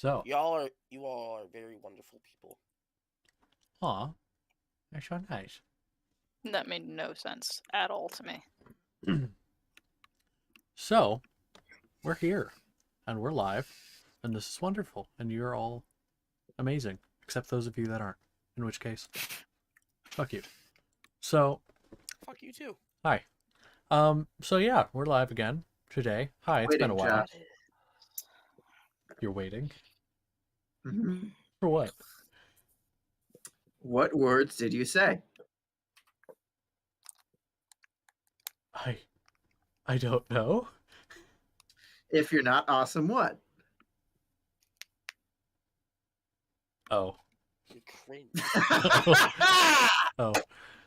So, you all are very wonderful people. aw, that's so nice. That made no sense at all to me. So, we're here, and we're live, and this is wonderful, and you're all amazing, except those of you that aren't, in which case, fuck you. So, Fuck you too. hi. So yeah, we're live again today. Hi, it's been a Waiting, while. Josh. You're waiting? Mhm. For what? What words did you say? I don't know. If you're not awesome, what? Oh. You cringe. Oh.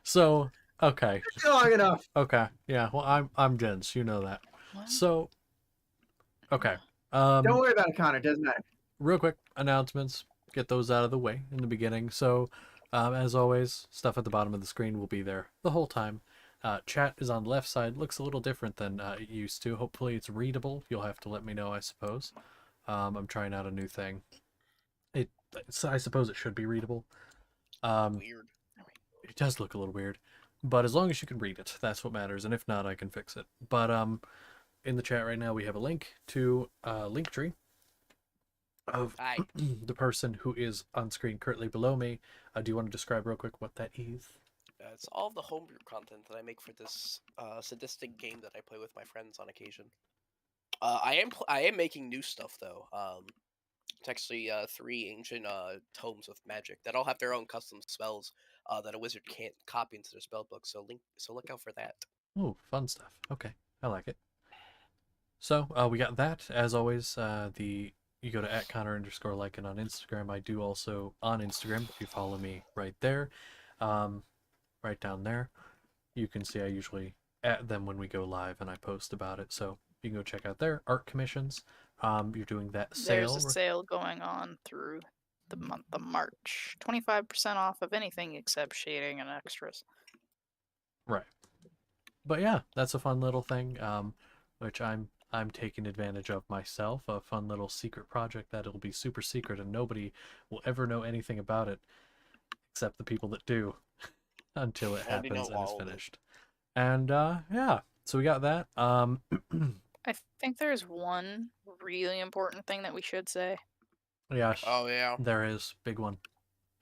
So, okay. Long enough. Okay. Yeah, well I'm Jens, you know that. What? So okay. Don't worry about it, Connor. Doesn't matter. Real quick announcements. Get those out of the way in the beginning. So, as always, stuff at the bottom of the screen will be there the whole time. Chat is on the left side. Looks a little different than it used to. Hopefully it's readable. You'll have to let me know, I suppose. I'm trying out a new thing. I suppose it should be readable. Weird. It does look a little weird, but as long as you can read it, that's what matters. And if not, I can fix it. But in the chat right now, we have a link to Linktree of Hi. the person who is on screen currently below me. Do you want to describe real quick what that is? It's all the homebrew content that I make for this sadistic game that I play with my friends on occasion. I am making new stuff though. It's actually 3 ancient tomes of magic that all have their own custom spells that a wizard can't copy into their spell book. So look out for that. Oh, fun stuff. Okay, I like it. So we got that as always. You go to @Connor_Lycan on Instagram. I do also on Instagram. If you follow me right there, right down there, you can see I usually at them when we go live and I post about it. So you can go check out their art commissions. You're doing that sale. There's a sale going on through the month of March. 25% off of anything except shading and extras. Right. But yeah, that's a fun little thing, which I'm taking advantage of myself. A fun little secret project that'll be super secret and nobody will ever know anything about it except the people that do until it Already happens know and is all of it. finished. And yeah, so we got that. I think there's one really important thing that we should say. Yes, Oh yeah. there is big one.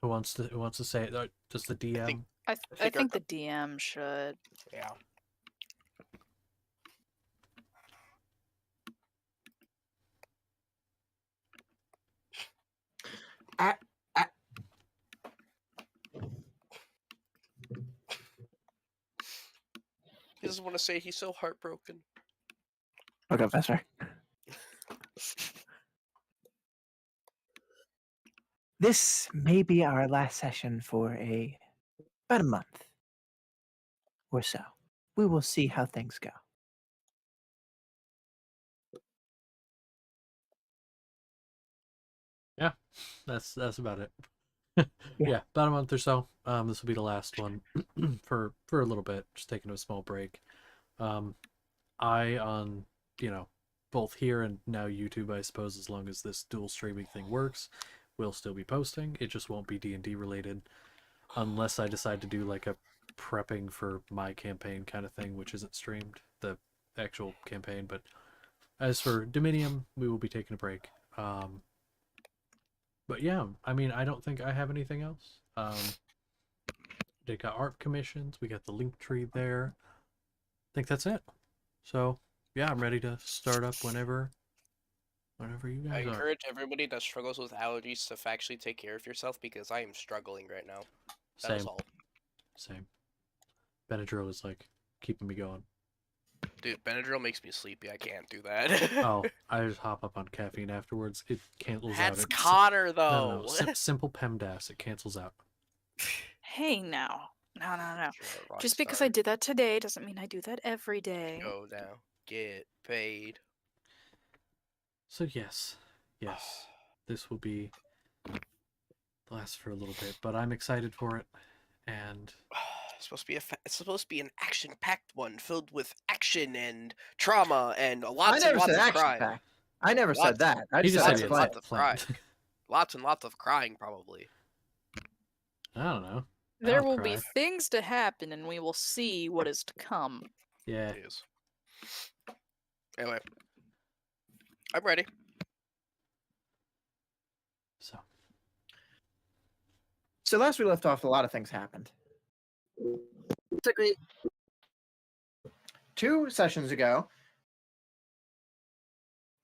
Who wants to say it? Does the DM? I think think the DM should. Yeah. He doesn't want to say he's so heartbroken. Okay, faster. This may be our last session for about a month or so. We will see how things go. Yeah, that's about it. Yeah. Yeah, about a month or so. This will be the last one for a little bit, just taking a small break. I on both here and now YouTube, I suppose, as long as this dual streaming thing works, will still be posting. It just won't be D&D related, unless I decide to do like a prepping for my campaign kind of thing, which isn't streamed, the actual campaign. But as for Dominium, we will be taking a break. But yeah, I mean, I don't think I have anything else. They got art commissions. We got the link tree there. I think that's it. So yeah, I'm ready to start up whenever you I guys are. encourage everybody that struggles with allergies to actually take care of yourself because I am struggling right now. That is all. Same. Benadryl is like keeping me going. Dude, Benadryl makes me sleepy. I can't do that. Oh, I just hop up on caffeine afterwards. It cancels out. That's Connor, though. No. Simple PEMDAS. It cancels out. Hey now. No. You're a rock Just because star. I did that today doesn't mean I do that every day. Go now. Get paid. So yes, this will be last for a little bit, but I'm excited for it, and It's supposed to be an action-packed one filled with action and trauma and lots and lots of crime. I never said Lots. that. I He just just said said I he was had lots playing. of planned. crying. Lots and lots of crying, probably. I don't know. There I'll will be cry. things to happen, and we will see what is to come. Yeah. Yes. Anyway, I'm ready. So So last we left off, a lot of things happened. Basically, 2 sessions ago,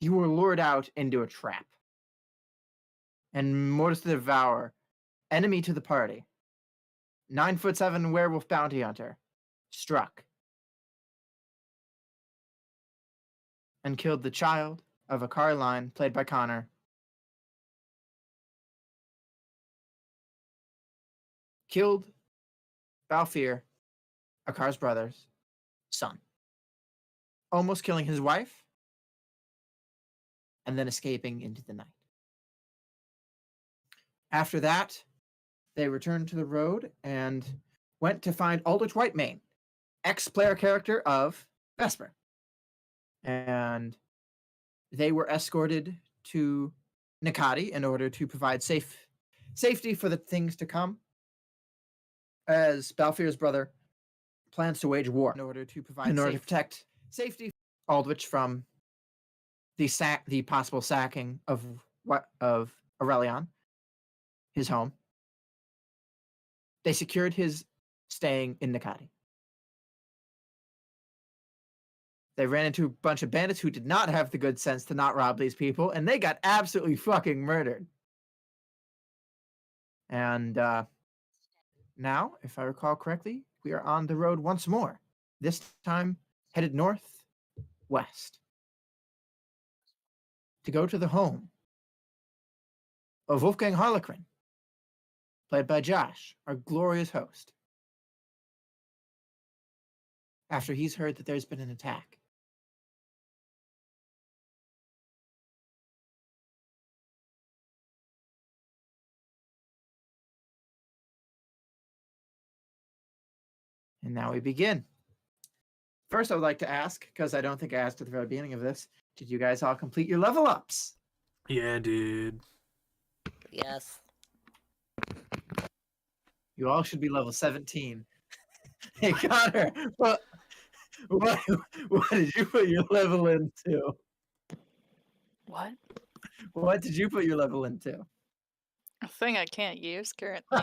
you were lured out into a trap. And Mortis the Devourer, enemy to the party, 9'7" werewolf bounty hunter, struck and killed the child of a Carline, played by Connor. Killed Balfir, Akar's brother's son. Almost killing his wife, and then escaping into the night. After that, they returned to the road and went to find Aldrich Whitemane, ex-player character of Vesper. And they were escorted to Nikati in order to provide safety for the things to come, as Balfir's brother plans to wage war in order to protect safety Aldrich from the possible sacking of Aurelion, his home. They secured his staying in Nikati. They ran into a bunch of bandits who did not have the good sense to not rob these people, and they got absolutely fucking murdered. And now, if I recall correctly, we are on the road once more. This time headed northwest to go to the home of Wolfgang Harlequin, played by Josh, our glorious host. After he's heard that there's been an attack. And now we begin. First, I would like to ask, because I don't think I asked at the very beginning of this, did you guys all complete your level ups? yeah, dude. Yes. You all should be level 17. Hey, Connor, what did you put your level into? What? What did you put your level into? A thing I can't use currently.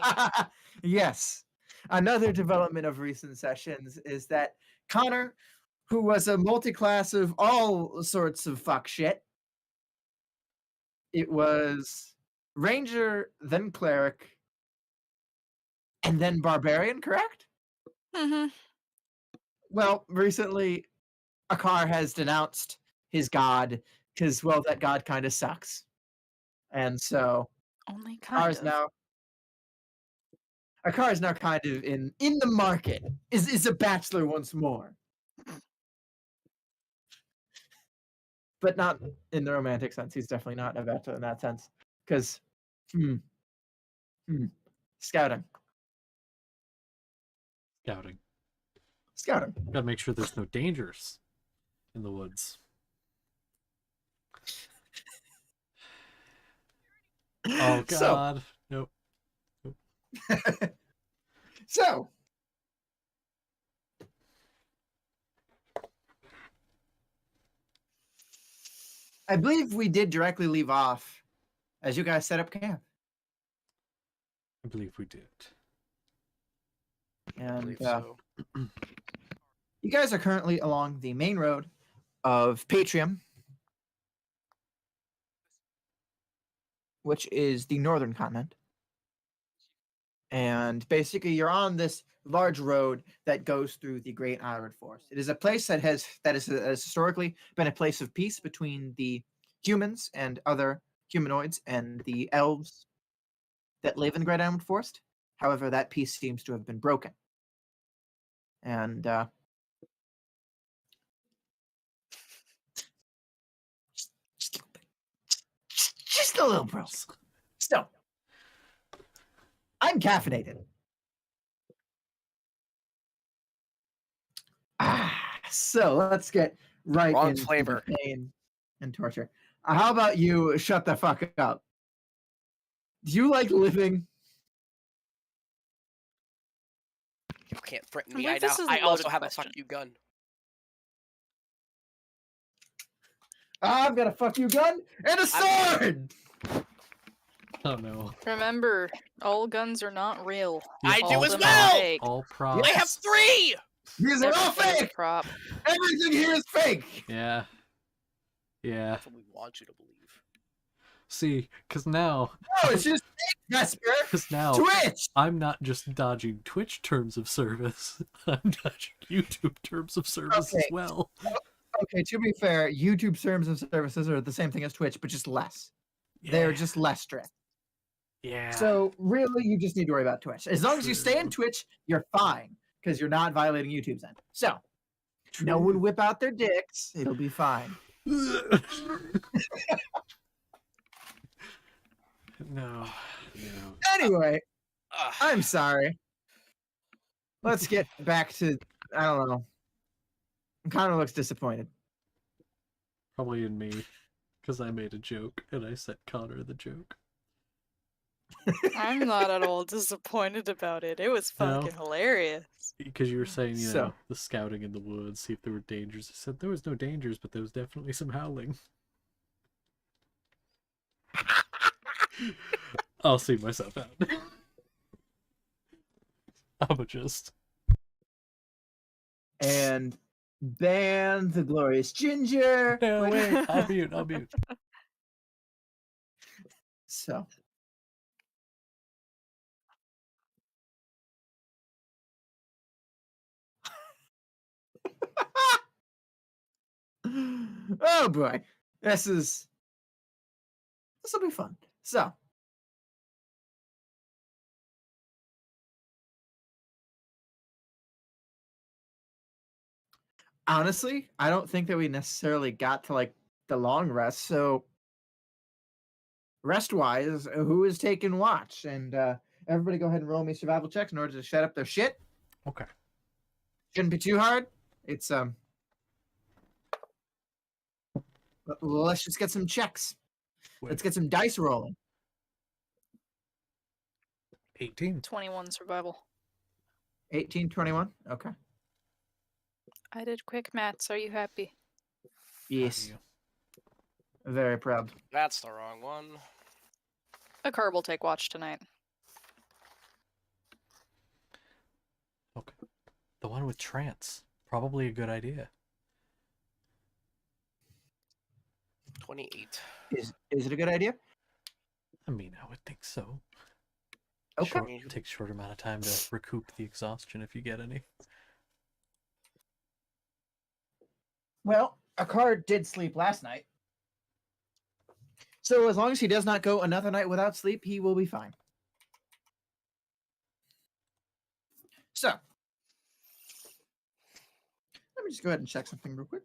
Yes. Another development of recent sessions is that Connor, who was a multi-class of all sorts of fuck shit, it was Ranger, then Cleric, and then Barbarian, correct? Mm-hmm. Well, recently, Akar has denounced his god because, well, that god kind of sucks. And so Only kind of. Akar is now kind of in the market, is a bachelor once more. But not in the romantic sense. He's definitely not a bachelor in that sense. Because, scouting. Scouting. Gotta make sure there's no dangers in the woods. Oh god. Nope. So, I believe we did directly leave off as you guys set up camp. I believe we did. I And believe so. you guys are currently along the main road of Patrium, which is the northern continent. And basically, you're on this large road that goes through the Great Iron Forest. It is a place that has historically been a place of peace between the humans and other humanoids and the elves that live in the Great Iron Forest. However, that peace seems to have been broken. And just a little broken. Still, I'm caffeinated. So let's get right Wrong into flavor. the pain and torture. How about you shut the fuck up? Do you like living? You can't threaten I me. believe this is a I also loaded have a question. fuck you gun. I've got a fuck you gun and a sword! Oh no. Remember, all guns are not real. Yeah, I do All as them are well! fake. All props. I have 3! These are all Everything is a fake! prop. Everything here is fake! Yeah. Yeah. That's what we want you to believe. See, because now, No, it's just fake, Vesper! because now, Twitch! I'm not just dodging Twitch terms of service. I'm dodging YouTube terms of service as Okay. well. Okay, to be fair, YouTube terms of services are the same thing as Twitch, but just less. They're just less strict. Yeah. So really, you just need to worry about Twitch. As long as you stay in True. Twitch, you're fine because you're not violating YouTube's end. So no one whip out their dicks. It'll be fine. No. No. Anyway, Ugh. I'm sorry. Let's get back to I don't know. Connor looks disappointed. Probably in me. Because I made a joke and I sent Connor the joke. I'm not at all disappointed about it. It was No? fucking hilarious. Because you were saying, you So- know, the scouting in the woods, see if there were dangers. I said there was no dangers, but there was definitely some howling. I'll see myself out. I'm just. And ban the glorious ginger. No, wait, I'll mute. So oh boy. This will be fun. So honestly, I don't think that we necessarily got to like the long rest. So rest wise, who is taking watch? And everybody go ahead and roll me survival checks in order to shut up their shit. Okay. Shouldn't be too hard. It's let's just get some checks. Let's get some dice rolling. 18. 21 survival. 18, 21. Okay. I did quick maths. Are you happy? Yes. Very proud. That's the wrong one. A car will take watch tonight. Okay. The one with trance. Probably a good idea. 28. Is it a good idea? I mean, I would think so. Okay. Short, takes a short amount of time to recoup the exhaustion if you get any. Well, a car did sleep last night. So as long as he does not go another night without sleep, he will be fine. So let me just go ahead and check something real quick.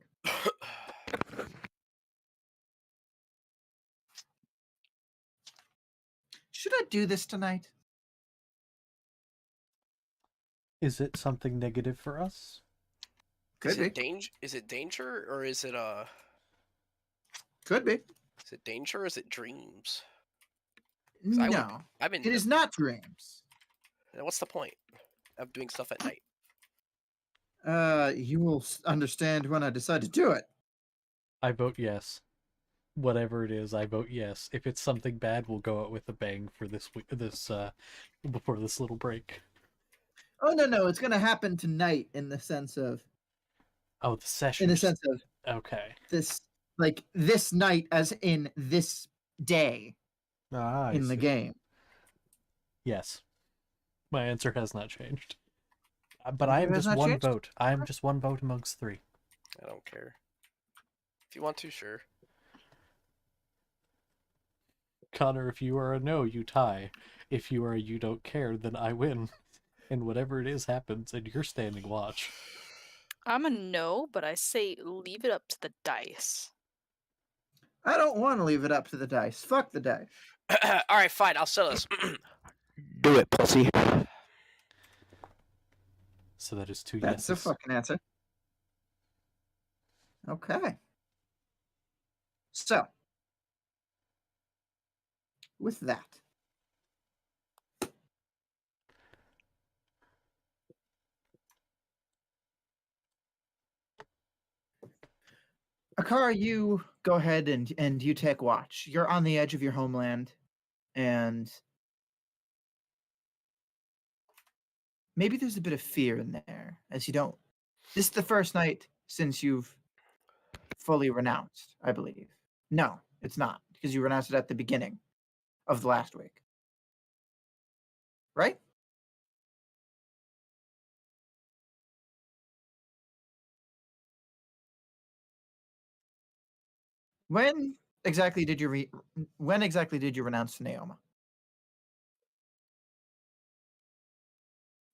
Should I do this tonight? Is it something negative for us? Could be. Is it danger or is it Could be. is it danger or is it dreams? I would- No, I've been it is not dreams. What's the point of doing stuff at night? You will understand when I decide to do it. I vote yes. Whatever it is, I vote yes. If it's something bad, we'll go out with a bang for this week, before this little break. Oh no, it's gonna happen tonight in the sense of Oh, the session. in the sense of Okay. this like this night as in this day Ah, I in the see. game. Yes. My answer has not changed. But Your I am answer has just not one changed? vote. I am just one vote amongst 3. I don't care. If you want to, sure. Connor, if you are a no, you tie. If you are a you don't care, then I win. And whatever it is happens, and you're standing watch. I'm a no, but I say leave it up to the dice. I don't want to leave it up to the dice. Fuck the dice. All right, fine. I'll sell this. Do it, pussy. So that is 2 That's the yeses. fucking answer. Okay. So, with that. Akara, you go ahead and you take watch. You're on the edge of your homeland, and maybe there's a bit of fear in there, as you don't. This is the first night since you've fully renounced, I believe. No, it's not, because you renounced it at the beginning of the last week. Right? When exactly did you renounce to Naoma?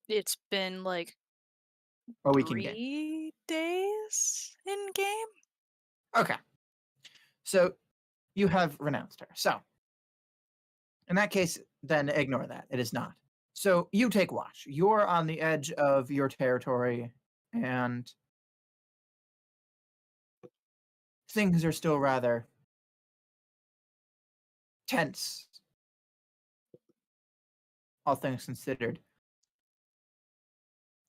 It's been like A week in game. 3 days in game. Okay. So you have renounced her. So in that case, then ignore that. It is not. So you take watch. You're on the edge of your territory, and things are still rather tense, all things considered.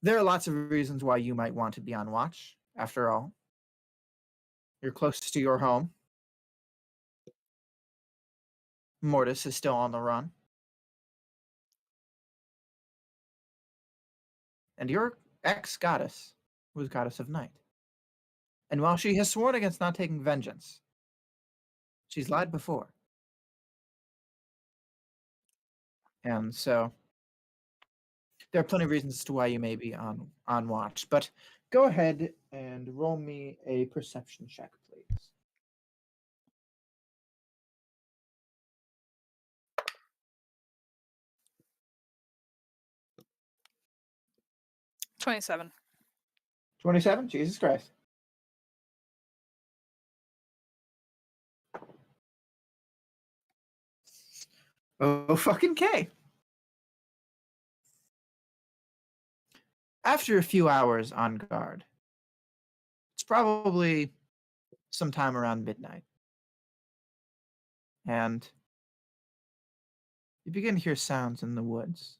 There are lots of reasons why you might want to be on watch. After all, you're close to your home. Mortis is still on the run. And your ex-goddess was goddess of night. And while she has sworn against not taking vengeance, she's lied before. And so there are plenty of reasons as to why you may be on watch. But go ahead and roll me a perception check, please. $27. 27? Jesus Christ. Oh, fucking K. After a few hours on guard, it's probably sometime around midnight. And you begin to hear sounds in the woods.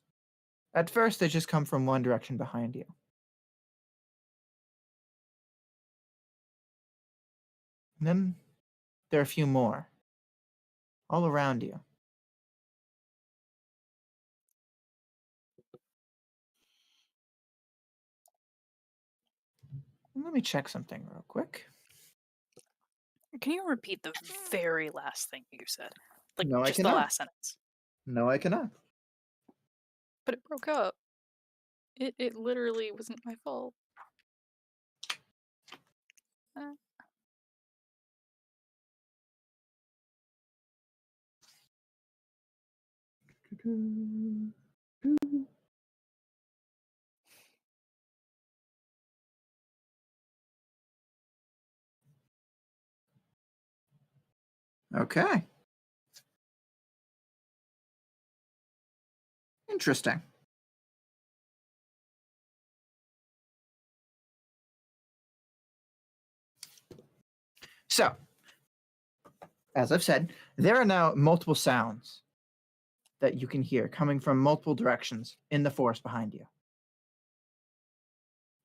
At first, they just come from one direction behind you. And then there are a few more, all around you. Let me check something real quick. Can you repeat the very last thing you said? Like No, I just the cannot. last sentence. No, I cannot. But it broke up. It literally wasn't my fault. Uh, Okay. Interesting. So, as I've said, there are now multiple sounds that you can hear coming from multiple directions in the forest behind you.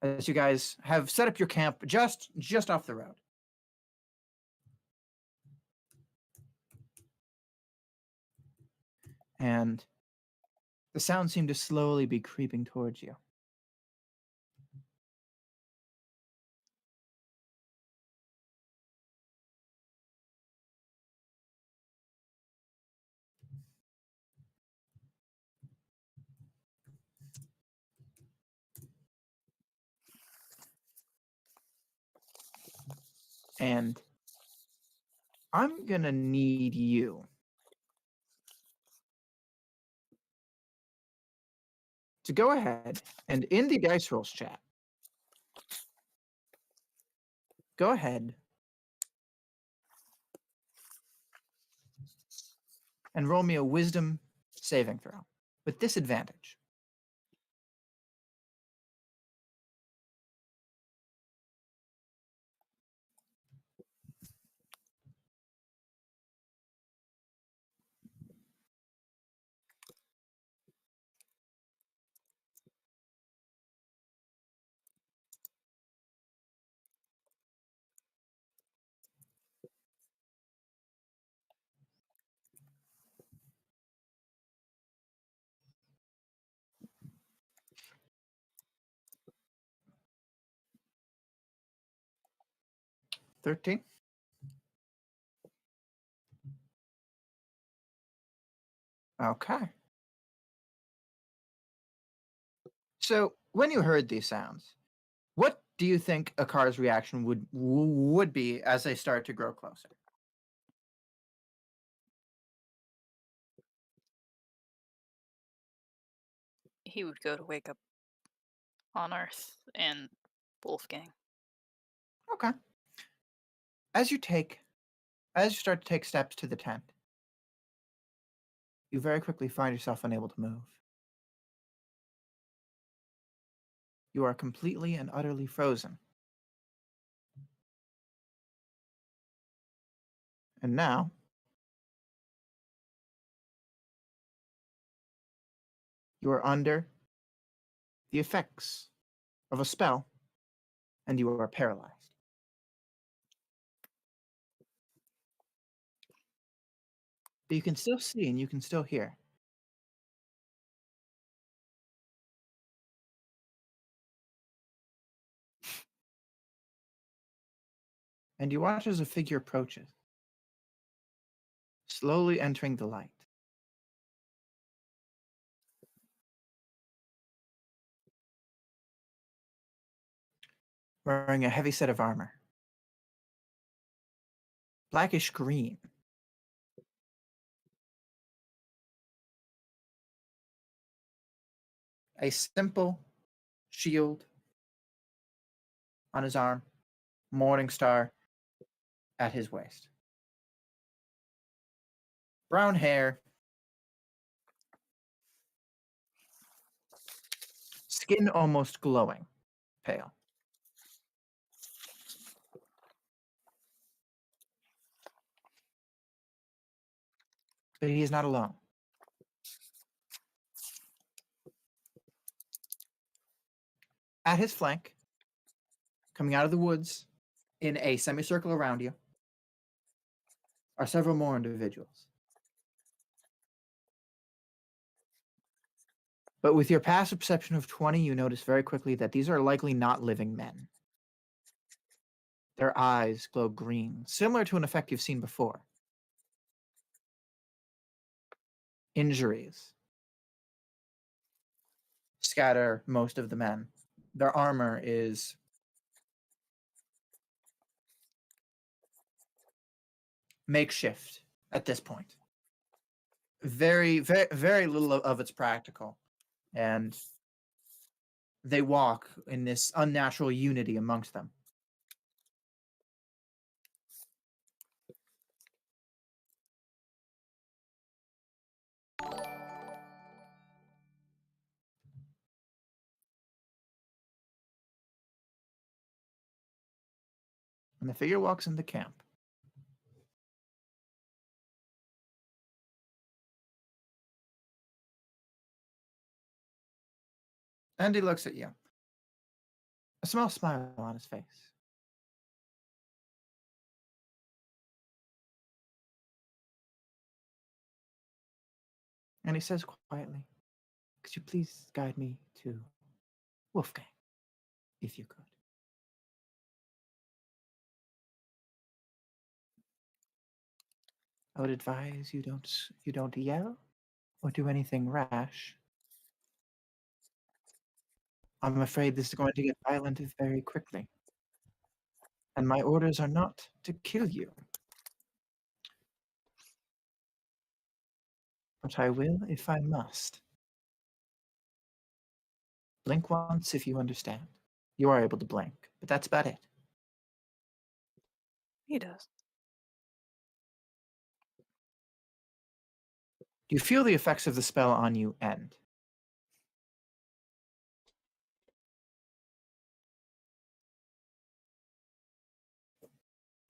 As you guys have set up your camp just off the road. And the sounds seem to slowly be creeping towards you. And I'm gonna need you to go ahead and in the dice rolls chat, go ahead and roll me a wisdom saving throw with disadvantage. 13. Okay. So when you heard these sounds, what do you think a car's reaction would be as they start to grow closer? He would go to wake up on Earth in Wolfgang. Okay. As you start to take steps to the tent, you very quickly find yourself unable to move. You are completely and utterly frozen. And now, you are under the effects of a spell, and you are paralyzed. But you can still see and you can still hear. And you watch as a figure approaches, slowly entering the light. Wearing a heavy set of armor. Blackish green. A simple shield on his arm, morning star at his waist. Brown hair, skin almost glowing, pale. But he is not alone. At his flank, coming out of the woods in a semicircle around you, are several more individuals. But with your passive perception of 20, you notice very quickly that these are likely not living men. Their eyes glow green, similar to an effect you've seen before. Injuries scatter most of the men. Their armor is makeshift at this point. Very, very, very little of it's practical. And they walk in this unnatural unity amongst them. And the figure walks into camp. And he looks at you. A small smile on his face. And he says quietly, "Could you please guide me to Wolfgang, if you could?" I would advise you don't yell or do anything rash. I'm afraid this is going to get violent very quickly. And my orders are not to kill you. But I will if I must. Blink once if you understand. You are able to blink, but that's about it. He does. You feel the effects of the spell on you end.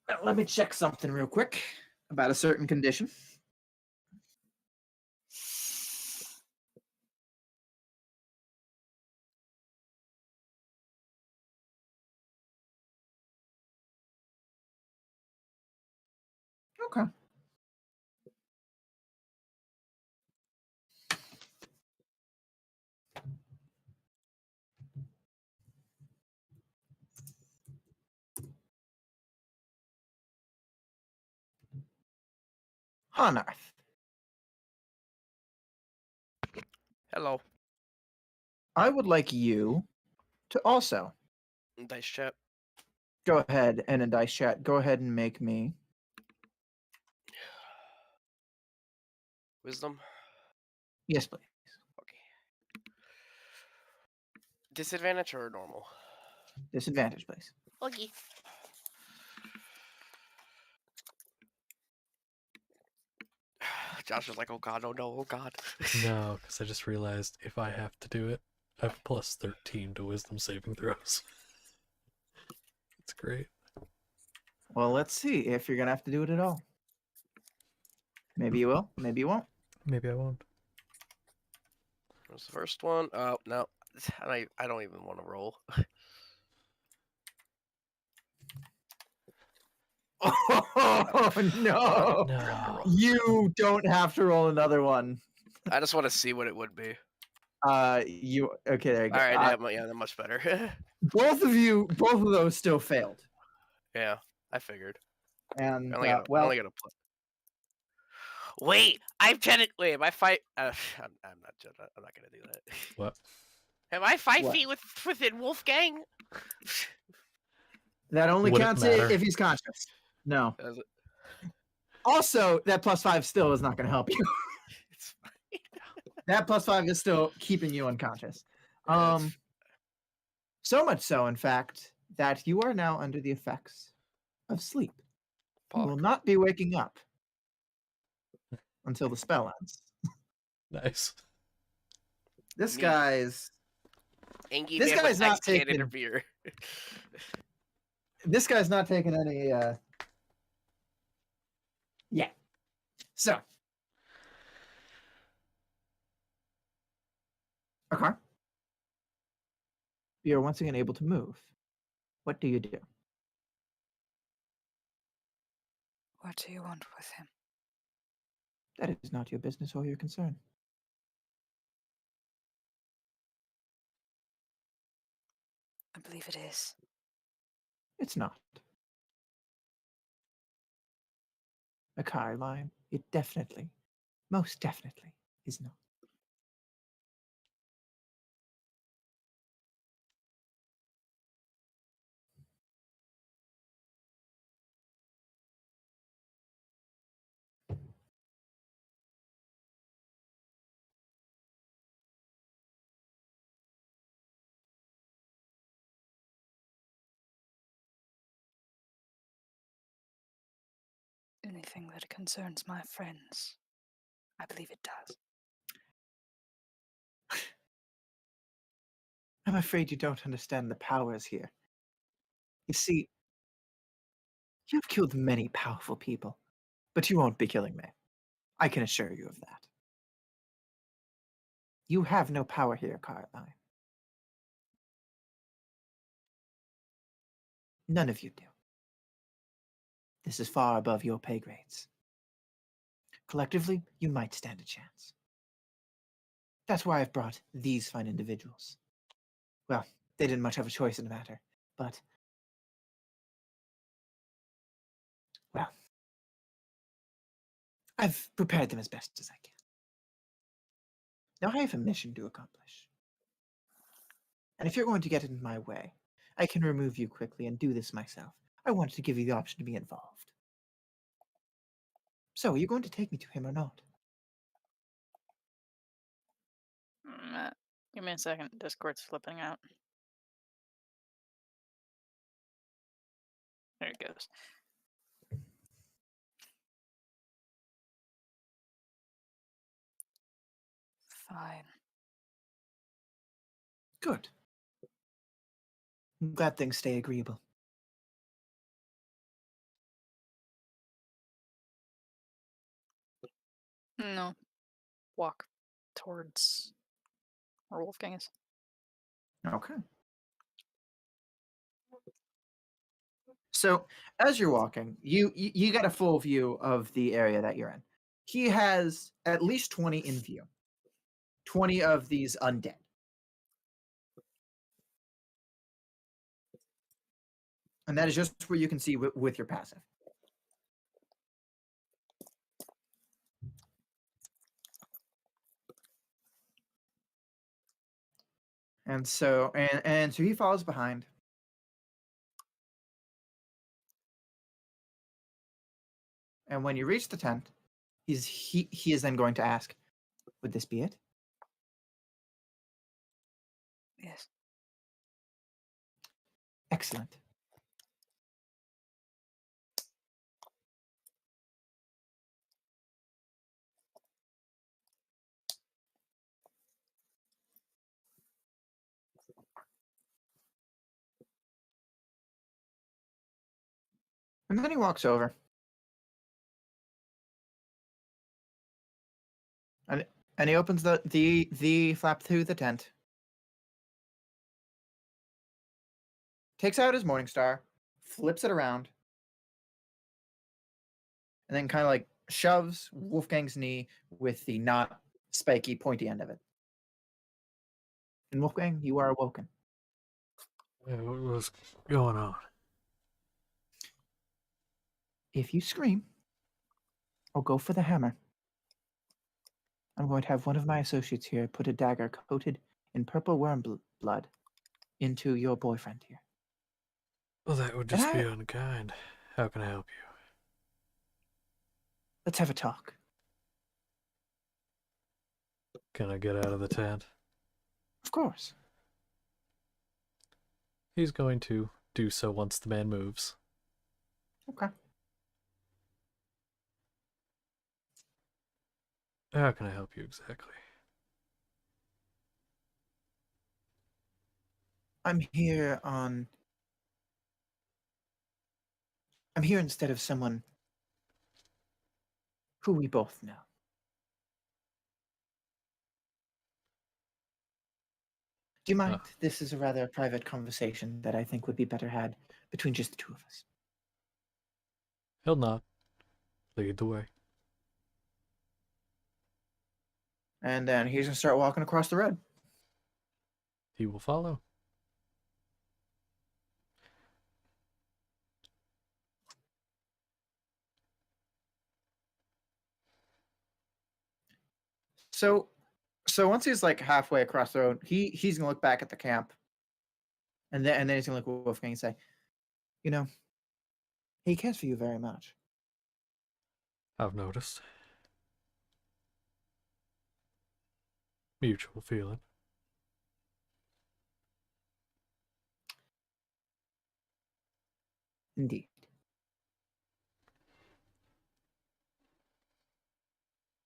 Now, let me check something real quick about a certain condition. Okay. Hanarth. Hello. I would like you to also Dice chat. go ahead and in dice chat, go ahead and make me Wisdom. yes, please. Okay. Disadvantage or normal? Disadvantage, please. Okay. Josh is like, oh god, oh no, oh god. No, because I just realized if I have to do it, I have plus 13 to wisdom saving throws. It's great. Well, let's see if you're gonna have to do it at all. Maybe you will. Maybe you won't. Maybe I won't. What's the first one? Oh no, I don't even want to roll. Oh no! No. You don't have to roll another one. I just want to see what it would be. You okay? There you go. All right, yeah, that's much better. Both of those still failed. Yeah, I figured. And I only got well, a plus. Wait, I'm technically. Am I fight? I'm not. I'm not gonna do that. What? Am I 5 What? feet within Wolfgang? that only Would it counts matter? if he's conscious. No. Does it? Also, that +5 still is not going to help you. It's fine. That +5 is still keeping you unconscious. Yeah, it's- So much so, in fact, that you are now under the effects of sleep. You will Fuck. not be waking up until the spell ends. Nice. This Neat. guy's Angie This man guy's with not X can't taking- interfere. this guy's not taking any. Yeah. So. Okay. You're once again able to move. What do you do? What do you want with him? That is not your business or your concern. I believe it is. It's not. A car line. It definitely, most definitely, is not. Anything that concerns my friends, I believe it does. I'm afraid you don't understand the powers here. You see, you've killed many powerful people, but you won't be killing me. I can assure you of that. You have no power here, Caroline. None of you do. This is far above your pay grades. Collectively, you might stand a chance. That's why I've brought these fine individuals. Well, they didn't much have a choice in the matter, but... well, I've prepared them as best as I can. Now I have a mission to accomplish. And if you're going to get in my way, I can remove you quickly and do this myself. I wanted to give you the option to be involved. So, are you going to take me to him or not? Give me a second. Discord's flipping out. There it goes. Fine. Good. I'm glad things stay agreeable. No. Walk towards where Wolfgang is. Okay. So, as you're walking, you get a full view of the area that you're in. He has at least 20 in view. 20 of these undead. And that is just where you can see with your passive. And so he follows behind. And when you reach the tent, he is then going to ask, "Would this be it?" Yes. Excellent. And then he walks over. And he opens the flap through the tent. Takes out his Morning Star, flips it around, and then kind of like shoves Wolfgang's knee with the not spiky, pointy end of it. And Wolfgang, you are awoken. Yeah, what was going on? If you scream or go for the hammer, I'm going to have one of my associates here put a dagger coated in purple worm blood into your boyfriend here. Well, that would And just be unkind. How can I help you? let's have a talk. Can I get out of the tent? Of course. He's going to do so once the man moves. Okay. How can I help you exactly? I'm here instead of someone who we both know. Do you mind? This is a rather private conversation that I think would be better had between just the two of us. He'll not. Lead the way. And then he's going to start walking across the road. He will follow. So once he's like halfway across the road, he's gonna look back at the camp, and then he's gonna look at Wolfgang and say, "You know, he cares for you very much." I've noticed. Mutual feeling. Indeed.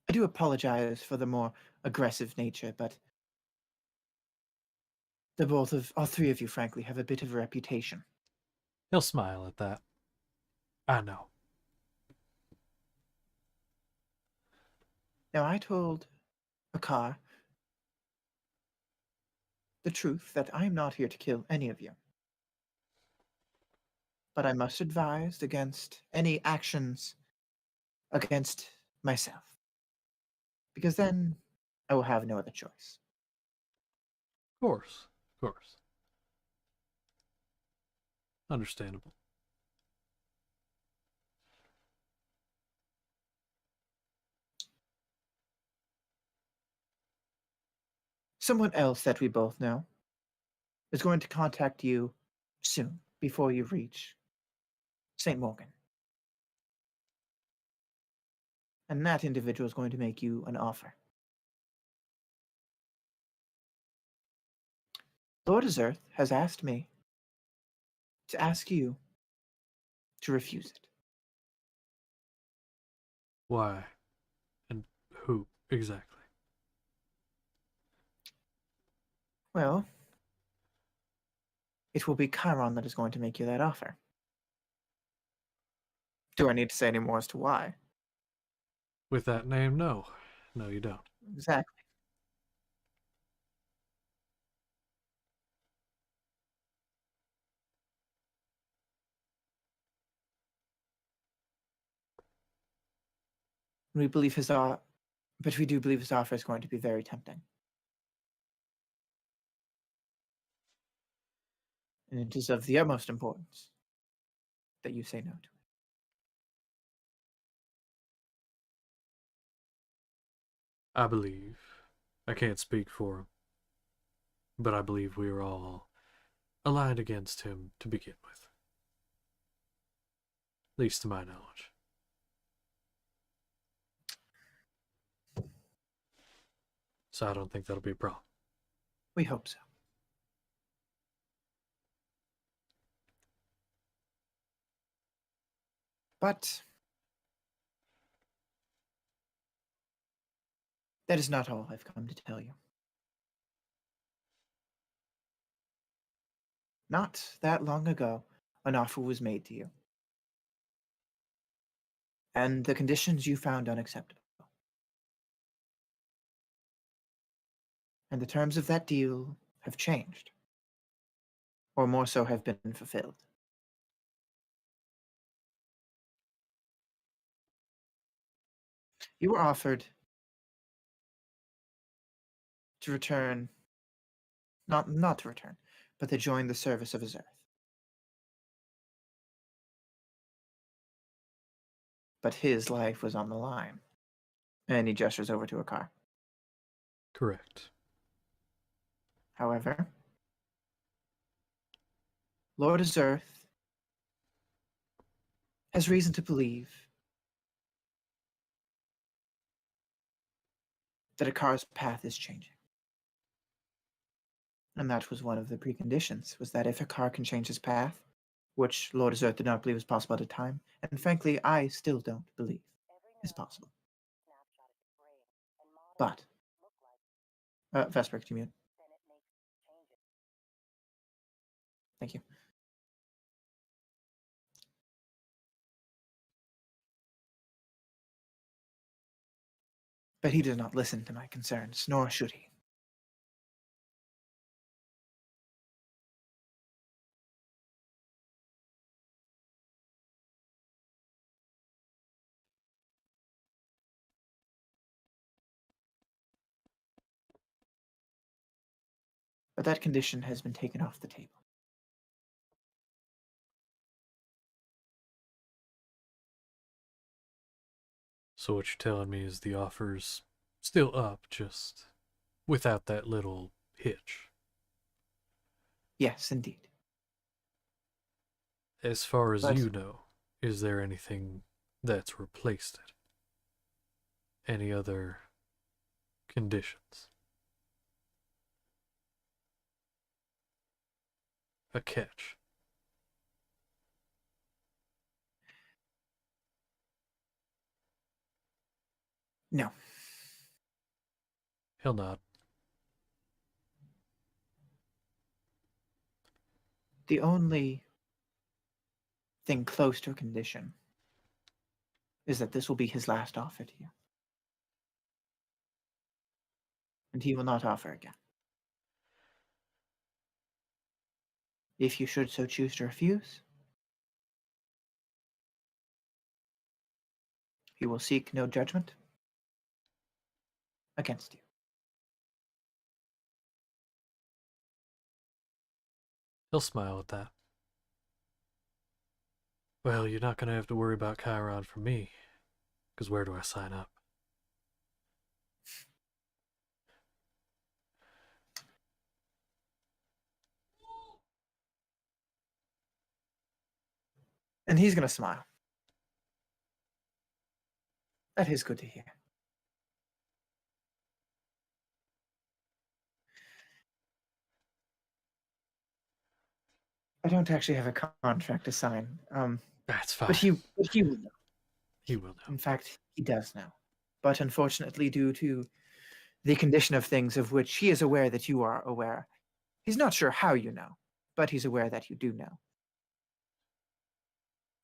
I do apologize for the more aggressive nature, but all three of you, frankly, have a bit of a reputation. He'll smile at that. I know. Now, I told Akar the truth that I am not here to kill any of you. But I must advise against any actions against myself. Because then I will have no other choice. Of course. Of course. Understandable. Someone else that we both know is going to contact you soon before you reach St. Morgan. And that individual is going to make you an offer. Lord Azerth has asked me to ask you to refuse it. Why? And who exactly? Well, it will be Chiron that is going to make you that offer. Do I need to say any more as to why? With that name, no. No, you don't. Exactly. We believe but we do believe his offer is going to be very tempting. And it is of the utmost importance that you say no to it. I believe. I can't speak for him. but I believe we were all aligned against him to begin with. At least to my knowledge. So I don't think that'll be a problem. We hope so. But that is not all I've come to tell you. Not that long ago, an offer was made to you. And the conditions you found unacceptable. And the terms of that deal have changed. Or more so, have been fulfilled. You were offered to return, not to return, but to join the service of his earth. But his life was on the line. And he gestures over to a car. Correct. However, Lord Azerth has reason to believe that a car's path is changing. And that was one of the preconditions, was that if a car can change its path, which Lord Azerth did not believe was possible at the time, and frankly, I still don't believe is possible. But, Vesper, could you mute? Thank you. But he does not listen to my concerns, nor should he. But that condition has been taken off the table. So what you're telling me is the offer's still up, just without that little hitch. Yes, indeed. As far as But- you know, is there anything that's replaced it? Any other conditions? A catch? No. He'll nod. The only thing close to a condition is that this will be his last offer to you. And he will not offer again. If you should so choose to refuse, he will seek no judgment against you. He'll smile at that. Well, you're not gonna have to worry about Chiron for me, because where do I sign up? And he's going to smile. That is good to hear. I don't actually have a contract to sign. That's fine. But he will know. He will know. In fact, he does know. But unfortunately, due to the condition of things of which he is aware that you are aware, he's not sure how you know, but he's aware that you do know.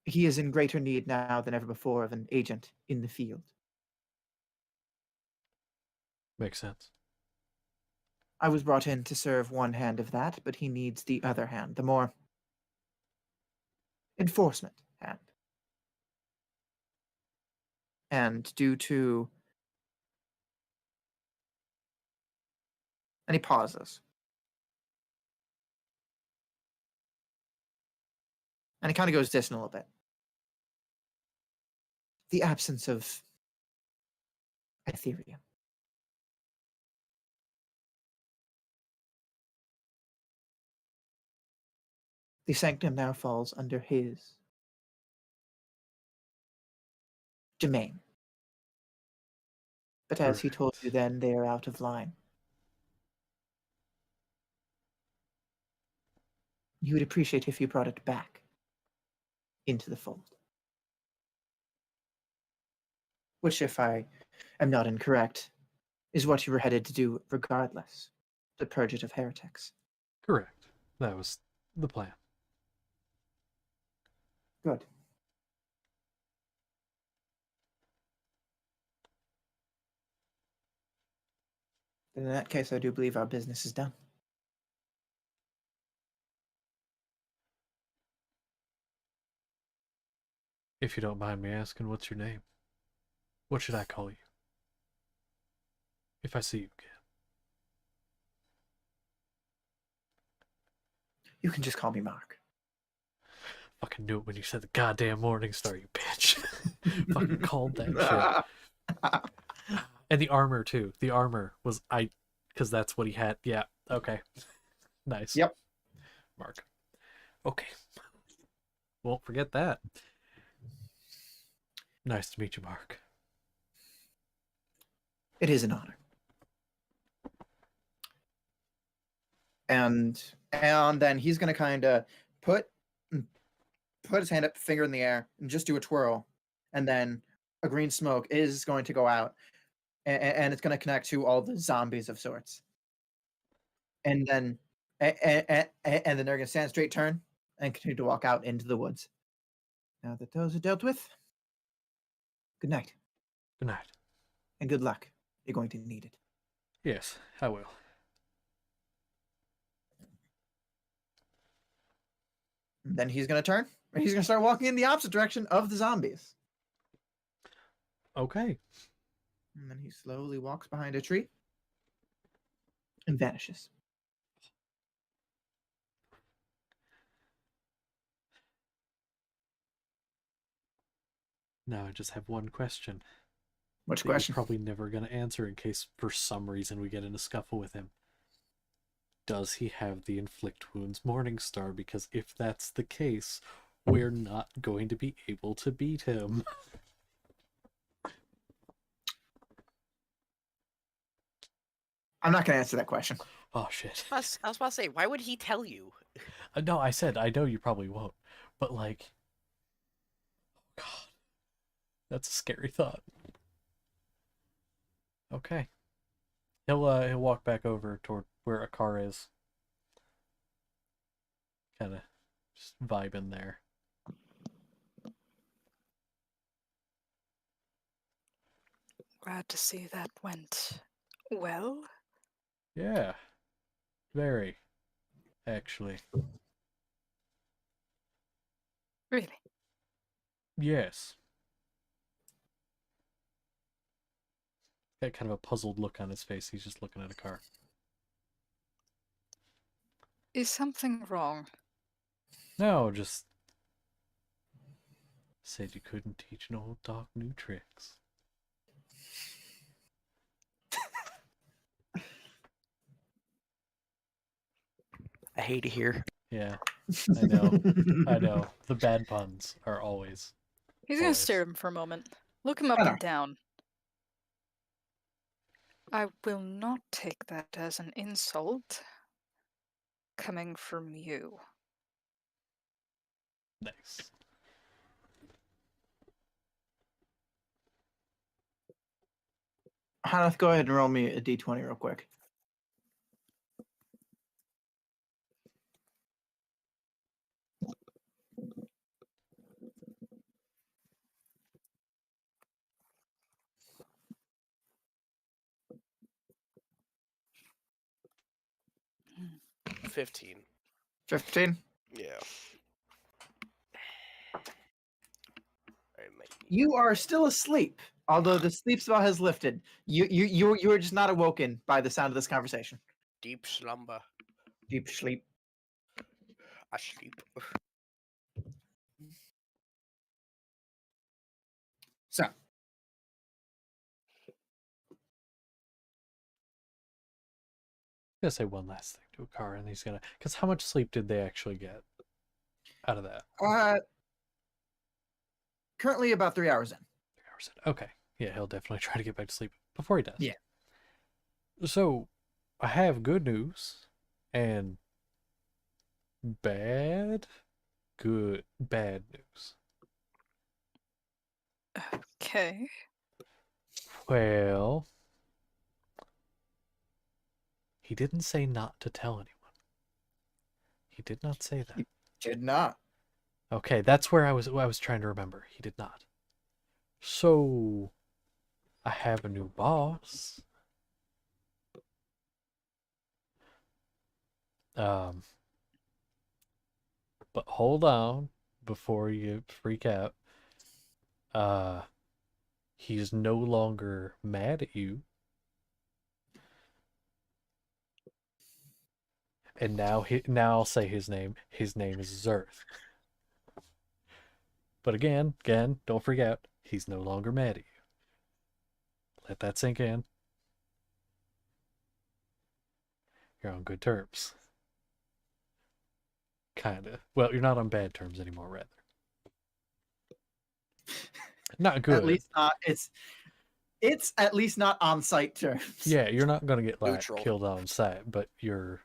He is in greater need now than ever before of an agent in the field. Makes sense. I was brought in to serve one hand of that, but he needs the other hand, the more enforcement hand. And due to... And he pauses. And he kind of goes distant a little bit. The absence of Ethereum. The sanctum now falls under his domain. But as he told you Correct. then, they are out of line. You would appreciate if you brought it back into the fold. Which, if I am not incorrect, is what you were headed to do regardless. To purge it of heretics. Correct. That was the plan. Good. Then in that case, I do believe our business is done. If you don't mind me asking, what's your name? What should I call you? If I see you again. You can just call me Mark. Fucking knew it when you said the goddamn Morning Star, you bitch. Fucking called that shit. And the armor too. The armor was because that's what he had. Yeah. Okay. Nice. Yep. Mark. Okay. Won't forget that. Nice to meet you, Mark. It is an honor. And then he's gonna kind of put his hand up, finger in the air, and just do a twirl, and then a green smoke is going to go out, and it's going to connect to all the zombies of sorts, and then and then they're going to stand straight, turn, and continue to walk out into the woods. Now that those are dealt with, good night Good night. and good luck. You're going to need it. Yes, I will. And then he's going to turn, and he's going to start walking in the opposite direction of the zombies. Okay. And then he slowly walks behind a tree and vanishes. Now I just have one question. Which that you're question? probably never going to answer in case for some reason we get in a scuffle with him. Does he have the Inflict Wounds Morning Star? Because if that's the case, we're not going to be able to beat him. I'm not going to answer that question. Oh, shit. I was about to say, why would he tell you? No, I said, I know you probably won't. But, like... God. That's a scary thought. Okay. He'll walk back over toward where a car is. Kind of just vibing there. Glad to see that went well. Yeah. Very. Actually. Really? Yes. Got kind of a puzzled look on his face. He's just looking at a car. Is something wrong? No, just said you couldn't teach an old dog new tricks. I hate to hear. Yeah, I know. I know. The bad puns are always. He's gonna Always. stare at him for a moment. Look him up Hello. and down. I will not take that as an insult coming from you. Nice. Hannah, go ahead and roll me a d20 real quick. Hmm. 15. 15. Yeah. I might need You more. are still asleep, although the sleep spell has lifted. You are just not awoken by the sound of this conversation. Deep slumber. Deep sleep. Asleep. So, I'm gonna say one last thing to a car, and he's gonna. Because how much sleep did they actually get? out of that? Currently about 3 hours in. 3 hours in. Okay. Yeah, he'll definitely try to get back to sleep before he does. Yeah. So, I have good news and bad news. Okay. Well, he didn't say not to tell anyone. He did not say that. He did not. Okay, that's where I was trying to remember. He did not. So, I have a new boss. Um, but hold on before you freak out. He's no longer mad at you. And now I'll say his name. His name is Zerth. But again, don't freak out. He's no longer mad at you. Let that sink in. You're on good terms. Kinda. Well, you're not on bad terms anymore, rather. Not good. At least not. It's at least not on site terms. Yeah, you're not gonna get like Neutral. killed on sight, but you're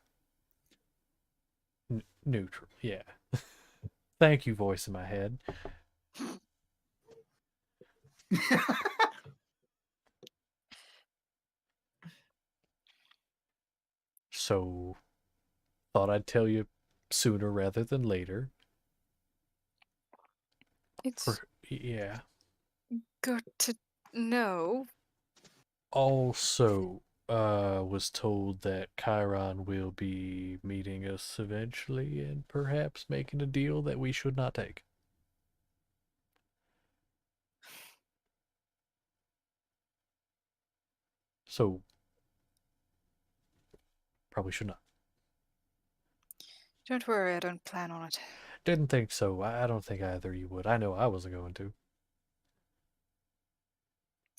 neutral. Yeah. Thank you, voice in my head. So, thought I'd tell you sooner rather than later. It's Yeah. good to know. Also, was told that Chiron will be meeting us eventually and perhaps making a deal that we should not take. So, probably should not. Don't worry, I don't plan on it. Didn't think so. I don't think either you would. I know I wasn't going to.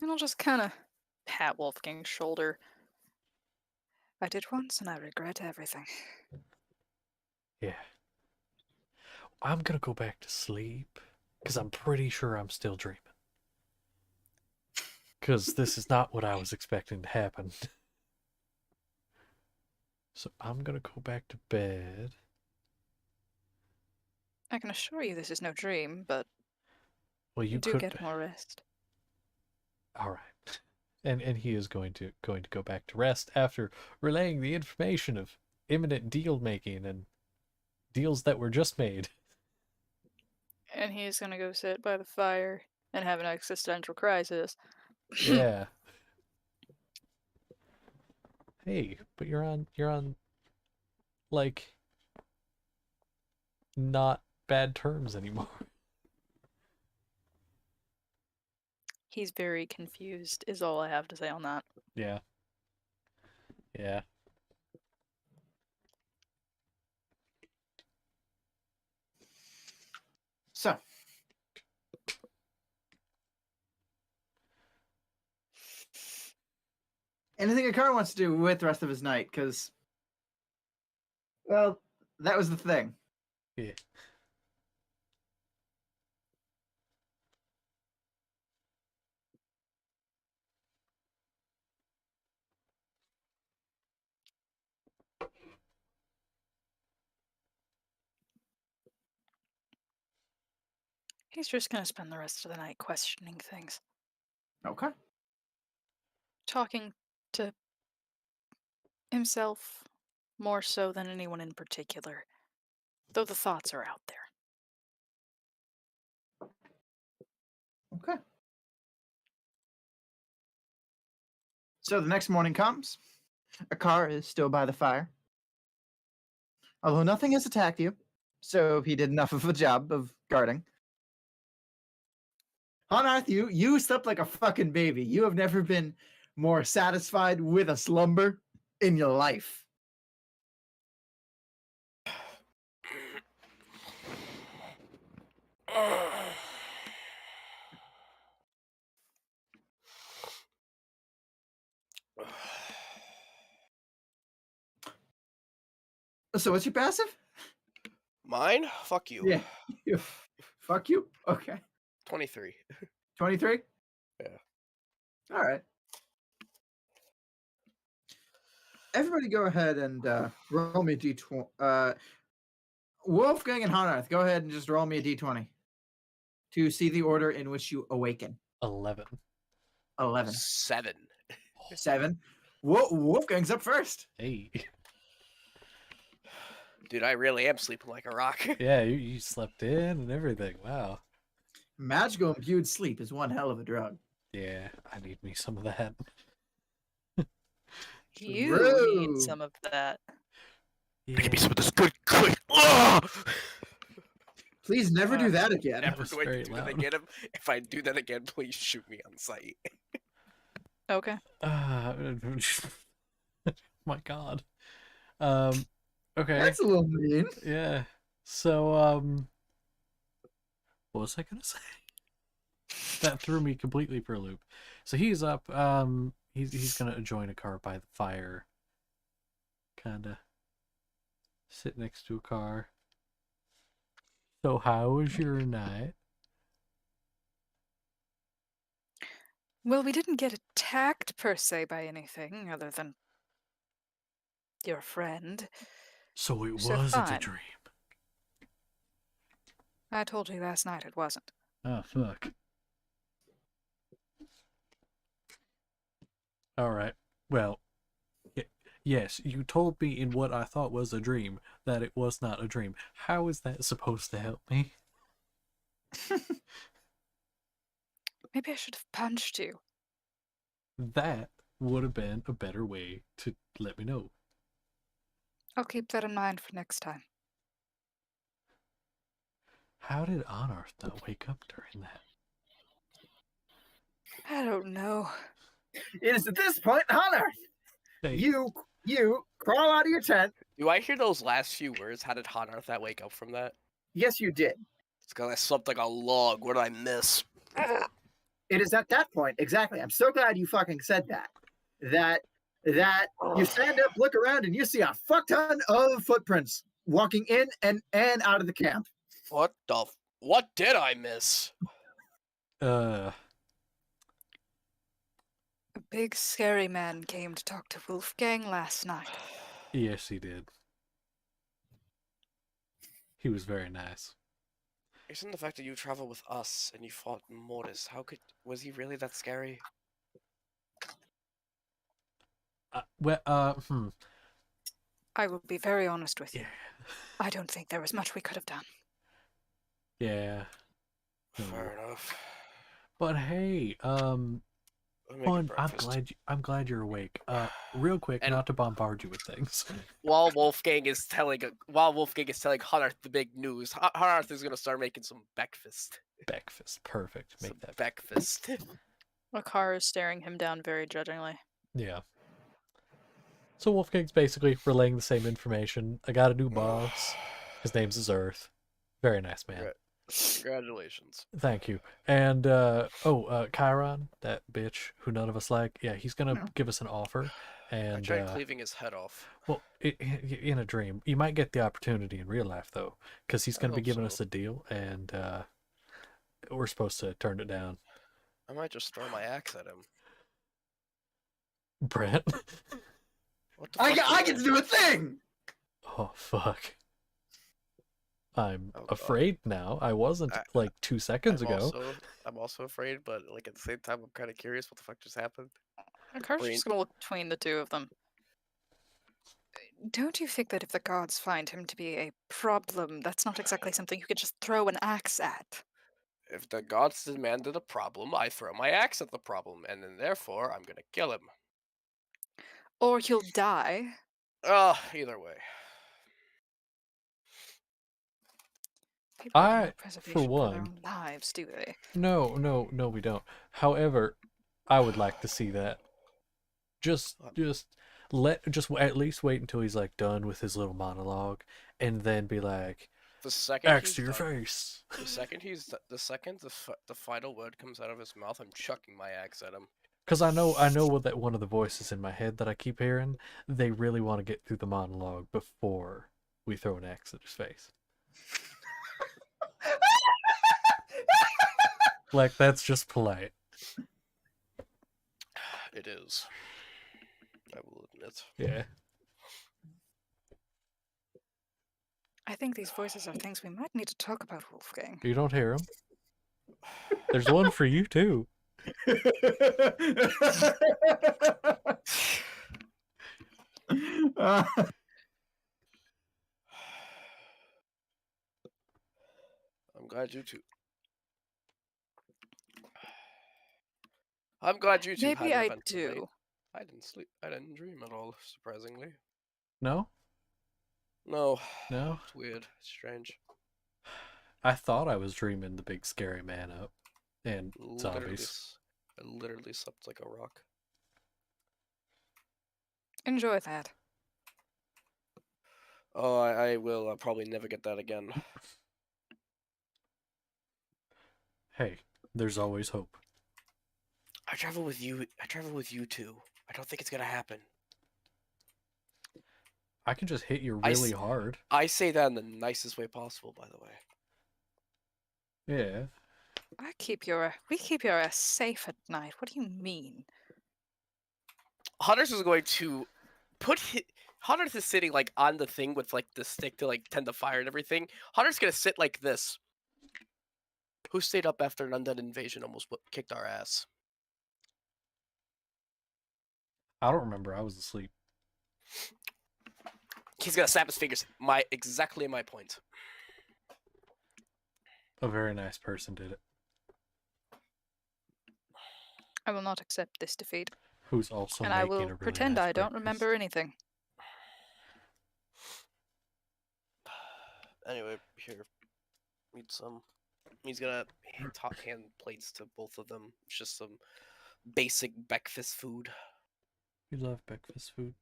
And I'll just kind of pat Wolfgang's shoulder. I did once, and I regret everything. Yeah. I'm gonna go back to sleep because I'm pretty sure I'm still dreaming. Because this is not what I was expecting to happen. So I'm gonna go back to bed. I can assure you this is no dream, but Well, you you do could. get more rest. All right. And he is going to go back to rest after relaying the information of imminent deal making and deals that were just made. And he's gonna go sit by the fire and have an existential crisis. Yeah. Hey, but you're on like not bad terms anymore. He's very confused, is all I have to say on that. Yeah. Yeah. So, anything Akar wants to do with the rest of his night, because, well, that was the thing. Yeah. He's just gonna spend the rest of the night questioning things. Okay. Talking to himself more so than anyone in particular. Though the thoughts are out there. Okay. So the next morning comes. Akar is still by the fire. Although nothing has attacked you, so he did enough of a job of guarding. Honorth, you slept like a fucking baby. You have never been more satisfied with a slumber in your life. So what's your passive? Mine? Fuck you. Yeah. Fuck you. Okay. 23. 23? Yeah. All right. Everybody go ahead and roll me a d20. Wolfgang and Hanarth, go ahead and just roll me a d20 to see the order in which you awaken. 11. 11. 7. 7. Wolfgang's up first. Hey. Dude, I really am sleeping like a rock. Yeah, you slept in and everything. Wow. Magical imbued sleep is one hell of a drug. Yeah, I need me some of that. You True. need some of that. Yeah, Give me some of this good. Oh! Please never do that again. Never was going to very do that loud. again. If I do that again, please shoot me on sight. Okay. my God. Okay. That's a little mean. Yeah. So, what was I gonna say? That threw me completely for a loop. So he's up. He's gonna join a car by the fire. Kinda sit next to a car. So how was your night? Well, we didn't get attacked per se by anything other than your friend. So it So wasn't a fine. dream. I told you last night it wasn't. Oh fuck. All right. Well, yes, you told me in what I thought was a dream that it was not a dream. How is that supposed to help me? Maybe I should have punched you. That would have been a better way to let me know. I'll keep that in mind for next time. How did Anarth not wake up during that? I don't know. It is at this point, Hanarth. Hey, You crawl out of your tent. Do I hear those last few words? How did Hanarth that wake up from that? Yes, you did. It's because I slept like a log. What did I miss? It is at that point, exactly. I'm so glad you fucking said that. That you stand up, look around, and you see a fuck ton of footprints walking in and out of the camp. What did I miss? A big scary man came to talk to Wolfgang last night. yes, he did. He was very nice. Isn't the fact that you traveled with us and you fought Mortis, was he really that scary? I will be very honest with you. Yeah. I don't think there was much we could have done. Yeah. No. Fair enough. But hey, I'm making I'm breakfast. glad you're awake. Real quick, And- not to bombard you with things. While Wolfgang is telling Hanarth the big news, Hanarth is gonna start making some breakfast. Breakfast, perfect. Make Some that. breakfast. Akar is staring him down very judgingly. Yeah. So Wolfgang's basically relaying the same information. I got a new boss. His name's Earth. Very nice man. Right. Congratulations. Thank you. And Chiron, that bitch who none of us like, yeah, he's gonna No. give us an offer. I And tried cleaving his head off. well, in a dream, you might get the opportunity in real life though, because he's I gonna be hope giving so. us a deal, and we're supposed to turn it down. I might just throw my axe at him. Brent. What the I fuck get to do a thing. Oh fuck. I'm Oh, God. afraid now. I wasn't I- like 2 seconds ago. I'm also afraid, but like at the same time, I'm kind of curious what the fuck just happened. Akar's Green. just gonna look between the two of them. Don't you think that if the gods find him to be a problem, that's not exactly something you could just throw an axe at? If the gods demanded a problem, I throw my axe at the problem, and then therefore I'm gonna kill him. Or he'll die. Either way. People have I, no for preservation for their one, own lives, do they? no, we don't. However, I would like to see that. Just at least wait until he's like done with his little monologue, and then be like, The second "Axe he's to your done- face." The second the final word comes out of his mouth, I'm chucking my axe at him. Because I know what that one of the voices in my head that I keep hearing. They really want to get through the monologue before we throw an axe at his face. Like, that's just polite. It is. I will admit. Yeah. I think these voices are things we might need to talk about, Wolfgang. You don't hear them. There's one for you, too. I'm glad you two. I'm glad you two had Maybe an I eventful night. do. I didn't sleep. I didn't dream at all, surprisingly. No? No. No? It's weird. It's strange. I thought I was dreaming the big scary man up. And Literally, zombies. I literally slept like a rock. Enjoy that. Oh, I will probably never get that again. Hey, there's always hope. I travel with you. I travel with you two. I don't think it's gonna happen. I can just hit you I really s- hard. I say that in the nicest way possible, by the way. Yeah. We keep your ass safe at night. What do you mean? Hunters is going to Hunters is sitting like on the thing with like the stick to like tend the fire and everything. Hunter's gonna sit like this. Who stayed up after an undead invasion almost kicked our ass? I don't remember. I was asleep. He's gonna snap his fingers. Exactly my point. A very nice person did it. I will not accept this defeat, Who's also and I making a will really pretend nice I don't breakfast. remember anything. Anyway, here, eat some. He's gonna hand plates to both of them. It's just some basic breakfast food. We love breakfast food.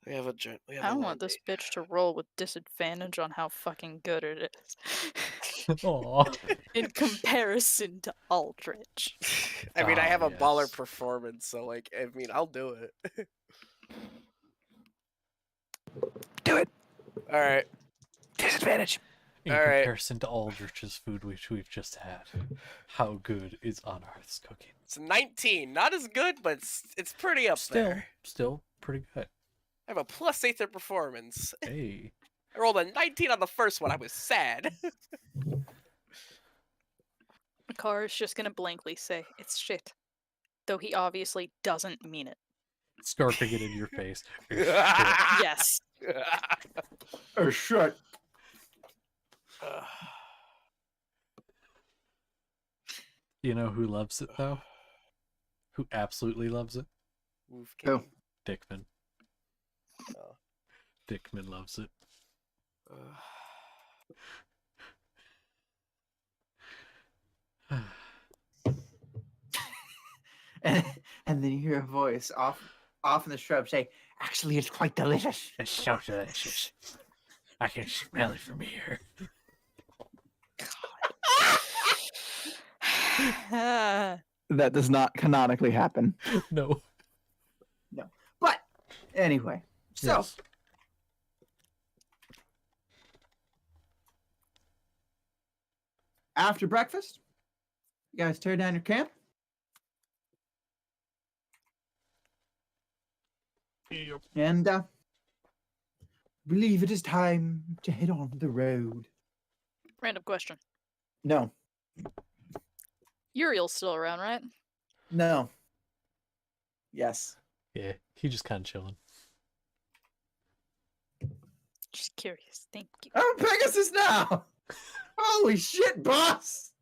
We have a I don't want this bitch to roll with disadvantage on how fucking good it is. Aw. In comparison to Aldrich. I mean, I have a yes. baller performance, so like, I mean, I'll do it. Do it. All right. Disadvantage. In All right. comparison to Aldrich's food, which we've just had, how good is Unearth's cooking? It's 19. Not as good, but it's pretty up there. Still pretty good. I have a +8 in performance. Hey. I rolled a 19 on the first one. I was sad. Makar is just gonna blankly say, it's shit. Though he obviously doesn't mean it. Scarfing it in your face. Yes. Or shut. You know who loves it, though? Who absolutely loves it? Who? Dickman. Oh. Dickman loves it. And then you hear a voice off in the shrub say, "Actually, it's quite delicious." It's so delicious. I can smell it from here. That does not canonically happen. No. But anyway, so Yes. after breakfast, you guys tear down your camp. Yep. And believe it is time to head on the road. Random question. No, Uriel's still around, right? no. Yes. Yeah, he just kind of chilling. Just curious. Thank you. I'm Pegasus now. Holy shit, boss!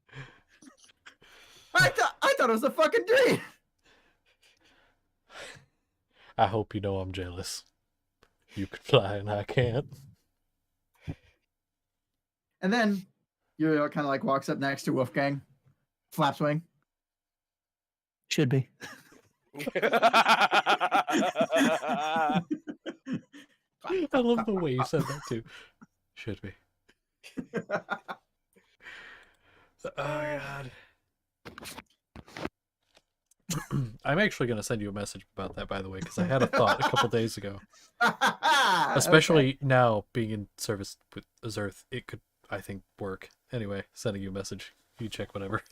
I thought it was a fucking dream. I hope you know I'm jealous. You can fly and I can't. And then Uriel kind of like walks up next to Wolfgang, flaps wing. Should be. I love the way you said that too. Should be. Oh god. I'm actually going to send you a message about that, by the way, because I had a thought a couple days ago. Especially now being in service with Azerth, it could I think work. Anyway, sending you a message. You check whatever.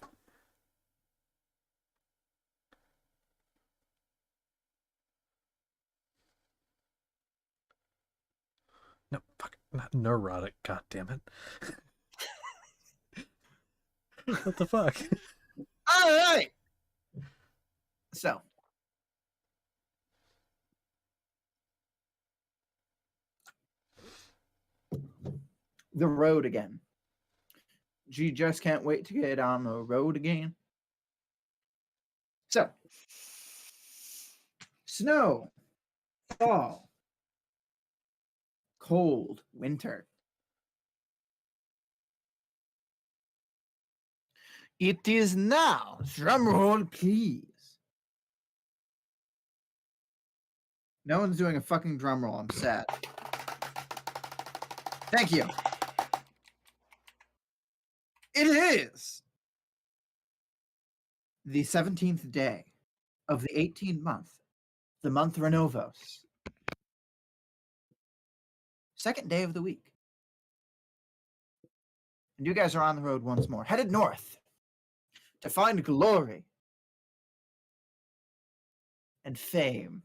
No, fuck, not neurotic. God damn it! What the fuck? All right. So, the road again. She just can't wait to get on the road again. So, snow, fall, cold, winter. It is now. Drum roll, please. No one's doing a fucking drum roll. I'm sad. Thank you. It is the 17th day of the 18th month, the month Renovos. Second day of the week. And you guys are on the road once more, headed north to find glory and fame.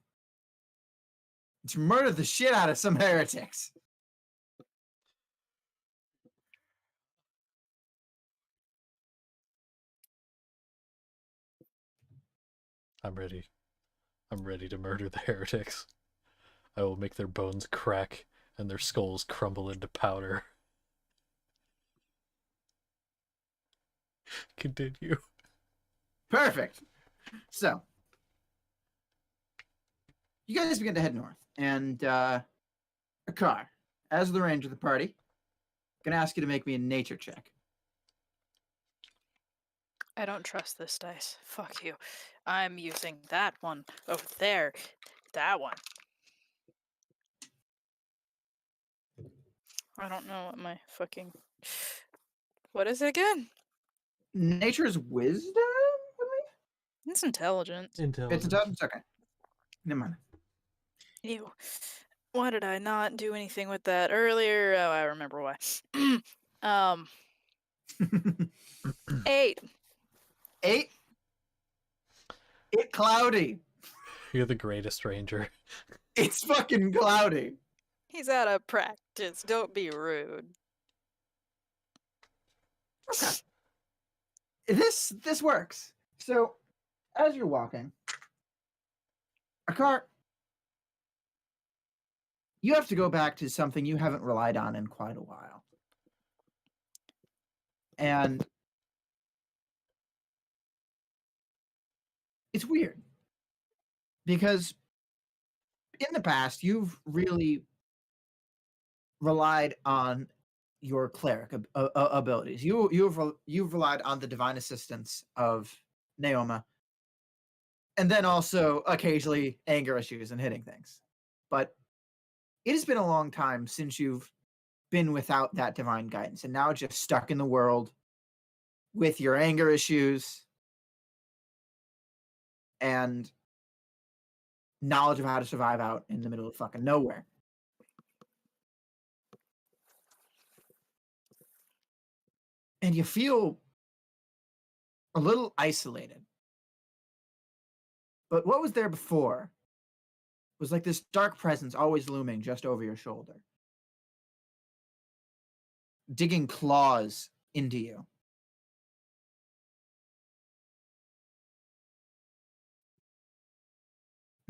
And to murder the shit out of some heretics. I'm ready. I'm ready to murder the heretics. I will make their bones crack and their skulls crumble into powder. Continue. Perfect. So, you guys begin to head north, and a car, as the range of the party, gonna ask you to make me a nature check. I don't trust this dice. Fuck you. I'm using that one over there. That one. I don't know what my fucking. What is it again? Nature is wisdom, I believe? It's intelligence. It's intelligence. Okay. Never mind. Ew. Why did I not do anything with that earlier? Oh, I remember why. 8. 8. It's cloudy. You're the greatest ranger. It's fucking cloudy. He's out of practice. Don't be rude. Okay. This works. So, as you're walking, a car. You have to go back to something you haven't relied on in quite a while. And it's weird. Because in the past, you've really relied on your cleric abilities. You've relied on the divine assistance of Naoma, and then also occasionally anger issues and hitting things. But it has been a long time since you've been without that divine guidance, and now just stuck in the world with your anger issues and knowledge of how to survive out in the middle of fucking nowhere. And you feel a little isolated. But what was there before was like this dark presence always looming just over your shoulder, digging claws into you.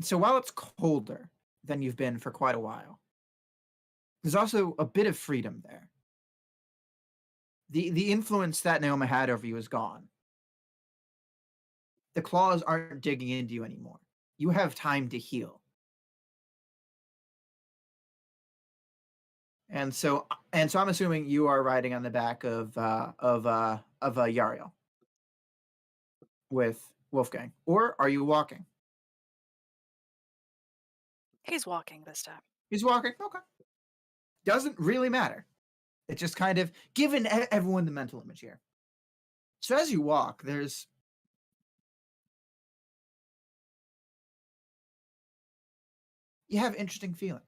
So while it's colder than you've been for quite a while, there's also a bit of freedom there. The influence that Naoma had over you is gone. The claws aren't digging into you anymore. You have time to heal. And so I'm assuming you are riding on the back of Yariel with Wolfgang, or are you walking? He's walking this time. He's walking. Okay. Doesn't really matter. It's just kind of giving everyone the mental image here. So as you walk, you have interesting feelings.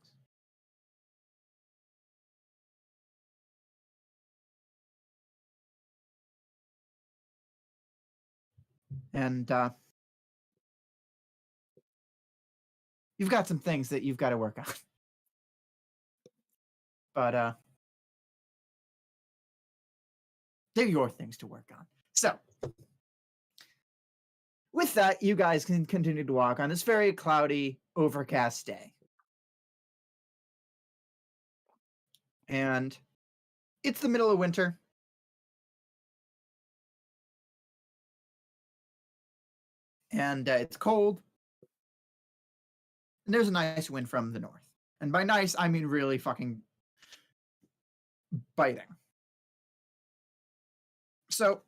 And you've got some things that you've got to work on. But they're your things to work on. So, with that, you guys can continue to walk on this very cloudy, overcast day. And it's the middle of winter. And it's cold. And there's a nice wind from the north. And by nice, I mean really fucking biting. So,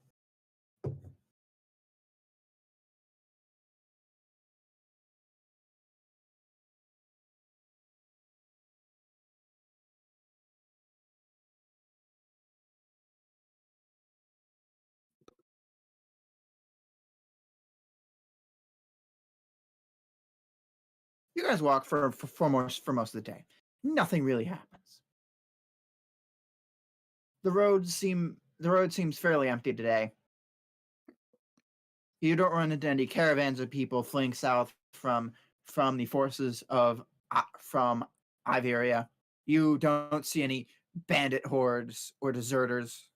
you guys walk for most of the day. Nothing really happens. The road seems fairly empty today. You don't run into any caravans of people fleeing south from the forces of from Iberia. You don't see any bandit hordes or deserters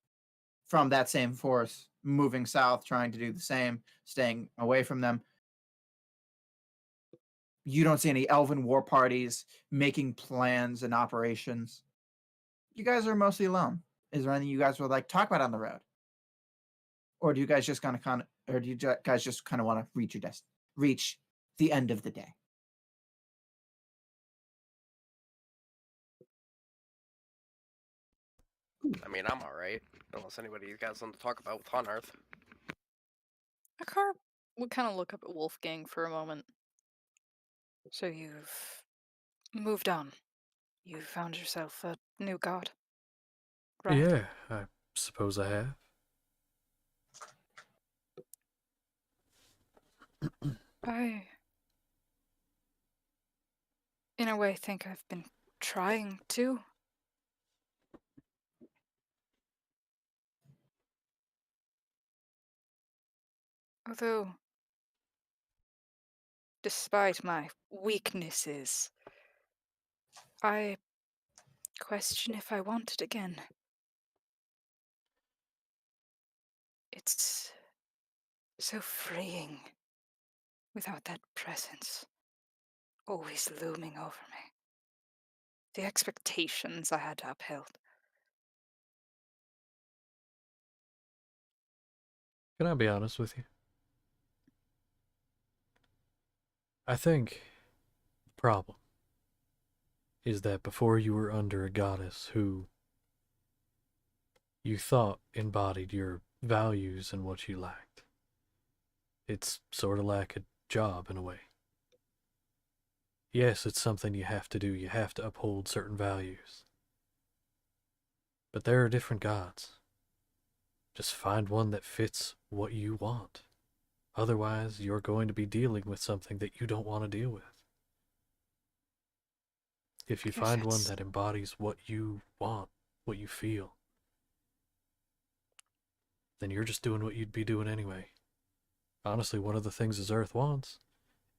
from that same force moving south, trying to do the same, staying away from them. You don't see any elven war parties making plans and operations. You guys are mostly alone. Is there anything you guys would like to talk about on the road? Or do you guys just kind of want to reach the end of the day? I mean, I'm alright. Unless anybody got something to talk about with Earth. Akar would kind of look up at Wolfgang for a moment. So you've moved on. You found yourself a new god. Right. Yeah, I suppose I have. I, in a way, think I've been trying to. Although, despite my weaknesses, I question if I want it again. It's so freeing without that presence always looming over me. The expectations I had to uphold. Can I be honest with you? I think the problem is that before you were under a goddess who you thought embodied your values and what you lacked, it's sort of like a job in a way. Yes, it's something you have to do. You have to uphold certain values. But there are different gods. Just find one that fits what you want. Otherwise, you're going to be dealing with something that you don't want to deal with. If you I guess find one it's- that embodies what you want, what you feel, then you're just doing what you'd be doing anyway. Honestly, one of the things this earth wants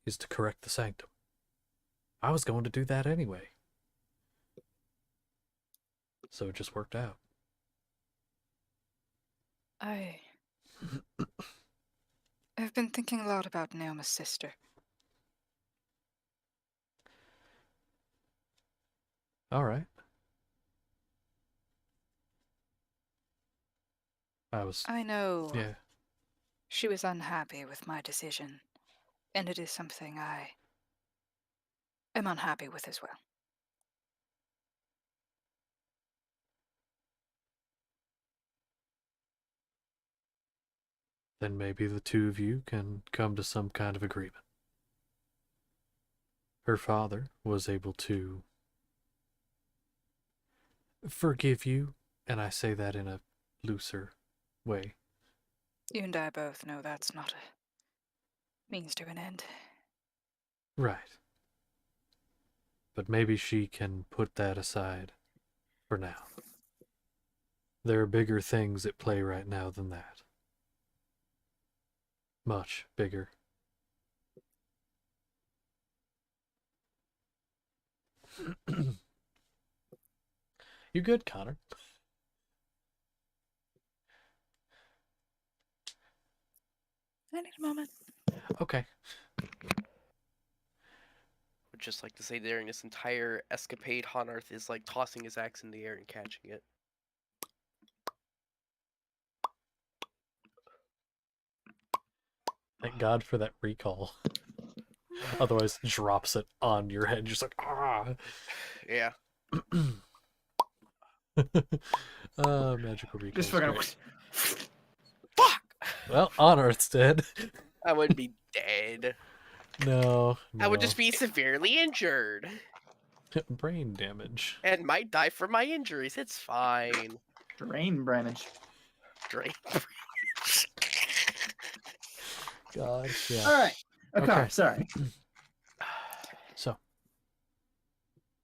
is to correct the sanctum. I was going to do that anyway. So it just worked out. I've been thinking a lot about Naoma's sister. All right. I know Yeah. she was unhappy with my decision, and it is something I am unhappy with as well. Then maybe the two of you can come to some kind of agreement. Her father was able to forgive you, and I say that in a looser way. You and I both know that's not a means to an end. Right. But maybe she can put that aside for now. There are bigger things at play right now than that. much bigger. You good, Connor? I need a moment. Okay. Would just like to say during this entire escapade, Honarth is like tossing his axe in the air and catching it. Thank God for that recall. Otherwise, drops it on your head. You're just like, ah. Yeah. Magical recall. Just fucking. Fuck! Well, on Earth's dead. I would be dead. No. I would just be severely injured. Brain damage. And might die from my injuries. It's fine. Drain drainage. Drain. God, yeah. All right. Okay. Okay. Sorry. So,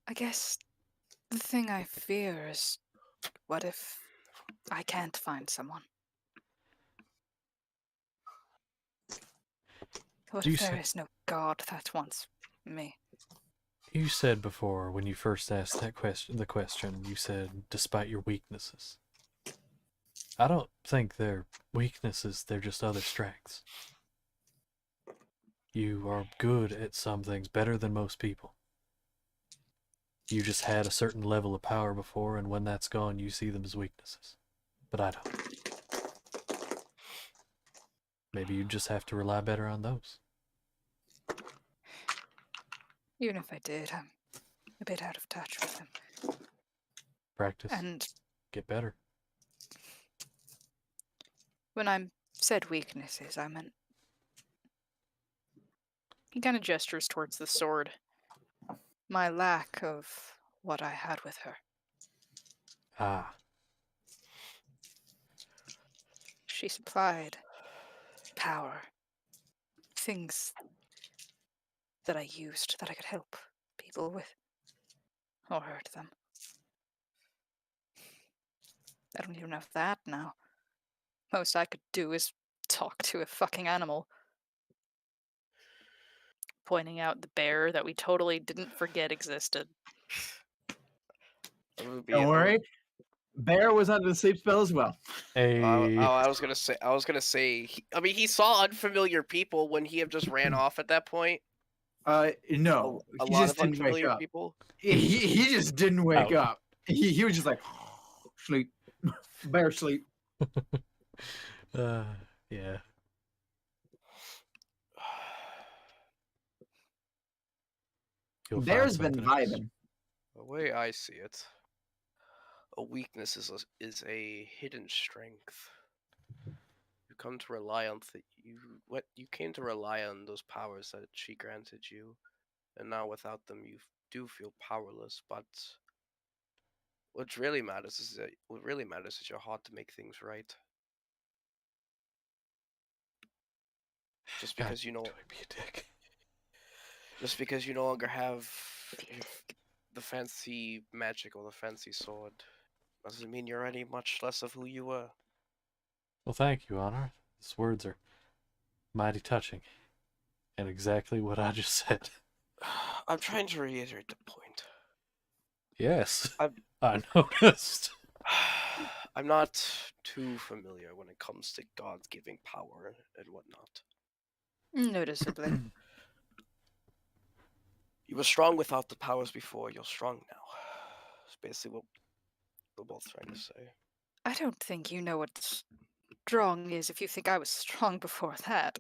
I guess the thing I fear is, what if I can't find someone? What Do you if there say- is no God that wants me? you said before when you first asked that question, you said, despite your weaknesses. I don't think they're weaknesses, they're just other strengths. You are good at some things, better than most people. You just had a certain level of power before, and when that's gone, you see them as weaknesses. But I don't. Maybe you just have to rely better on those. Even if I did, I'm a bit out of touch with them. Practice. And Get better. when I said weaknesses, I meant... He kind of gestures towards the sword. My lack of what I had with her. Ah. She supplied power. Things that I used that I could help people with. Or hurt them. I don't even have that now. Most I could do is talk to a fucking animal. Pointing out the bear that we totally didn't forget existed. Don't worry. Bear was under the sleep spell as well. I was gonna say. I mean, he saw unfamiliar people when he had just ran off at that point. No. A he lot just of didn't wake unfamiliar up. people. He just didn't wake Out. up. He was just like sleep. Bear sleep. Yeah. You'll find Bear's been something else. vibing. The way I see it, a weakness is a hidden strength. You come to rely on you came to rely on those powers that she granted you, and now without them you do feel powerless. But what really matters is your heart to make things right. Just God, because you know, do I be a dick? just because you no longer have the fancy magic or the fancy sword, doesn't mean you're any much less of who you were. Well, thank you, Honor. These words are mighty touching. And exactly what I just said. I'm trying to reiterate the point. Yes. I'm- I noticed. I'm not too familiar when it comes to gods giving power and whatnot. Noticeably. You were strong without the powers before, you're strong now. It's basically what we're both trying to say. I don't think you know what strong is if you think I was strong before that.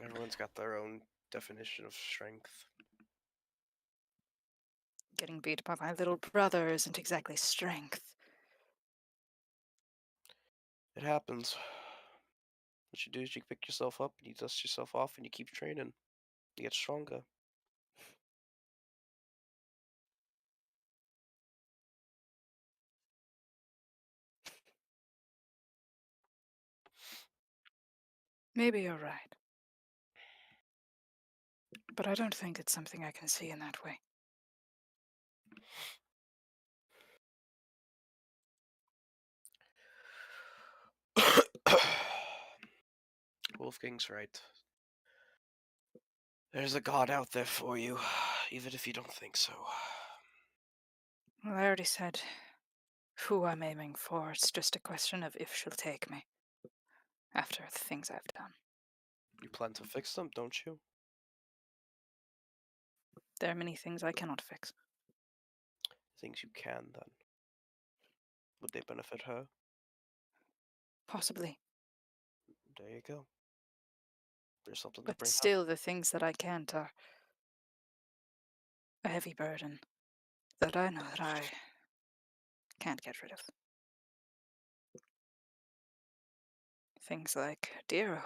Everyone's got their own definition of strength. Getting beat by my little brother isn't exactly strength. It happens. What you do is you pick yourself up and you dust yourself off and you keep training. You get stronger. Maybe you're right. But I don't think it's something I can see in that way. Wolfgang's right. There's a god out there for you, even if you don't think so. Well, I already said who I'm aiming for. It's just a question of if she'll take me. After the things I've done. You plan to fix them, don't you? There are many things I cannot fix. Things you can, then. Would they benefit her? Possibly. There you go. There's something to But bring up. still, the things that I can't are a heavy burden that I know that I can't get rid of. Things like Dero.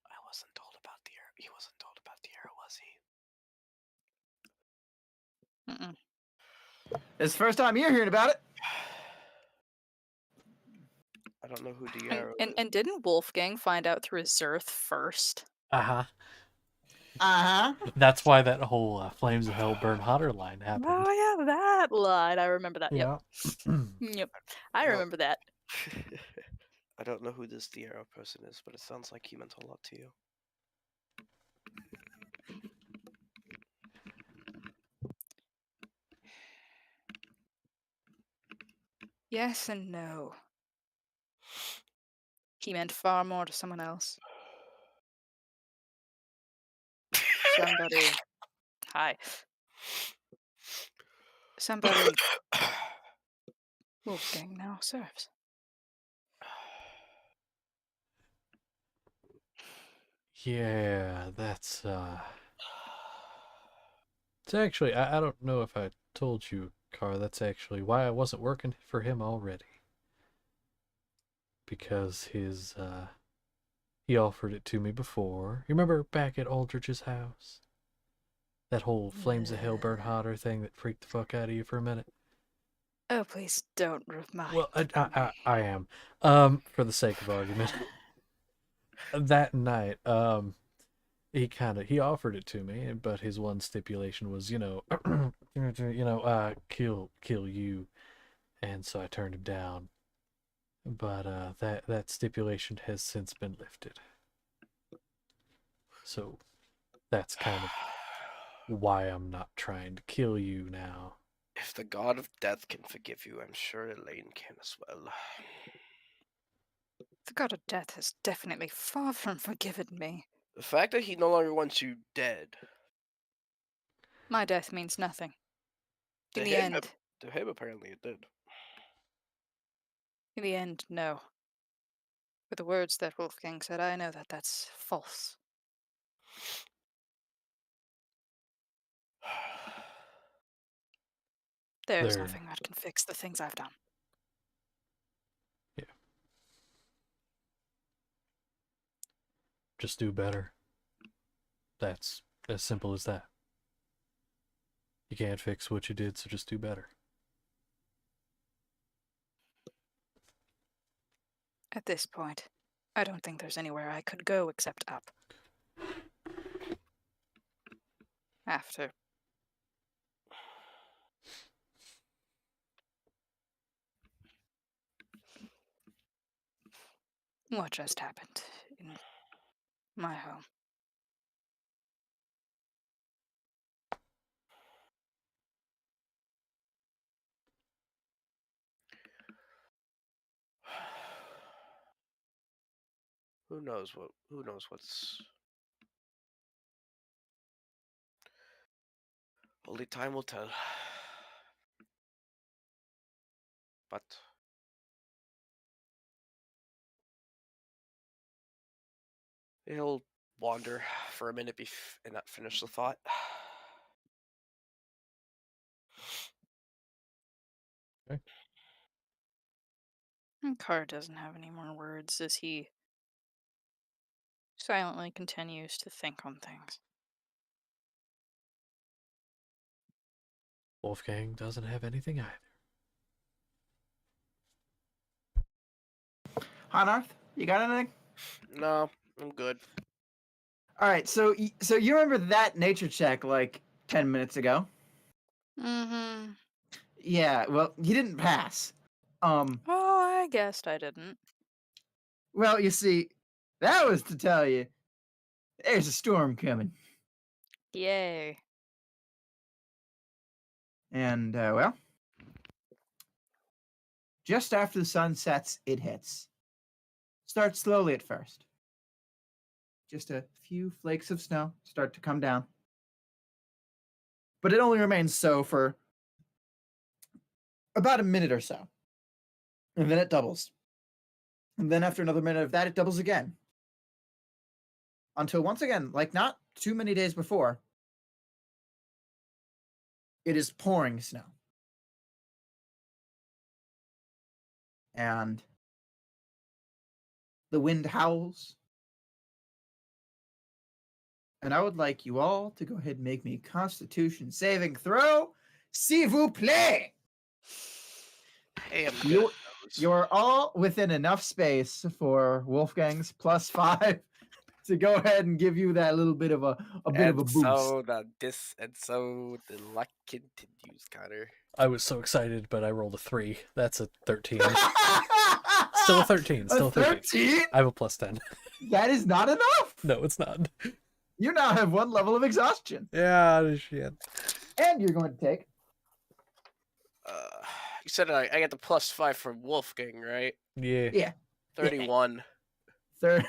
I wasn't told about the arrow. He wasn't told about the arrow, was he? Mm-mm. It's the first time you're hearing about it. I don't know who the And, arrow and, is. and didn't Wolfgang find out through Zerth first? Uh-huh. Uh-huh. That's why that whole Flames of Hell Burn Hotter line happened. Oh yeah, that line. I remember that. Yep. Yeah. Yep. I Well- remember that. I don't know who this the arrow person is, but it sounds like he meant a lot to you. Yes and no. He meant far more to someone else. Somebody. Hi. Somebody Wolfgang now serves. Yeah, that's it's actually I don't know if I told you, Car, that's actually why I wasn't working for him already. Because his he offered it to me before. You remember back at Aldrich's house? That whole Flames of Hell Burn Hotter thing that freaked the fuck out of you for a minute? Oh, please don't remind Well, me. I am. For the sake of argument. That night, he offered it to me, but his one stipulation was, kill you, and so I turned him down. But that stipulation has since been lifted. So that's kind of why I'm not trying to kill you now. If the god of death can forgive you, I'm sure Elaine can as well. The god of death has definitely far from forgiven me. The fact that he no longer wants you dead, My death means nothing. To In the him, end, to him apparently it did. no. With the words that Wolfgang said, I know that that's false. There's There- nothing that can fix the things I've done. Just do better. That's as simple as that. You can't fix what you did, so just do better. At this point, I don't think there's anywhere I could go except up. After what just happened in my home. Who knows what's only time will tell. But he'll wander for a minute and not finish the thought. And Carr doesn't have any more words as he silently continues to think on things. Wolfgang doesn't have anything either. Hanarth, you got anything? No, I'm good. All right, so you remember that nature check like 10 minutes ago? Mm-hmm. Yeah, well, you didn't pass. Oh, I guessed I didn't. Well, you see, that was to tell you there's a storm coming. Yay. And, well, just after the sun sets, it hits. Starts slowly at first. Just a few flakes of snow start to come down. But it only remains so for about a minute or so. And then it doubles. And then after another minute of that, it doubles again. Until once again, like not too many days before, it is pouring snow. And the wind howls. And I would like you all to go ahead and make me a Constitution saving throw. S'il vous plaît! Hey, I'm good. You, you're all within enough space for Wolfgang's +5 to go ahead and give you that little bit of a boost. So the luck continues, Connor. I was so excited, but I rolled a 3. That's a 13. Still a 13. Still a 13. 13? I have a +10. That is not enough. No, it's not. You now have 1 level of exhaustion. Yeah, shit. And you're going to take. You said I get the +5 from Wolfgang, right? Yeah. Yeah. 31. I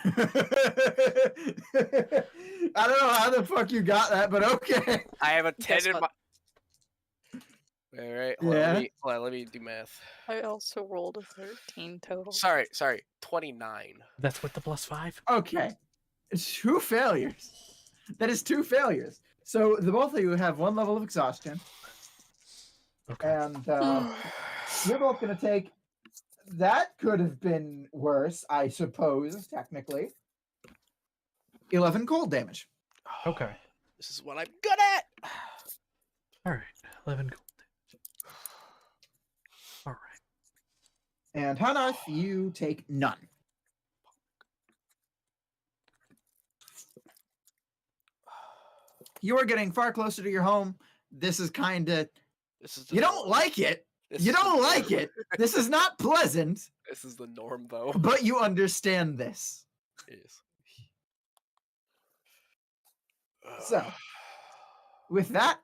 don't know how the fuck you got that, but okay. I have a 10 Guess in what? my. All right. Hold on, let me do math. I also rolled a 13 total. Sorry. 29. That's with the +5? Okay. It's 2 failures. That is 2 failures. So the both of you have 1 level of exhaustion. Okay. And you're both going to take. That could have been worse, I suppose, technically. 11 cold damage. Okay. This is what I'm good at. All right. 11 gold. All right. And Hanath, you take none. You are getting far closer to your home. This is kind of. This is the You don't norm. like it. This You is the don't like norm. it. This is not pleasant, This is the norm, though. but you understand this. Yes. So, with that,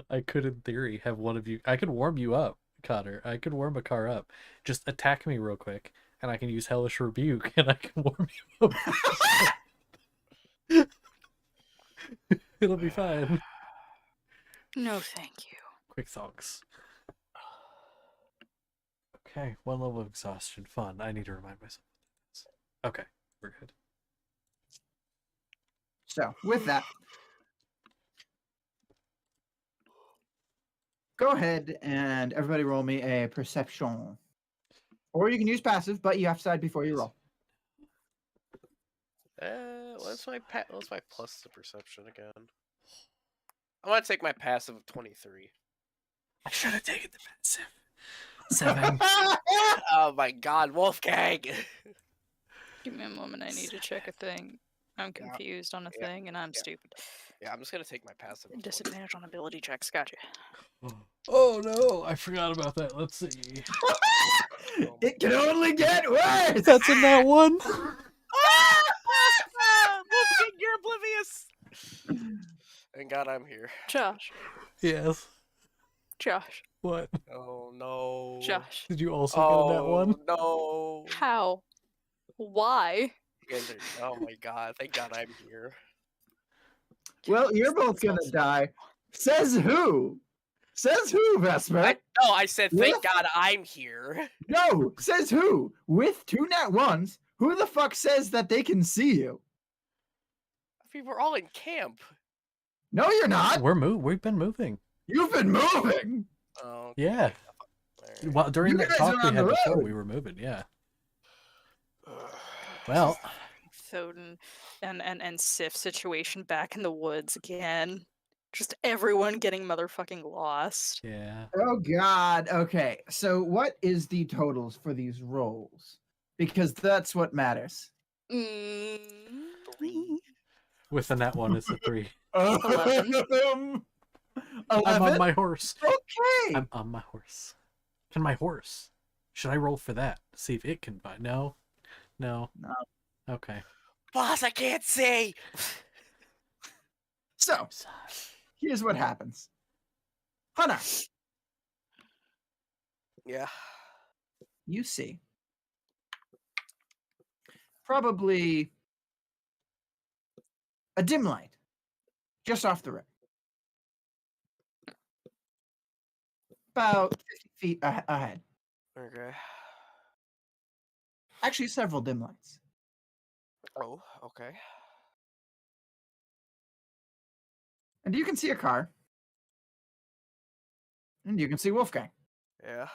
I could, in theory, have one of you. I could warm you up, Connor. I could warm a car up. Just attack me real quick, and I can use Hellish Rebuke, and I can warm you up. It'll be fine. No, thank you. Quick thoughts. Okay, 1 level of exhaustion. Fun. I need to remind myself. Okay, we're good. so with that, go ahead and everybody roll me a perception. Or you can use passive, but you have to decide before you roll. What's my plus to perception again? I'm gonna take my passive of 23. I should have taken the passive. 7. Oh my God, Wolfgang! Give me a moment. I need to check a thing. I'm confused on a Yeah. thing, and I'm stupid. Yeah, I'm just gonna take my passive. of 23. Disadvantage on ability checks. Gotcha. Oh no, I forgot about that. Let's see. It can only get worse. That's in that one. Wolfgang, you're oblivious. Thank God I'm here. Josh. Yes. Josh. What? Oh no. Josh. Did you also get in that one? No. How? Why? You guys are, oh my God! Thank God I'm here. Well, you're both gonna die. Says who? Says who, Vesper? I said thank What? God I'm here. No, says who? With 2 nat 1s, who the fuck says that they can see you? I mean, we're all in camp. No, you're not. We've been moving. You've been moving. Oh, Yeah. alright. Well, during You that guys talk are we on had the before, road. we were moving. Yeah. Ugh. Well, Thoden and Sif situation back in the woods again. Just everyone getting motherfucking lost. yeah. Oh God. Okay. So what is the totals for these rolls? Because that's what matters. Mm. 3. With the nat 1, it's a 3. 11. I'm on 11? my horse. Okay. I'm on my horse. Can my horse? Should I roll for that? See if it can find. No. No. No. Okay. Boss, I can't see. So, here's what happens. Hunter, Yeah. you see probably a dim light just off the road. About 50 feet ahead. Okay. Actually, several dim lights. Oh, okay. And you can see a car. And you can see Wolfgang. Yeah.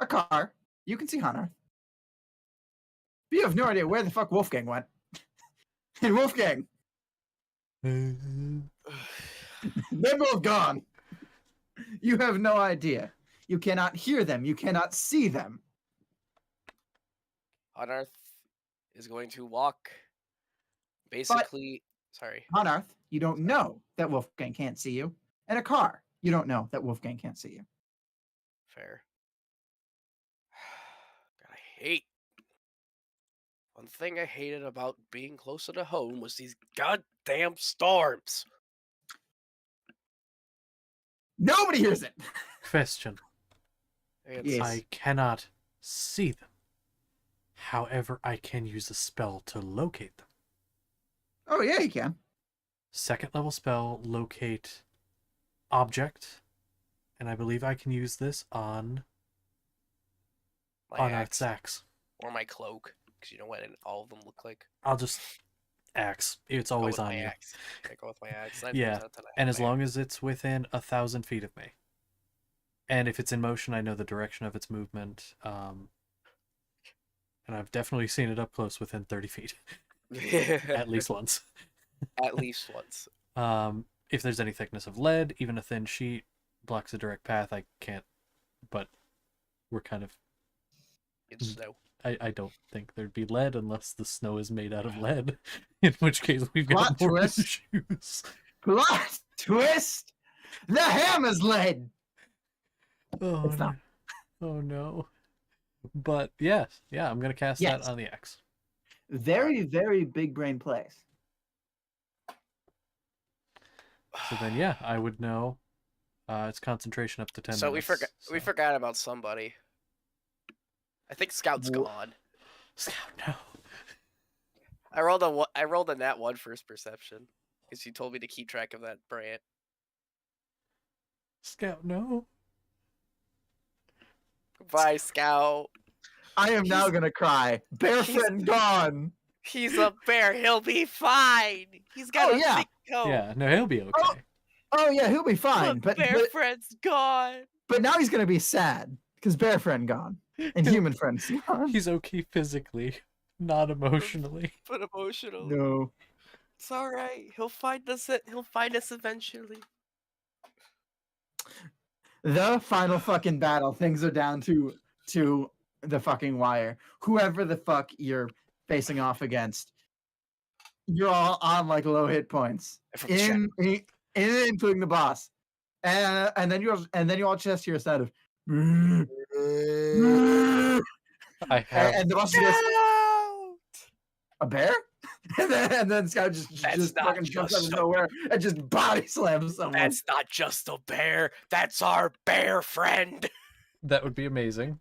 A car. You can see Hunter. But you have no idea where the fuck Wolfgang went. And Wolfgang, they're both gone. You have no idea. You cannot hear them. You cannot see them. Unearth is going to walk. Basically, sorry. On Earth, you don't know that Wolfgang can't see you. In a car, you don't know that Wolfgang can't see you. Fair. God, I hate. One thing I hated about being closer to home was these goddamn storms. Nobody hears it. Question. It's, Yes. I cannot see them. However, I can use a spell to locate them. Oh, yeah, you can. Second level spell, locate object. And I believe I can use this on my Earth's axe axe. or my cloak, because you know what all of them look like. I'll just axe. It's Go always with on my you. axe. I go with my axe. 9 Yeah, times out of 10 I have And as my long as it's within 1,000 feet of me. And if it's in motion, I know the direction of its movement. And I've definitely seen it up close within 30 feet. axe. At least once. At least once. If there's any thickness of lead, even a thin sheet blocks a direct path, I can't. But we're kind of... It's snow. I don't think thered be lead unless the snow is made out of lead. In which case we've got Plot more twist. issues. Plot twist. The hammer's lead. Oh, It's not. no. Oh no. But yeah, I'm gonna cast that Yes. on the X. Very, very big brain plays. So then yeah, I would know it's concentration up to 10 So minutes. we forgot about somebody. I think Scout's Wha- gone. Scout, no. I rolled a nat 1 first perception because you told me to keep track of that brand. Scout, no. Goodbye, Scout. I am now He's- gonna cry. Bear he's- friend gone. He's a bear. He'll be fine. He's got Oh, a yeah. big coat. Yeah, no, he'll be okay. Oh yeah, he'll be fine. But bear friend's gone. but now he's gonna be sad because bear friend gone and human friend's gone. He's okay physically, not emotionally. But emotionally, No. it's all right. He'll find us. He'll find us eventually. The final fucking battle. Things are down to the fucking wire. Whoever the fuck you're facing off against, you're all on like low hit points. Everyone's Including the boss. And then you all just hear a sound of I have and the boss Scout! goes, a bear? and then Scout just That's not fucking jumps out just of a- nowhere and just body slams someone. That's not just a bear. That's our bear friend. that would be amazing.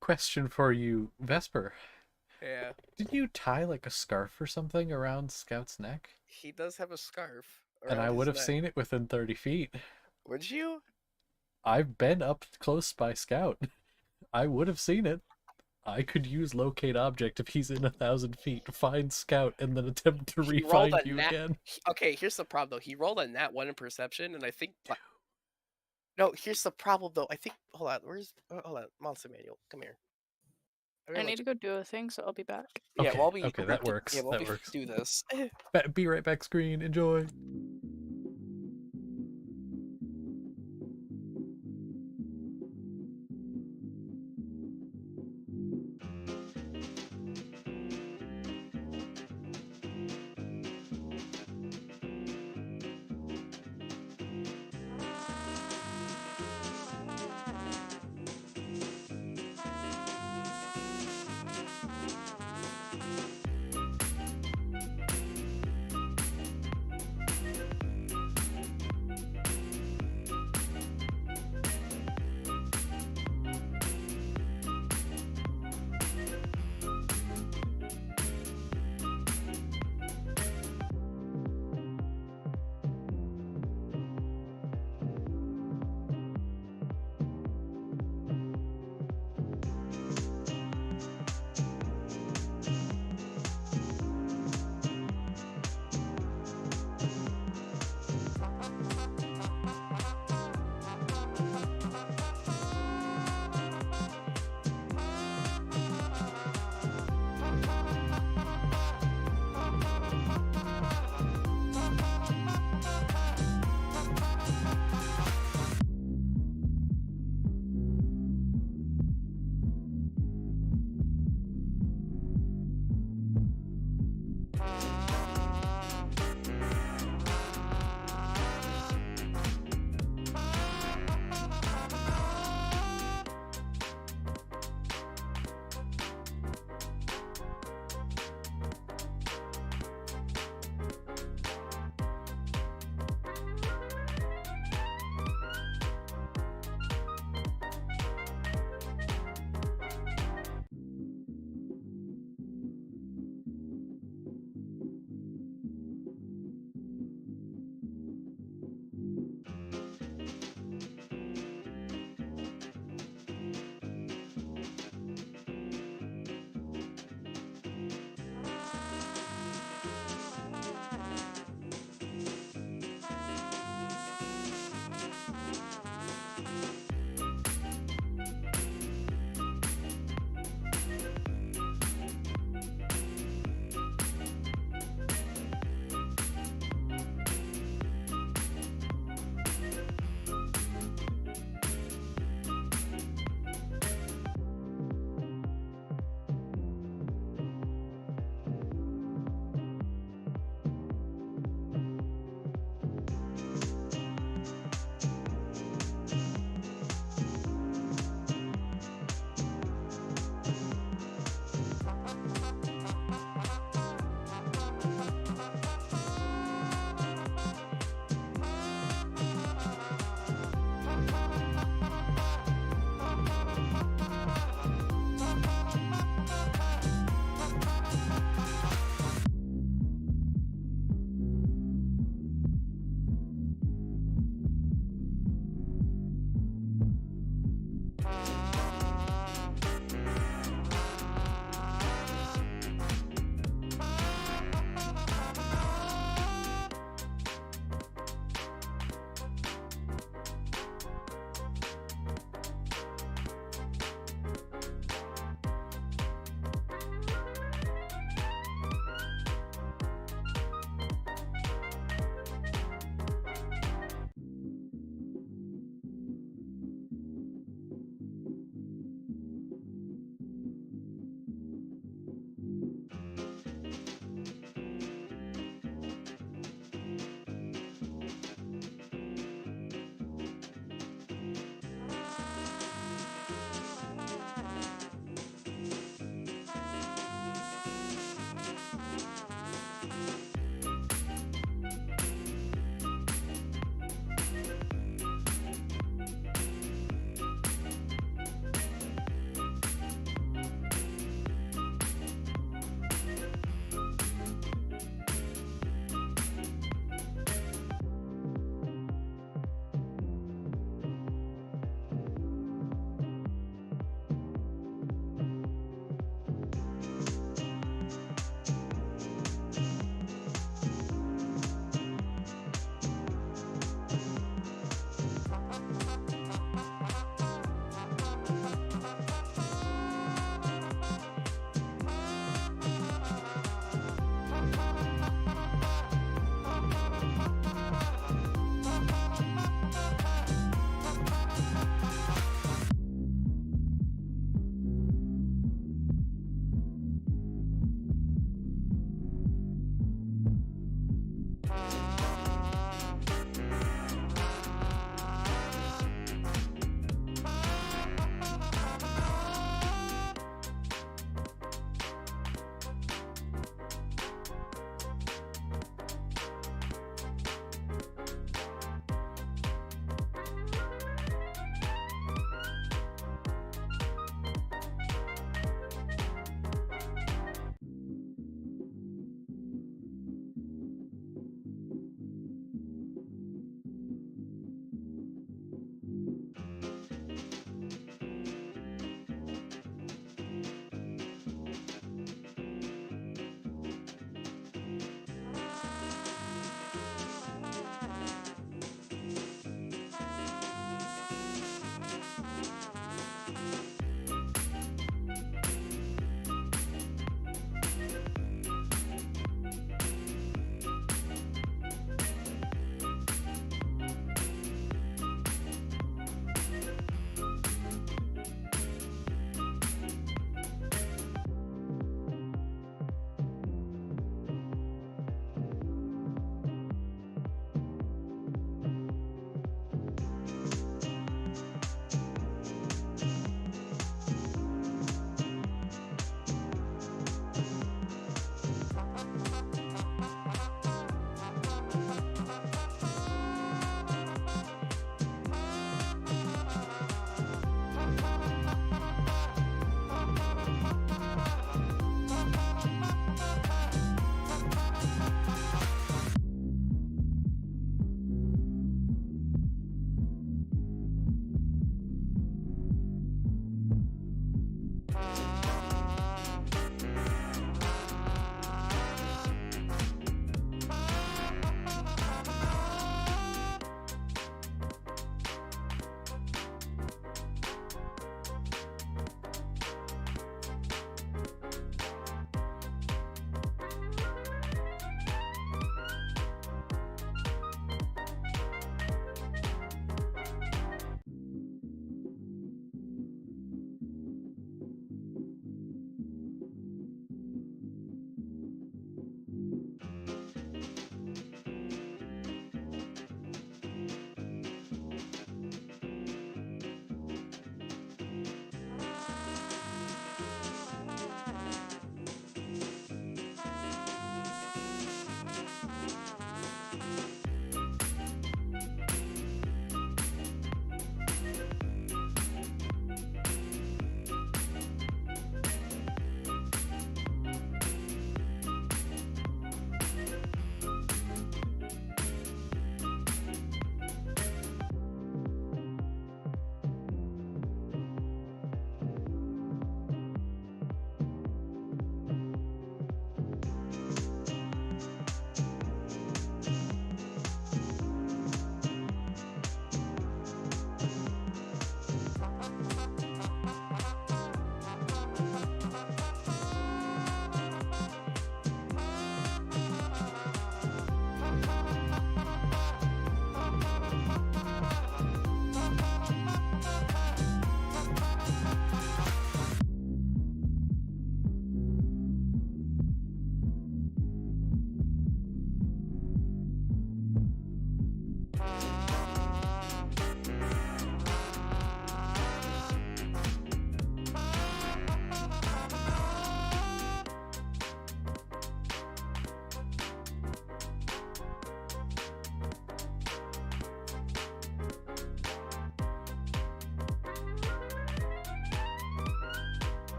Question for you, Vesper. Yeah, Didn't you tie like a scarf or something around Scout's neck? he does have a scarf. And I around would his have neck. seen it within 30 feet. Would you? I've been up close by Scout. I would have seen it. I could use locate object if he's in 1,000 feet, find Scout, and then attempt to He rolled re-find a you nat- again. Okay, here's the problem though. He rolled a nat 1 in perception, and I think. No, here's the problem though. I think. Hold on. Hold on. Monster Manual. Come here. I need to go do a thing, so I'll be back. Yeah, Okay, while we okay, that works, Yeah, while that we works. do this. Be right back, screen. Enjoy.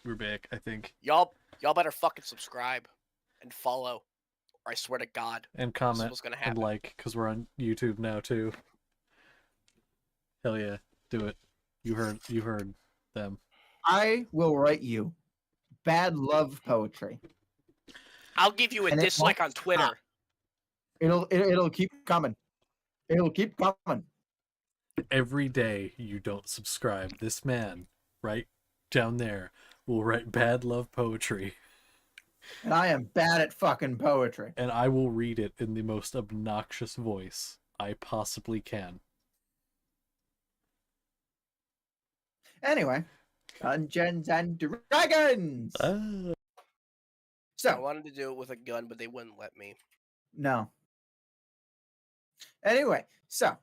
we're back, I think. Y'all better fucking subscribe and follow, or I swear to God, And this is comment what's gonna and happen. like, because we're on YouTube now too. Hell yeah, do it. You heard them. I will write you bad love poetry. I'll give you a And it dislike won't on Twitter. It'll keep coming. It'll keep coming. Every day you don't subscribe, this man, right down there, will write bad love poetry, And I am bad at fucking poetry. and I will read it in the most obnoxious voice I possibly can. Anyway, Dungeons and Dragons. I So wanted to do it with a gun, but they wouldn't let me. no. Anyway, so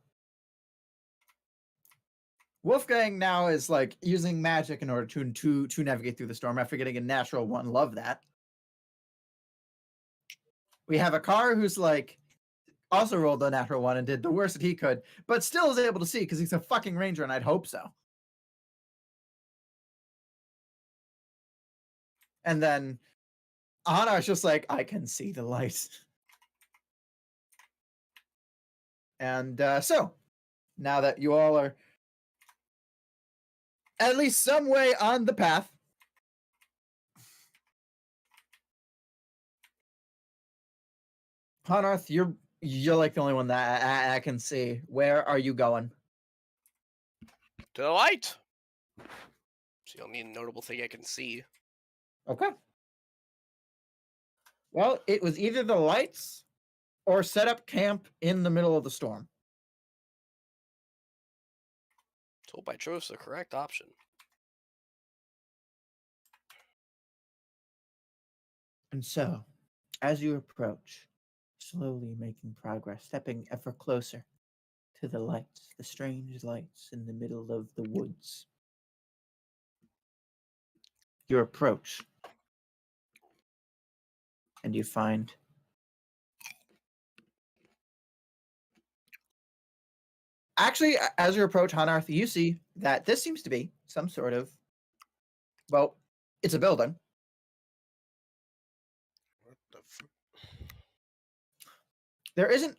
Wolfgang now is like using magic in order to navigate through the storm after getting a natural one. Love that. We have a car who's like also rolled a natural one and did the worst that he could, but still is able to see because he's a fucking ranger, and I'd hope so. And then Anna's just like, I can see the light. And so now that you all are at least some way on the path, Hanarth, you're like the only one that I can see. Where are you going? To the light. It's the only notable thing I can see. Okay. Well, it was either the lights or set up camp in the middle of the storm. Told by chose the correct option. And so, as you approach, slowly making progress, stepping ever closer to the lights, the strange lights in the middle of the woods, you approach and you find actually, as you approach Hanarth, you see that this seems to be some sort of, well, it's a building. What the There isn't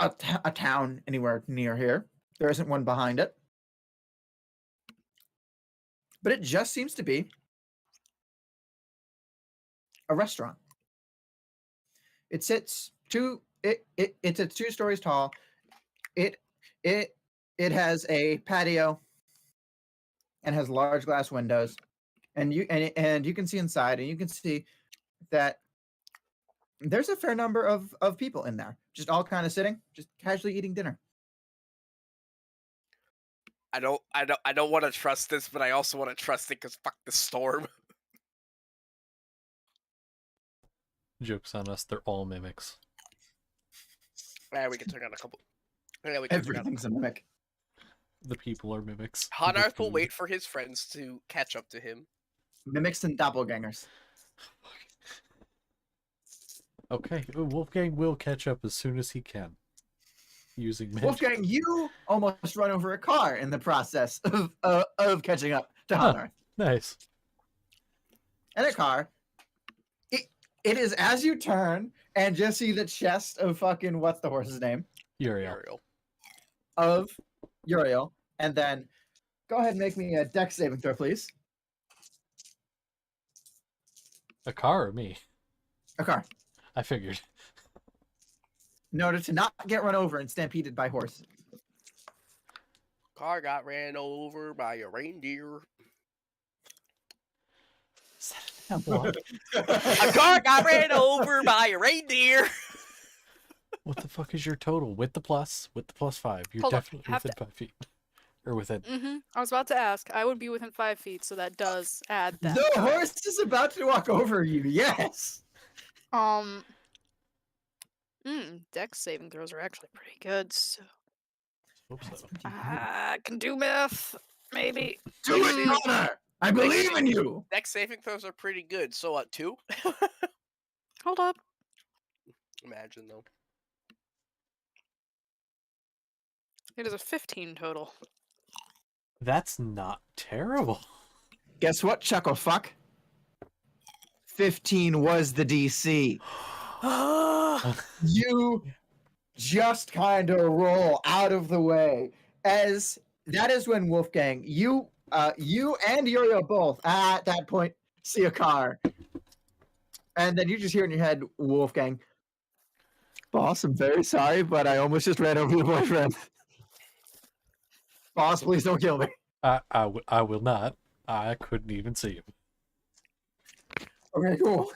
a town anywhere near here. There isn't one behind it. But it just seems to be a restaurant. It sits it's 2 stories tall. It has a patio and has large glass windows. And you can see inside, and you can see that there's a fair number of people in there, just all kind of sitting, just casually eating dinner. I don't want to trust this, but I also want to trust it because fuck the storm. Joke's on us, they're all mimics. Yeah, we can turn on a couple. Yeah, we can turn on. Everything's a mimic. The people are mimics. Hanarth The will food. wait for his friends to catch up to him. Mimics and doppelgangers. Okay, Wolfgang will catch up as soon as he can. Using magic. Wolfgang, you almost run over a car in the process of catching up to Hanarth. Nice. And a car. It is as you turn and just see the chest of fucking, what's the horse's name? Uriel. Ariel. Of Uriel. And then go ahead and make me a dex saving throw, please. A car or me? A car. I figured. In order to not get run over and stampeded by horses. Car got ran over by a reindeer. What? A car got ran over by a reindeer. What the fuck is your total? With the plus 5. You're Hold on, definitely have within 5 feet. Or within. I was about to ask. I would be within 5 feet, so that does add that. The horse is about to walk over you, yes. Dex saving throws are actually pretty good. So Hope so. I can do math, maybe. Do it, Connor! I believe in you! Dex saving throws are pretty good. So what, 2? Hold up. Imagine though. It is a 15 total. That's not terrible. Guess what, chuckle fuck? 15 was the DC. You just kind of roll out of the way, as that is when Wolfgang, you and Uriel both at that point see a car, and then you just hear in your head, Wolfgang, boss, I'm very sorry, but I almost just ran over your boyfriend. Boss, please don't kill me. I will not. I couldn't even see him. Okay, cool.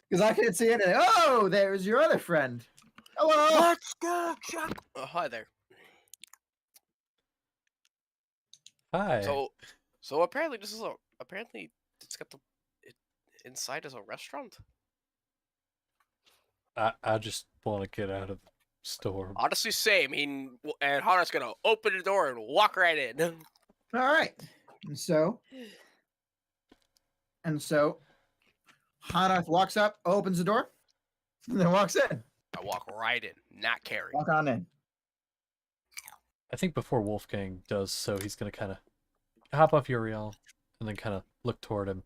Because I can't see anything. Oh, there's your other friend. Hello. Let's go, Chuck. Hi there. Hi. So apparently it's got inside is a restaurant. I just want to get out of the store. Honestly, same. And Hana's gonna open the door and walk right in. All right. And so Hanath walks up, opens the door, and then walks in. I walk right in, not caring. Walk on in. I think before Wolfgang does so, he's gonna kind of hop off Uriel and then kind of look toward him.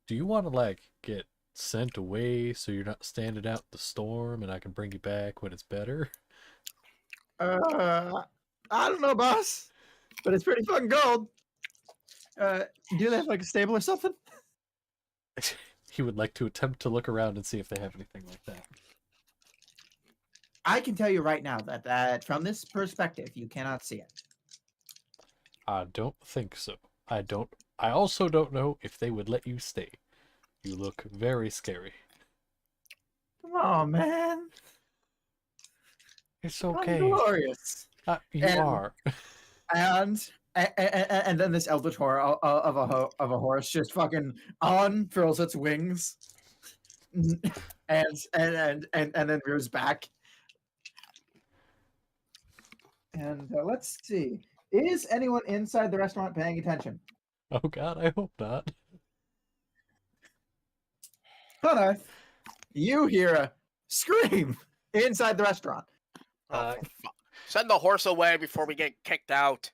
Do you want to like get sent away so you're not standing out in the storm and I can bring you back when it's better? I don't know, boss, but it's pretty fucking cold. Do they have like a stable or something? He would like to attempt to look around and see if they have anything like that. I can tell you right now that from this perspective, you cannot see it. I don't think so. I also don't know if they would let you stay. You look very scary. Come on, man. It's I'm okay. glorious. You are. And then this eldritch horror of a horse just fucking unfurls its wings, and then rears back. And let's see, is anyone inside the restaurant paying attention? Oh God, I hope not. Hunter, you hear a scream inside the restaurant. Oh, for fuck. Send the horse away before we get kicked out.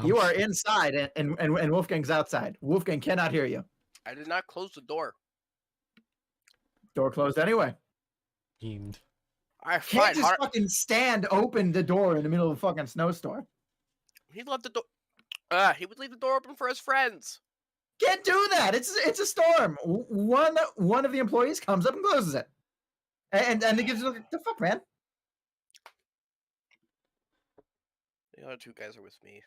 You are inside, and Wolfgang's outside. Wolfgang cannot hear you. I did not close the door. Door closed anyway. Fiend. I Can't fine. just fucking stand open the door in the middle of a fucking snowstorm. He left the door. He would leave the door open for his friends. Can't do that. It's a storm. One of the employees comes up and closes it, and it gives you the fuck, man. The other two guys are with me.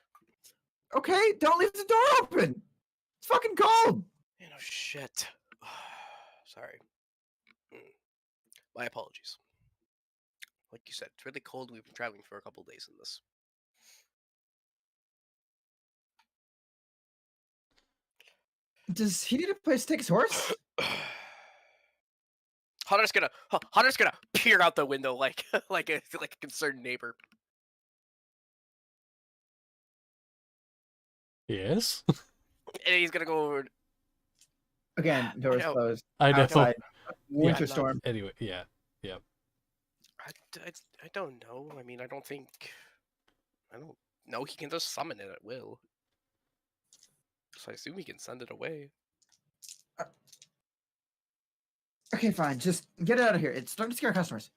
Okay, don't leave the door open. It's fucking cold. You know, shit. Sorry. My apologies. Like you said, it's really cold. We've been traveling for a couple days in this. Does he need a place to take his horse? Hunter's gonna peer out the window like a concerned neighbor. Yes. And he's gonna go over. Again, door's know. closed. I know. Outside. Winter Yeah, storm. Anyway, yeah. I don't know. I mean, I don't know he can just summon it at will. So I assume he can send it away. Okay, fine. Just get it out of here. It's starting to scare customers.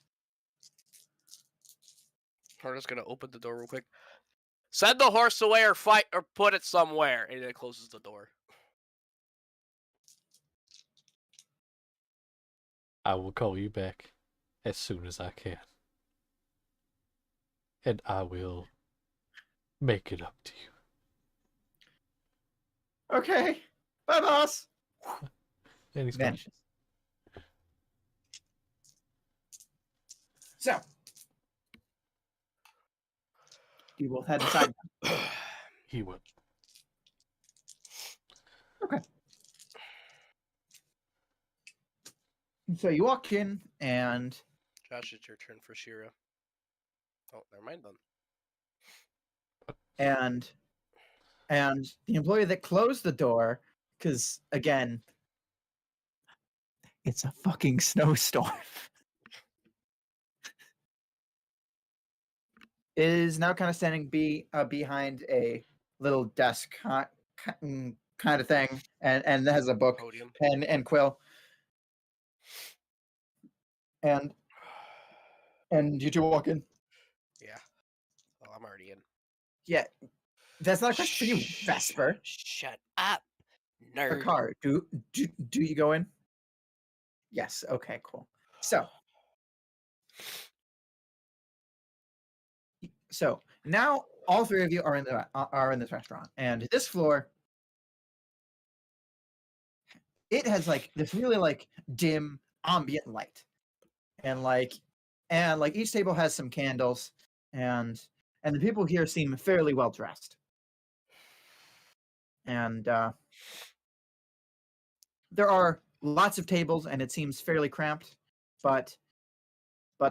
Hunter's gonna open the door real quick. Send the horse away or fight or put it somewhere. And then it closes the door. I will call you back as soon as I can. And I will make it up to you. Okay. Bye, boss. And he's gone. Vanishes. So, you both head inside. He will. Okay. So you walk in, and Josh, it's your turn for Shira. Oh, never mind then. and the employee that closed the door, because again, it's a fucking snowstorm, is now kind of standing behind a little desk kind of thing, and has a book, Podium. pen, and quill, and you two walk in. Yeah. Well, I'm already in. Yeah, that's not a question for you, Vesper. Shut up, Or nerd. Car, do you go in? Yes. Okay. Cool. So now all three of you are in this restaurant, and this floor, it has like this really like dim ambient light, and each table has some candles, and the people here seem fairly well dressed, and there are lots of tables, and it seems fairly cramped, but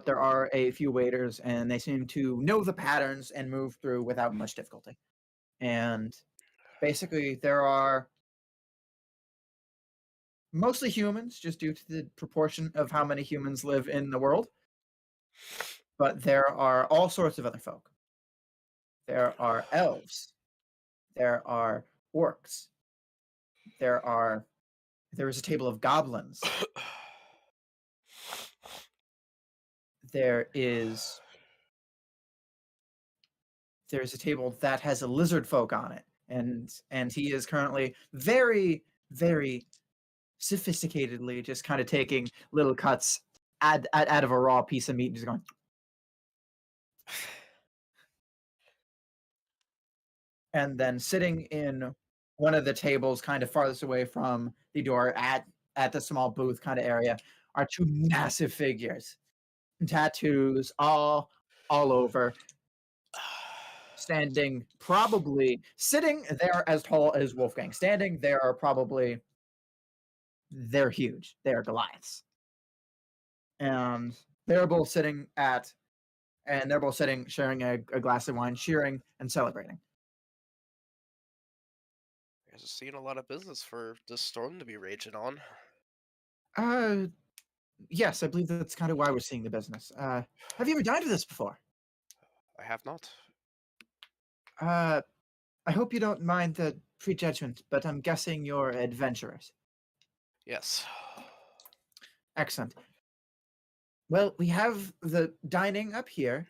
there are a few waiters, and they seem to know the patterns and move through without much difficulty. And basically, there are mostly humans, just due to the proportion of how many humans live in the world. But there are all sorts of other folk. There are elves. There are orcs. There is a table of goblins. There's a table that has a lizard folk on it, and he is currently very, very sophisticatedly just kind of taking little cuts out of a raw piece of meat and just going. And then sitting in one of the tables kind of farthest away from the door at the small booth kind of area are two massive figures, tattoos all over, standing probably sitting there as tall as Wolfgang. Standing there are probably they're huge. They're Goliaths. And they're both sitting sharing a glass of wine, cheering and celebrating. You guys are seeing a lot of business for this storm to be raging on. Yes, I believe that's kind of why we're seeing the business. Have you ever dined with us before? I have not. I hope you don't mind the prejudgment, but I'm guessing you're adventurers. Yes. Excellent. Well, we have the dining up here,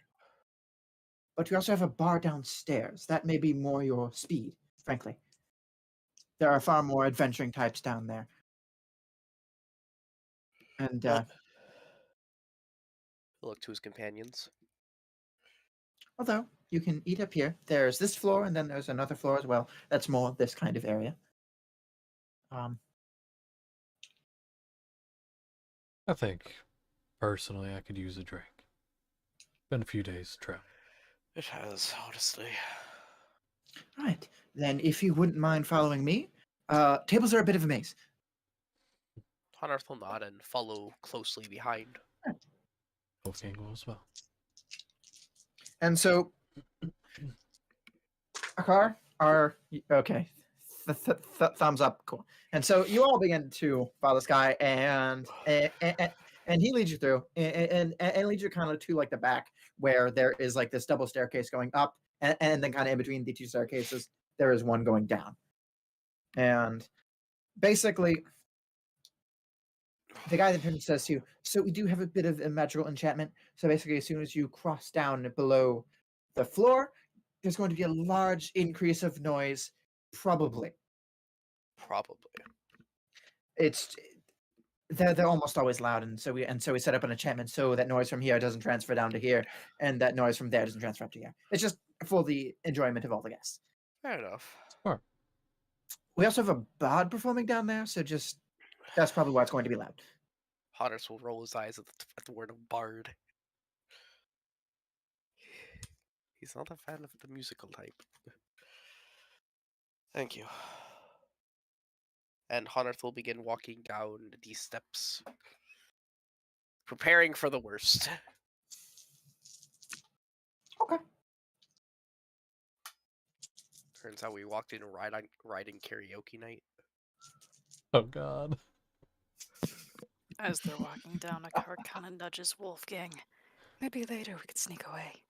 but we also have a bar downstairs. That may be more your speed, frankly. There are far more adventuring types down there. And He'll look to his companions. although you can eat up here, there's this floor, and then there's another floor as well. That's more this kind of area. I think, personally, I could use a drink. Been a few days travel. It has, honestly. Right. Then, if you wouldn't mind following me, tables are a bit of a maze. Honarth will nod and follow closely behind. Wolfgang will as well. And so, Akar, okay. Thumbs up, cool. And so you all begin to follow this guy, and he leads you through, and leads you kind of to like the back, where there is like this double staircase going up, and then kind of in between the two staircases, there is one going down. And basically, the guy that turns says to you, so we do have a bit of a magical enchantment. So basically, as soon as you cross down below the floor, there's going to be a large increase of noise, probably. They're almost always loud, and so we set up an enchantment so that noise from here doesn't transfer down to here, and that noise from there doesn't transfer up to here. It's just for the enjoyment of all the guests. Fair enough. Sure. We also have a bard performing down there, so just that's probably why it's going to be loud. Honarth will roll his eyes at the word of bard. He's not a fan of the musical type. Thank you. And Honarth will begin walking down these steps, preparing for the worst. Okay. Turns out we walked in riding karaoke night. Oh God. As they're walking down, a car kind of nudges Wolfgang. Maybe later we could sneak away.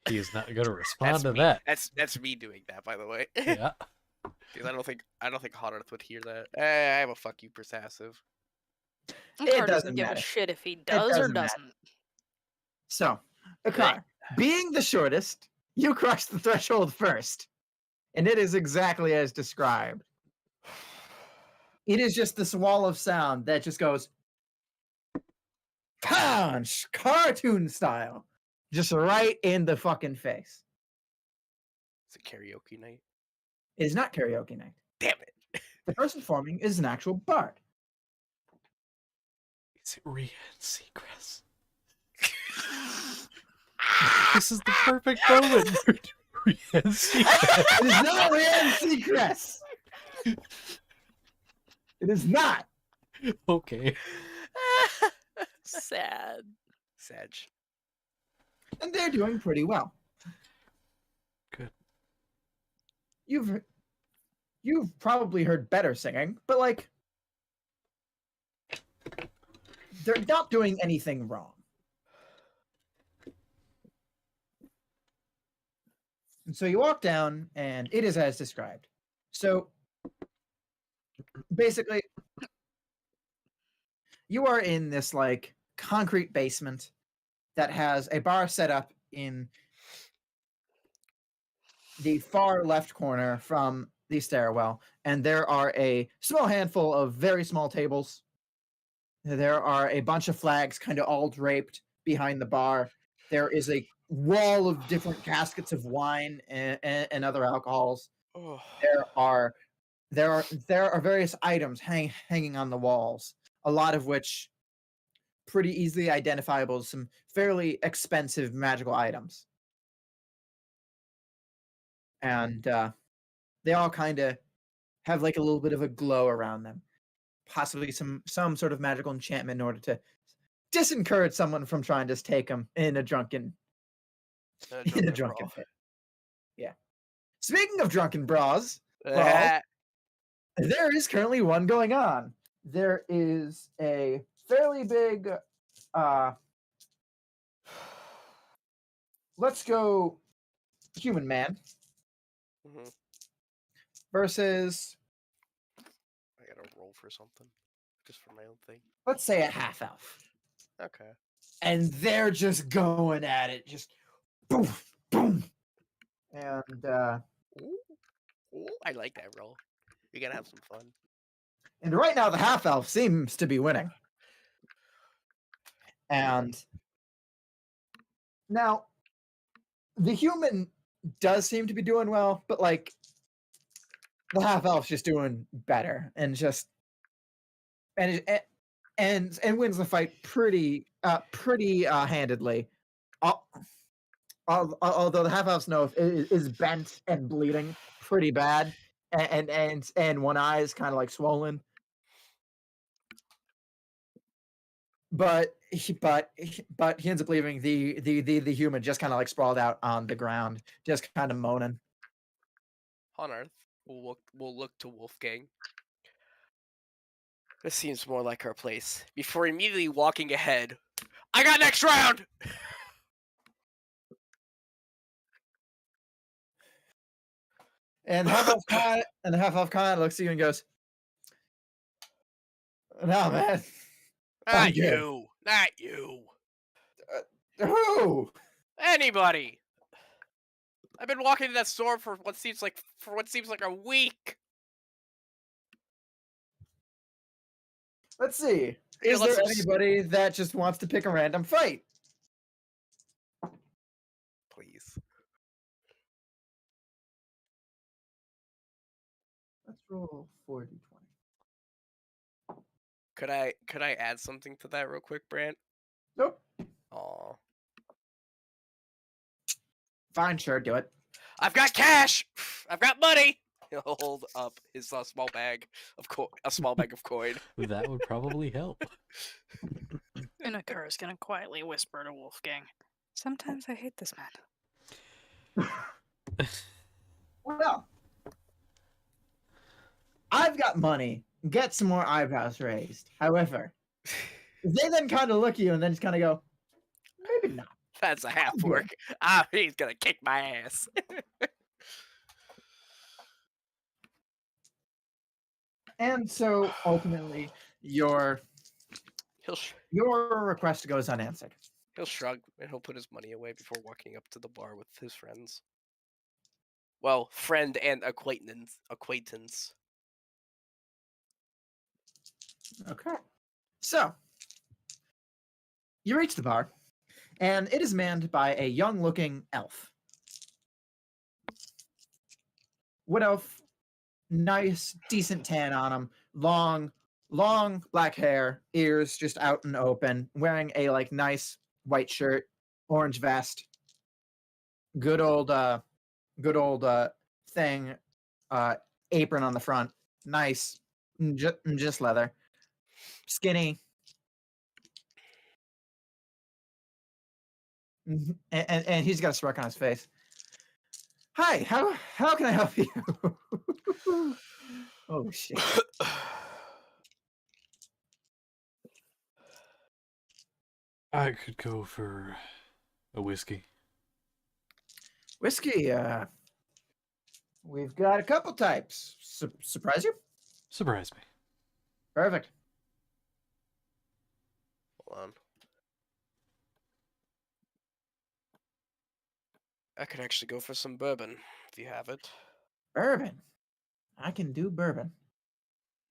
He is not going to respond That's to me. that. That's me doing that, by the way. Yeah. Because I don't think Hot Earth would hear that. I have a fuck you passive. Akar doesn't doesn't give a matter. shit if he does or doesn't matter. doesn't. So, Akar, being the shortest, you cross the threshold first. And it is exactly as described. It is just this wall of sound that just goes punch, cartoon style, just right in the fucking face. It's a karaoke night. It is not karaoke night. Damn it. The person performing is an actual bard. Is it Rhea and Seagrass? This is the perfect moment for Rhea and Seagrass. It is not Rand Seacrest. It is not. Okay. Sad. Sag. And they're doing pretty well. Good. You've probably heard better singing, but like they're not doing anything wrong. And so you walk down, and it is as described. So basically, you are in this like concrete basement that has a bar set up in the far left corner from the stairwell, and there are a small handful of very small tables. There are a bunch of flags kind of all draped behind the bar. There is a wall of different caskets of wine and other alcohols. Oh. There are various items hanging on the walls, a lot of which pretty easily identifiable as some fairly expensive magical items. And they all kind of have like a little bit of a glow around them, possibly some sort of magical enchantment in order to disencourage someone from trying to take them in a drunken brawl. fit. Yeah. Speaking of drunken bras, Ah. there is currently one going on. There is a fairly big let's go human man Mhm. versus, I gotta roll for something. Just for my own thing. let's say, a half elf. Okay. And they're just going at it, just boom, boom. And Ooh, I like that roll. We gotta have some fun. right now the half elf seems to be winning. And now the human does seem to be doing well, but like the half elf's just doing better and just and wins the fight pretty handedly. Although the half elf's nose is bent and bleeding pretty bad, and one eye is kind of like swollen. But he ends up leaving the human just kind of like sprawled out on the ground, just kind of moaning. On Earth, we'll look to Wolfgang. This seems more like our place. Before immediately walking ahead, I got next round. And the half elf kind of looks at you and goes, "No, man, Not good. you. Not you. Who? Anybody. I've been walking to that store for what seems like a week. Let's see. Yeah, Is let's there just- anybody that just wants to pick a random fight?" Please. Let's roll 40-20. Could I add something to that real quick, Brant? Nope. Aw. Fine, sure, do it. I've got cash. I've got money. He'll hold up his small bag of coin. That would probably help. And Akar is gonna quietly whisper to Wolfgang, "Sometimes I hate this man." Well, I've got money. Get some more eyebrows raised. However, they then kind of look at you and then just kind of go, "Maybe not." That's a half Yeah. orc. He's gonna kick my ass. And so ultimately, your request goes unanswered. He'll shrug and he'll put his money away before walking up to the bar with his friends. Well, friend and acquaintance. Okay. So you reach the bar, and it is manned by a young-looking elf. Wood elf, nice, decent tan on him, long black hair, ears just out and open, wearing a like nice white shirt, orange vest, good old thing, apron on the front, nice, just leather, skinny. And he's got a smirk on his face. Hi, how can I help you? Oh shit. I could go for a whiskey. Whiskey, we've got a couple types. Surprise you? Surprise me. Perfect. Hold on. I could actually go for some bourbon if you have it. Bourbon. I can do bourbon.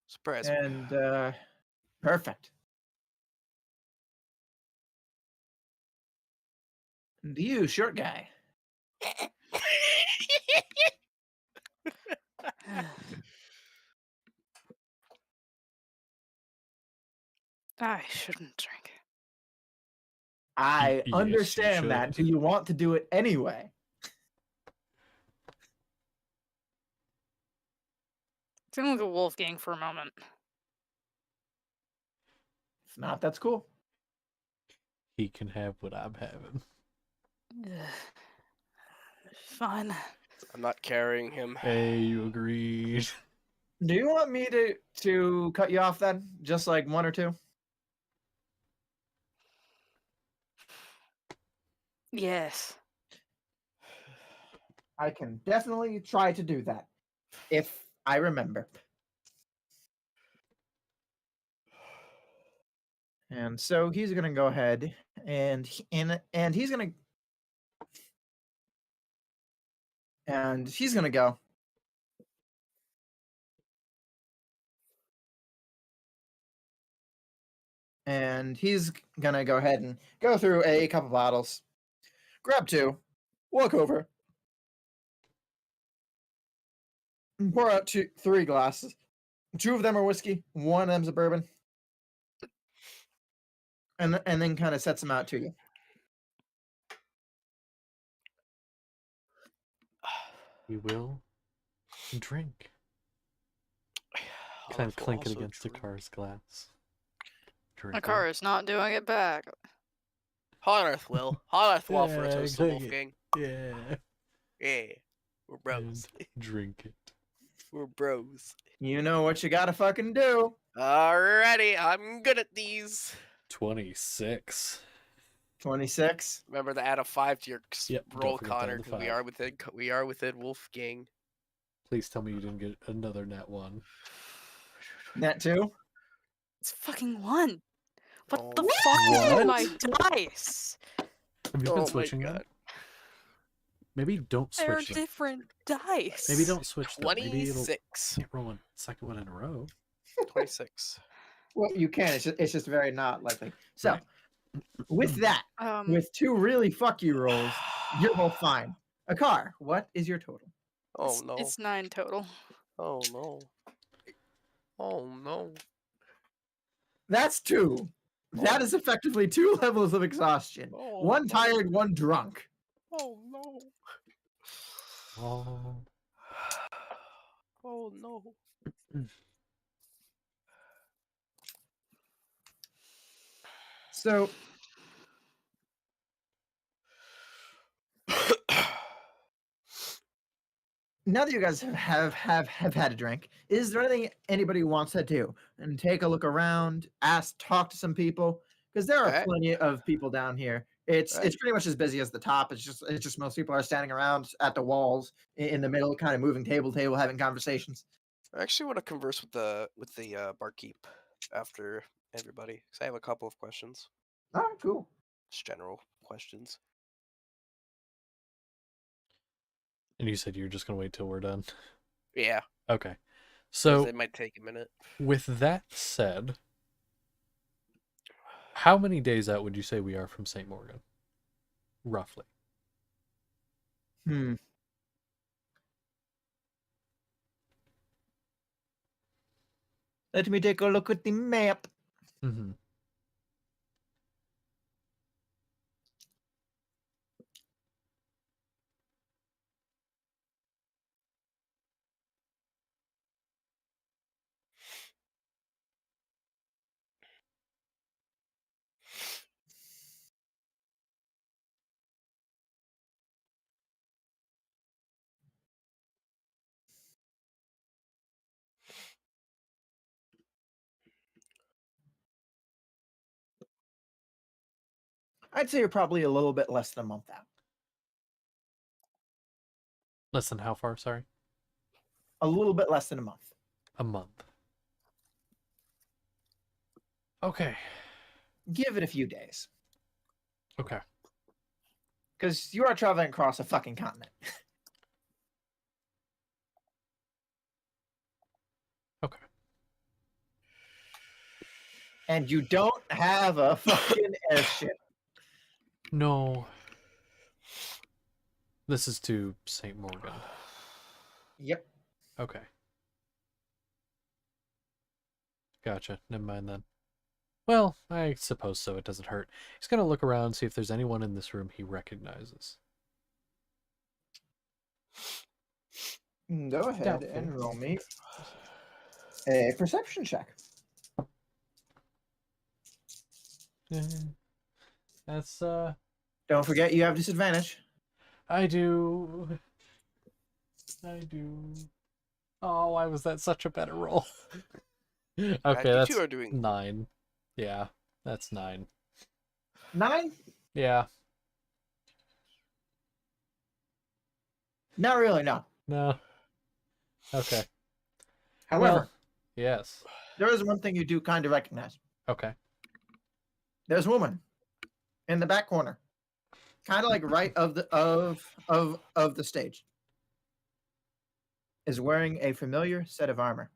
Surprise me. And perfect. And you, short guy. I shouldn't drink. I Yes, you understand that. should. Do you want to do it anyway? It's gonna look at Wolfgang for a moment. If not, that's cool. He can have what I'm having. Fine. I'm not carrying him. Hey, you agreed. Do you want me to cut you off then? Just like one or two? Yes. I can definitely try to do that. If I remember. And so he's gonna go ahead and he's gonna go. And he's gonna go ahead and go through a couple bottles, grab two, walk over, and pour out three glasses. Two of them are whiskey, one of them's a bourbon, and then kind of sets them out to you. We will drink. I'll Kind of have to clink it also against the drink. car's glass. My Drink car it. is not doing it back. Hot Earth will. Hot Earth will offer a Yeah, toast to clink it. Wolfgang. Yeah. Yeah. We're bros. And drink it. We're bros. You know what you gotta fucking do. Alrighty, I'm good at these. 26. 26. Remember to add a 5 to your Yep, don't roll, forget to add Connor, the because 5. we are within Wolfgang. Please tell me you didn't get another net 1. Net 2. It's fucking 1. What Oh the my fuck is with my What? dice? Have you Oh been my switching them? God. Maybe don't They're switch them. different dice. Maybe don't switch them. Maybe it'll 26. get rolling second one in a row. 26. Well, you can. It's just very not likely. So, Right. with that, with two really fuck you rolls, you're both fine. A car. What is your total? Oh no. It's 9 total. Oh no. Oh no. That's 2. That Oh. is effectively 2 levels of exhaustion. Oh, One no. tired, one drunk. Oh no. Oh. Oh no. So, now that you guys have had a drink, is there anything anybody wants to do? And take a look around, talk to some people, because there are Okay. plenty of people down here It's Right. pretty much as busy as the top. It's just most people are standing around at the walls in the middle, kind of moving table to table, having conversations. I actually want to converse with the barkeep after everybody, because I have a couple of questions, All right, cool. just general questions. And you said you're just gonna wait till we're done. Yeah, Okay. because So it might take a minute. with that said, how many days out would you say we are from St. Morgan? Roughly. Hmm. Let me take a look at the map. Mm-hmm. I'd say you're probably a little bit less than a month out. Less than how far, sorry? A little bit less than a month. A month. Okay. Give it a few days. Okay. Because you are traveling across a fucking continent. Okay. And you don't have a fucking airship. No. This is to St. Morgan. Yep. Okay. Gotcha. Never mind then. Well, I suppose so. It doesn't hurt. He's gonna look around, see if there's anyone in this room he recognizes. Go ahead Doubtful. and roll me a perception check. That's Don't forget you have disadvantage. I do. I do. Oh, why was that such a better roll? Okay, You that's two are doing 9. Yeah, that's 9. 9? Yeah. Not really, no. No. Okay. However, Well, yes. there is one thing you do kind of recognize. Okay. There's a woman in the back corner, kind of like right of the stage, is wearing a familiar set of armor.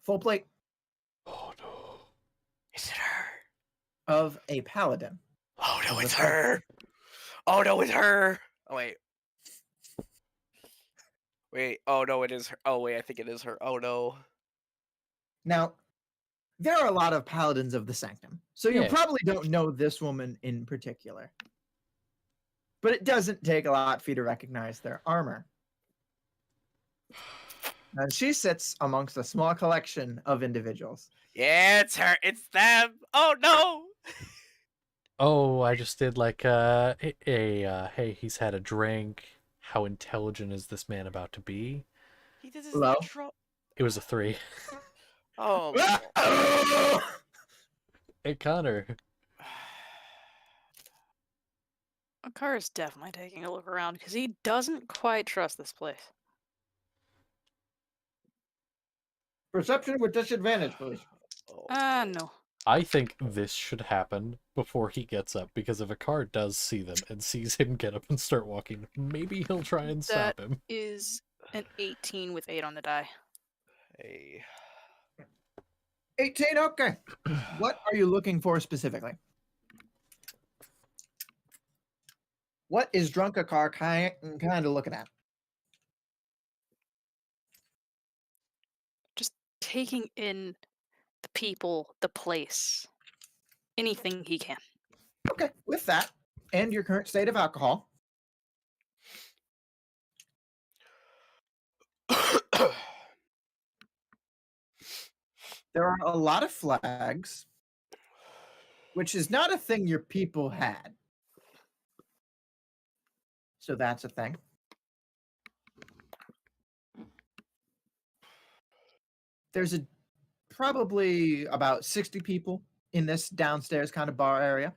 Full plate Oh no. Is it her? of a paladin. Oh no, Of it's the her! Oh no, it's her! Oh wait. Wait, oh no, it is her. Oh wait, I think it is her. Oh no. Now, there are a lot of paladins of the sanctum, so you Yeah. probably don't know this woman in particular. But it doesn't take a lot for you to recognize their armor. And she sits amongst a small collection of individuals. Yeah, it's her. It's them. Oh no. Oh, I just did like hey, he's had a drink. How intelligent is this man about to be? He did his Hello? intro. It was a 3. Oh. Hey, Connor. Akar is definitely taking a look around because he doesn't quite trust this place. Perception with disadvantage, please. Oh. No. I think this should happen before he gets up, because if a car does see them and sees him get up and start walking, maybe he'll try and stop That him. is an 18 with 8 on the die. Hey. 18, okay. What are you looking for specifically? What is Drunk a Car kind of looking at? Just taking in the people, the place, anything he can. Okay, with that and your current state of alcohol, there are a lot of flags, which is not a thing your people had. So that's a thing. There's probably about 60 people in this downstairs kind of bar area.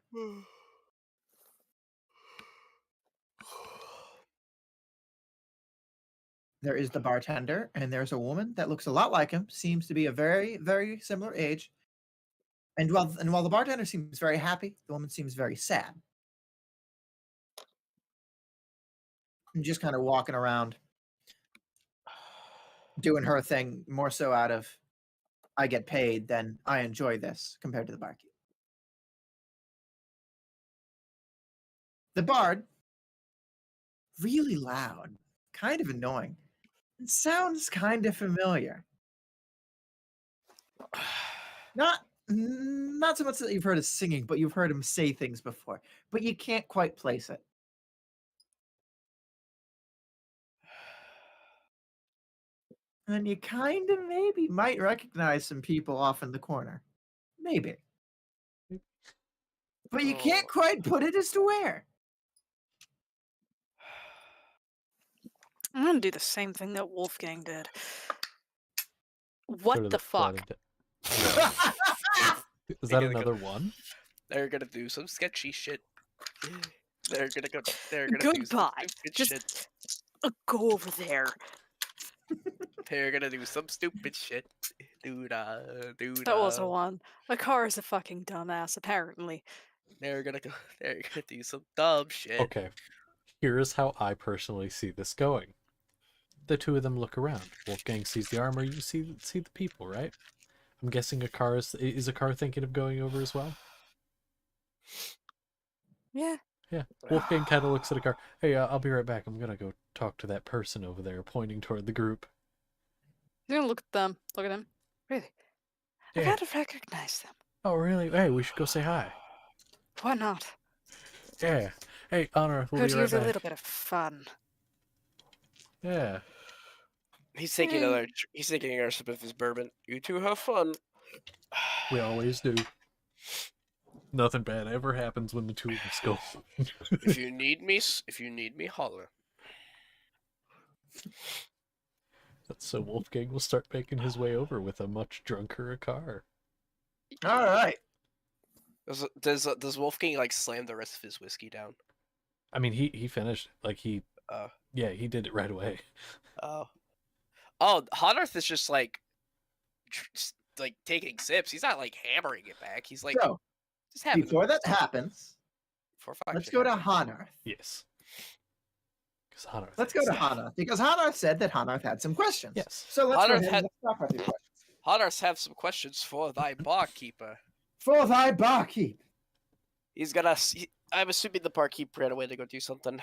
There is the bartender, and there's a woman that looks a lot like him, seems to be a very, very similar age. And while the bartender seems very happy, the woman seems very sad. And just kind of walking around, doing her thing, more so out of I get paid than I enjoy this compared to the barkeep. The bard, really loud, kind of annoying. It sounds kind of familiar. Not so much that you've heard us singing, but you've heard him say things before, but you can't quite place it. And you kind of maybe might recognize some people off in the corner. Maybe. But you can't quite put it as to where. I'm gonna do the same thing that Wolfgang did. What Go to the fuck? Yeah. Is that They're gonna another one? They're gonna do some sketchy shit. They're gonna do some Goodbye. stupid Just shit. go over there. They're gonna do some stupid shit. Dude, That wasn't one. A car is a fucking dumbass, apparently. They're gonna do some dumb shit. Okay. Here's how I personally see this going. The two of them look around. Wolfgang sees the armor, you see the people, right? I'm guessing a car is a car thinking of going over as well? Yeah. Yeah. Wolfgang kind of looks at a car. Hey, I'll be right back. I'm gonna go talk to that person over there, pointing toward the group. He's gonna look at them. Look at him. Really? I Yeah. gotta recognize them. Oh, really? Hey, we should go say hi. Why not? Yeah. Hey, Honor, we'll Could be right use a back. little bit of fun. Yeah. He's taking another sip of his bourbon. You two have fun. We always do. Nothing bad ever happens when the two of us go. If you need me, holler. So Wolfgang will start making his way over with a much drunker car. All right. Does Wolfgang like slam the rest of his whiskey down? I mean, he finished. Like yeah, he did it right away. Oh, Hot Earth is just like taking sips. He's not like hammering it back. He's like So, just having. before that happens, let's go to Hanarth. Yes. Because Hanarth. Let's go to Hanarth, because Hanarth said that Hanarth had some questions. Yes. So let's go Hanarth ahead had- and let's talk about these questions. Hot Earth have some questions for thy barkeeper. For thy barkeep. He's gonna. I'm assuming the barkeep ran away to go do something.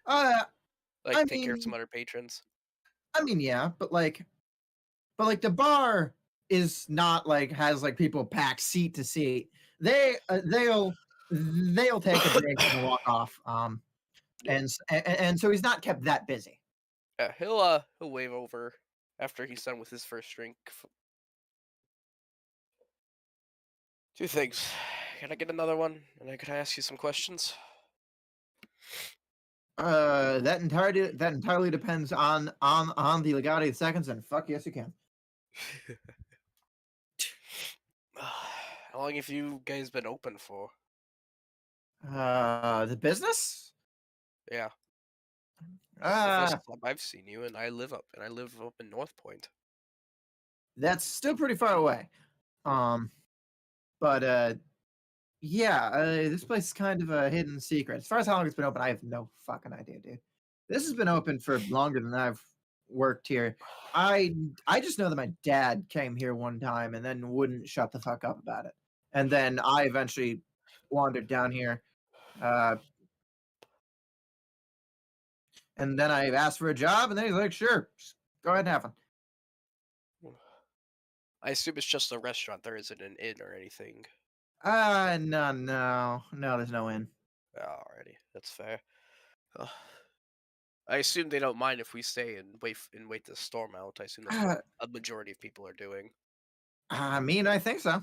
Like I take care of mean- some other patrons. I mean, yeah, but the bar is not like has like people packed seat to seat. They'll take a drink and walk off. And so he's not kept that busy. Yeah, he'll wave over after he's done with his first drink. Two things. Can I get another one? And can I ask you some questions? That entirely depends on the legality of seconds, and fuck yes you can. How long have you guys been open for? The business? Yeah. It's the Uh, first time I've seen you, and I live up in North Point. that's still pretty far away. But yeah, this place is kind of a hidden secret. As far as how long it's been open, I have no fucking idea, dude. This has been open for longer than I've worked here. I just know that my dad came here one time and then wouldn't shut the fuck up about it. And then I eventually wandered down here. And then I asked for a job, and then he's like, sure, just go ahead and have one. I assume it's just a restaurant. There isn't an inn or anything. No, there's no inn. Alrighty, that's fair. I assume they don't mind if we stay and wait the storm out. I assume that's what a majority of people are doing. I mean, I think so.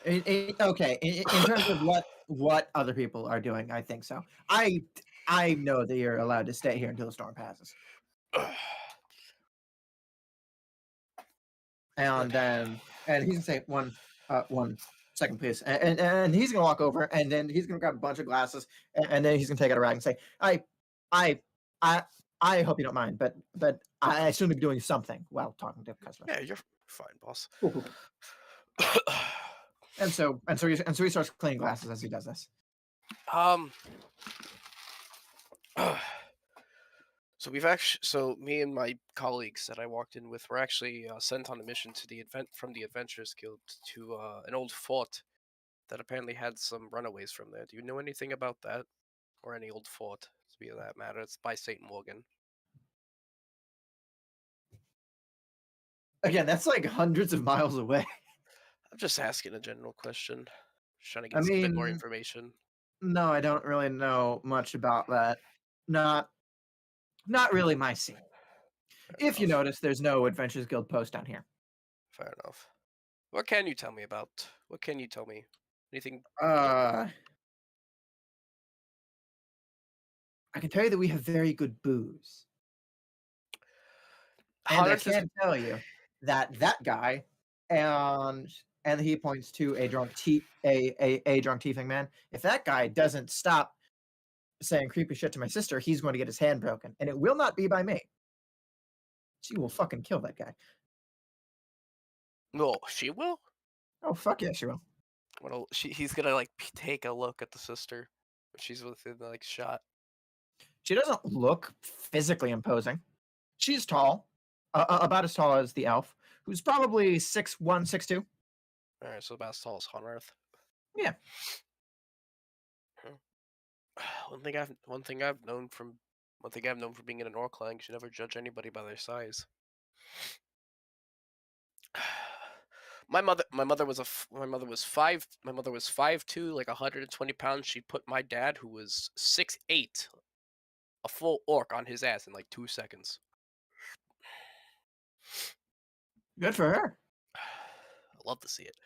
Okay, in terms of what other people are doing, I think so. I know that you're allowed to stay here until the storm passes. and he's gonna say one second, please, and he's gonna walk over, and then he's gonna grab a bunch of glasses, and then he's gonna take out a rag and say, I I I hope you don't mind, but I shouldn't be doing something while talking to customers. Yeah, you're fine, boss. Cool, cool, cool. And so he starts cleaning glasses as he does this. So me and my colleagues that I walked in with were actually sent on a mission to from the Adventurers Guild to an old fort that apparently had some runaways from there. Do you know anything about that, or any old fort, to be that matter? It's by St. Morgan. Again, that's like hundreds of miles away. I'm just asking a general question, just trying to I get a bit more mean, information. no, I don't really know much about that. Not really my scene. Fair If you enough. notice, there's no Adventures Guild post down here. Fair enough. What can you tell me about? What can you tell me? Anything? I can tell you that we have very good booze. How And I does this? can tell you that guy, and he points to a drunk a drunk tiefling man. If that guy doesn't stop saying creepy shit to my sister, he's going to get his hand broken, and it will not be by me. She will fucking kill that guy. No, she will. Oh fuck yeah, she will. Well, he's gonna like take a look at the sister when she's within like shot. She doesn't look physically imposing. She's tall, about as tall as the elf, who's probably 6'1", 6'2". All right, so about as tall as on Earth. Yeah. One thing I've known from being in an orc clan, you should never judge anybody by their size. My mother was 5'2", like 120 pounds. She put my dad, who was 6'8", a full orc, on his ass in like 2 seconds. Good for her. I love to see it.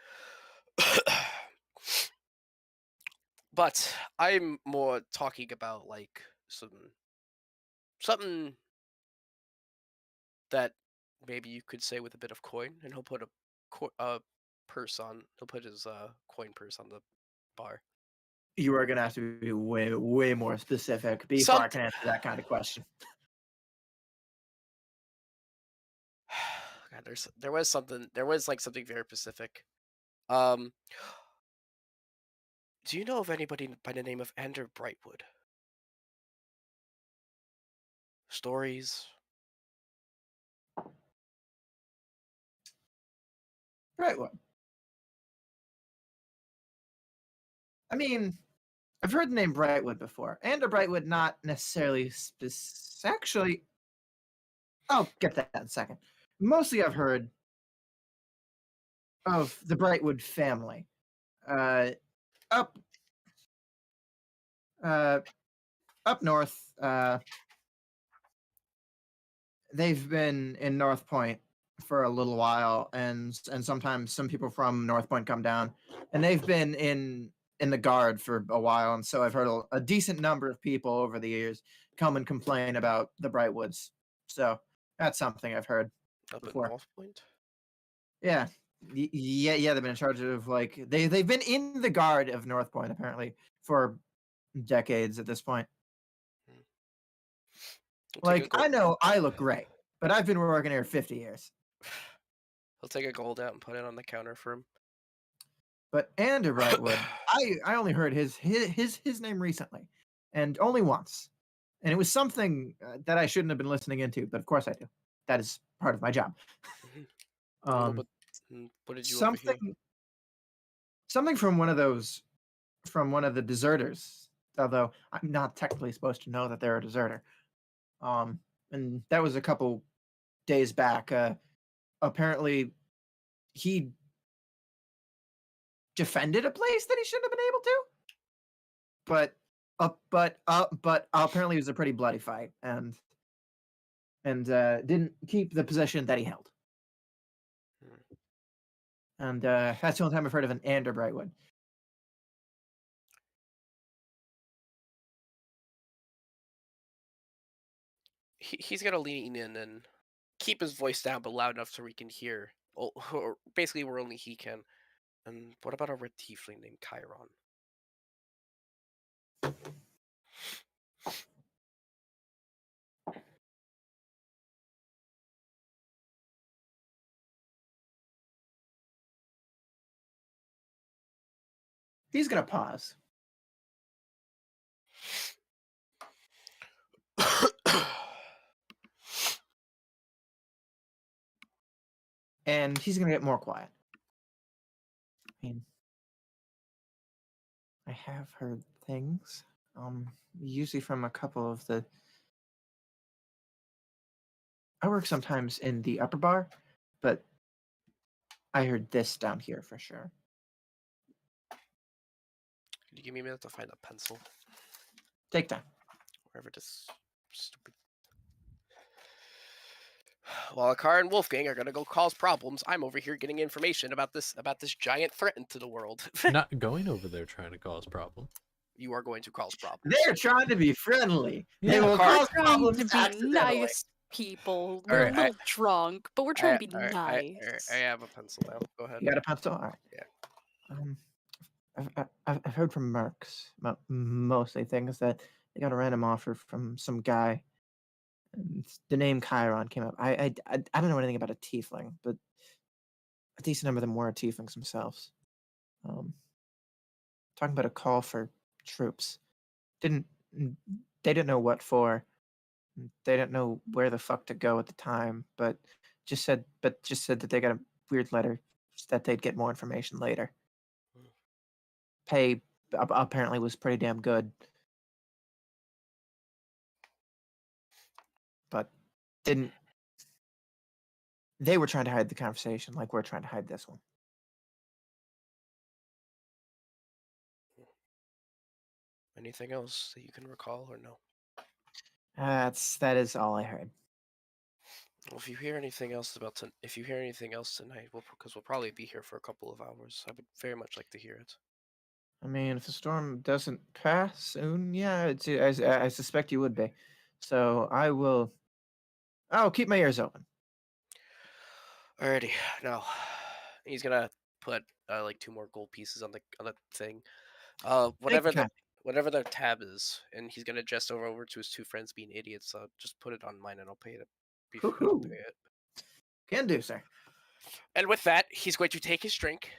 But I'm more talking about like something that maybe you could say with a bit of coin, and he'll put a purse on. He'll put his coin purse on the bar. You are gonna have to be way more specific before I can answer that kind of question. God, there was something very specific. Do you know of anybody by the name of Ender Brightwood? Stories? Brightwood. I mean, I've heard the name Brightwood before. And a Brightwood, not necessarily actually, I'll get that in a second. Mostly I've heard of the Brightwood family. Up north, they've been in North Point for a little while, and sometimes some people from North Point come down, and they've been in the guard for a while, and so I've heard a decent number of people over the years come and complain about the Brightwoods. So that's something I've heard before. At North Point? Yeah. Yeah, they've been in charge of like they've been in the guard of North Point apparently for decades at this point. Like I know I look great, but I've been working here 50 years. He'll take a gold out and put it on the counter for him. But Ander Brightwood, I only heard his name recently, and only once, and it was something that I shouldn't have been listening into, but of course I do. That is part of my job. What did you overhear? Something from one of the deserters. Although I'm not technically supposed to know that they're a deserter. And that was a couple days back. Apparently, he defended a place that he shouldn't have been able to. But apparently it was a pretty bloody fight, and didn't keep the position that he held. And that's the only time I've heard of an Ander Brightwood. He's gonna lean in and keep his voice down, but loud enough so we can hear or basically where only he can. And what about a red tiefling named Chiron? He's gonna pause. And he's gonna get more quiet. I mean, I have heard things, usually from a couple of the. I work sometimes in the upper bar, but I heard this down here for sure. Can you give me a minute to find a pencil? Take time. Wherever this stupid. While Akar and Wolfgang are gonna go cause problems, I'm over here getting information about this giant threat into the world. Not going over there trying to cause problem. You are going to cause problems. They're trying to be friendly. They Yeah, will Carl- cause Trying problems to be accidentally. nice people. We're Alright, a little drunk, but we're trying to be nice. I have a pencil now. Go ahead. You got a pencil? All right. Yeah. I've heard from Mercs mostly things that they got a random offer from some guy. And the name Chiron came up. I don't know anything about a tiefling, but a decent number of them were tieflings themselves. Talking about a call for troops. They didn't know what for. They didn't know where the fuck to go at the time, but just said that they got a weird letter that they'd get more information later. Pay apparently was pretty damn good, but didn't. They were trying to hide the conversation like we're trying to hide this one. Anything else that you can recall or no? That is all I heard. Well, if you hear anything else tonight, because we'll probably be here for a couple of hours. I would very much like to hear it. I mean, if the storm doesn't pass soon, yeah, I suspect you would be. So I'll keep my ears open. Alrighty, now he's gonna put like 2 more gold pieces on the thing. Whatever your time. whatever the tab is, and he's gonna just over to his 2 friends being idiots. Just put it on mine, and I'll pay it. I'll Woohoo. pay it. Can do, sir. And with that, he's going to take his drink.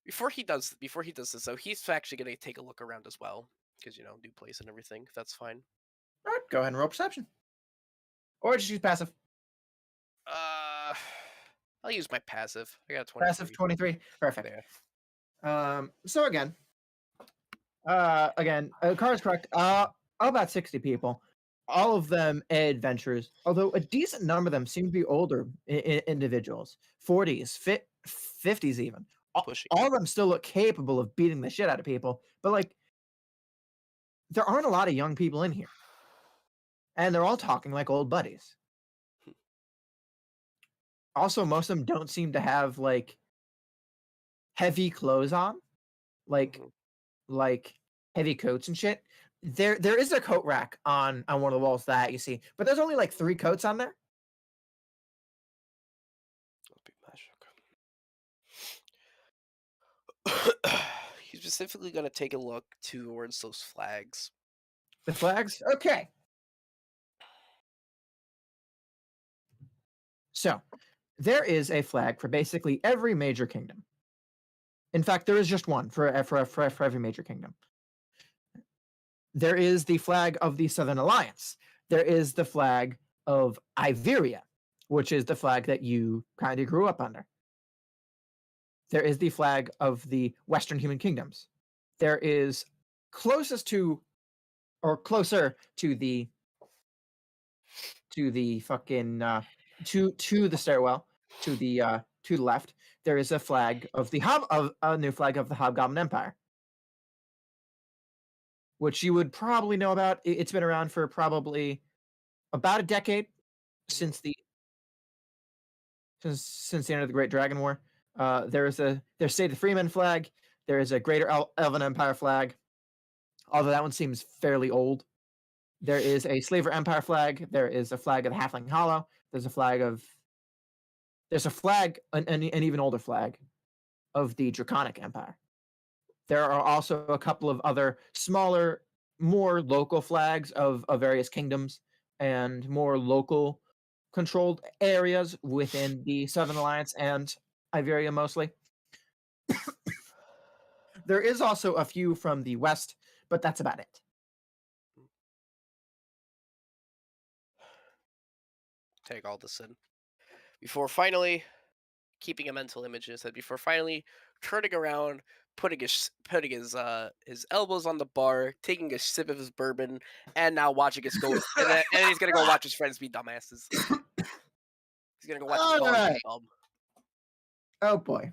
Before he does this, though, he's actually gonna take a look around as well, because new place and everything. If that's fine. All right, go ahead and roll perception, or just use passive. I'll use my passive. I got 23. Passive 23. Perfect. Yeah. So again, Car's correct. About 60 people, all of them adventurers, although a decent number of them seem to be older individuals, 40s, 50s even. Pushing. All of them still look capable of beating the shit out of people, but like, there aren't a lot of young people in here, and they're all talking like old buddies. Also, most of them don't seem to have like heavy clothes on, like heavy coats and shit. There is a coat rack on one of the walls that you see, but there's only like 3 coats on there. He's specifically going to take a look towards those flags. The flags? Okay. So, there is a flag for basically every major kingdom. In fact, there is just one for every major kingdom. There is the flag of the Southern Alliance. There is the flag of Iberia, which is the flag that you kind of grew up under. There is the flag of the Western Human Kingdoms. There is closer to the fucking to the stairwell to the left. There is a flag of a new flag of the Hobgoblin Empire, which you would probably know about. It's been around for probably about a decade since the end of the Great Dragon War. There's State of the Freeman flag. There is a Greater Elven Empire flag, although that one seems fairly old. There is a Slaver Empire flag. There is a flag of the Halfling Hollow. There's a flag of there's a flag, an even older flag of the Draconic Empire. There are also a couple of other smaller, more local flags of various kingdoms and more local controlled areas within the Southern Alliance and Iberia mostly. There is also a few from the west, but that's about it. Take all this in. Before finally keeping a mental image in his head, before finally turning around, putting his elbows on the bar, taking a sip of his bourbon, and now watching us go and then he's gonna go watch his friends be dumbasses. He's gonna go watch his dogs Alright. be dumb. Oh boy.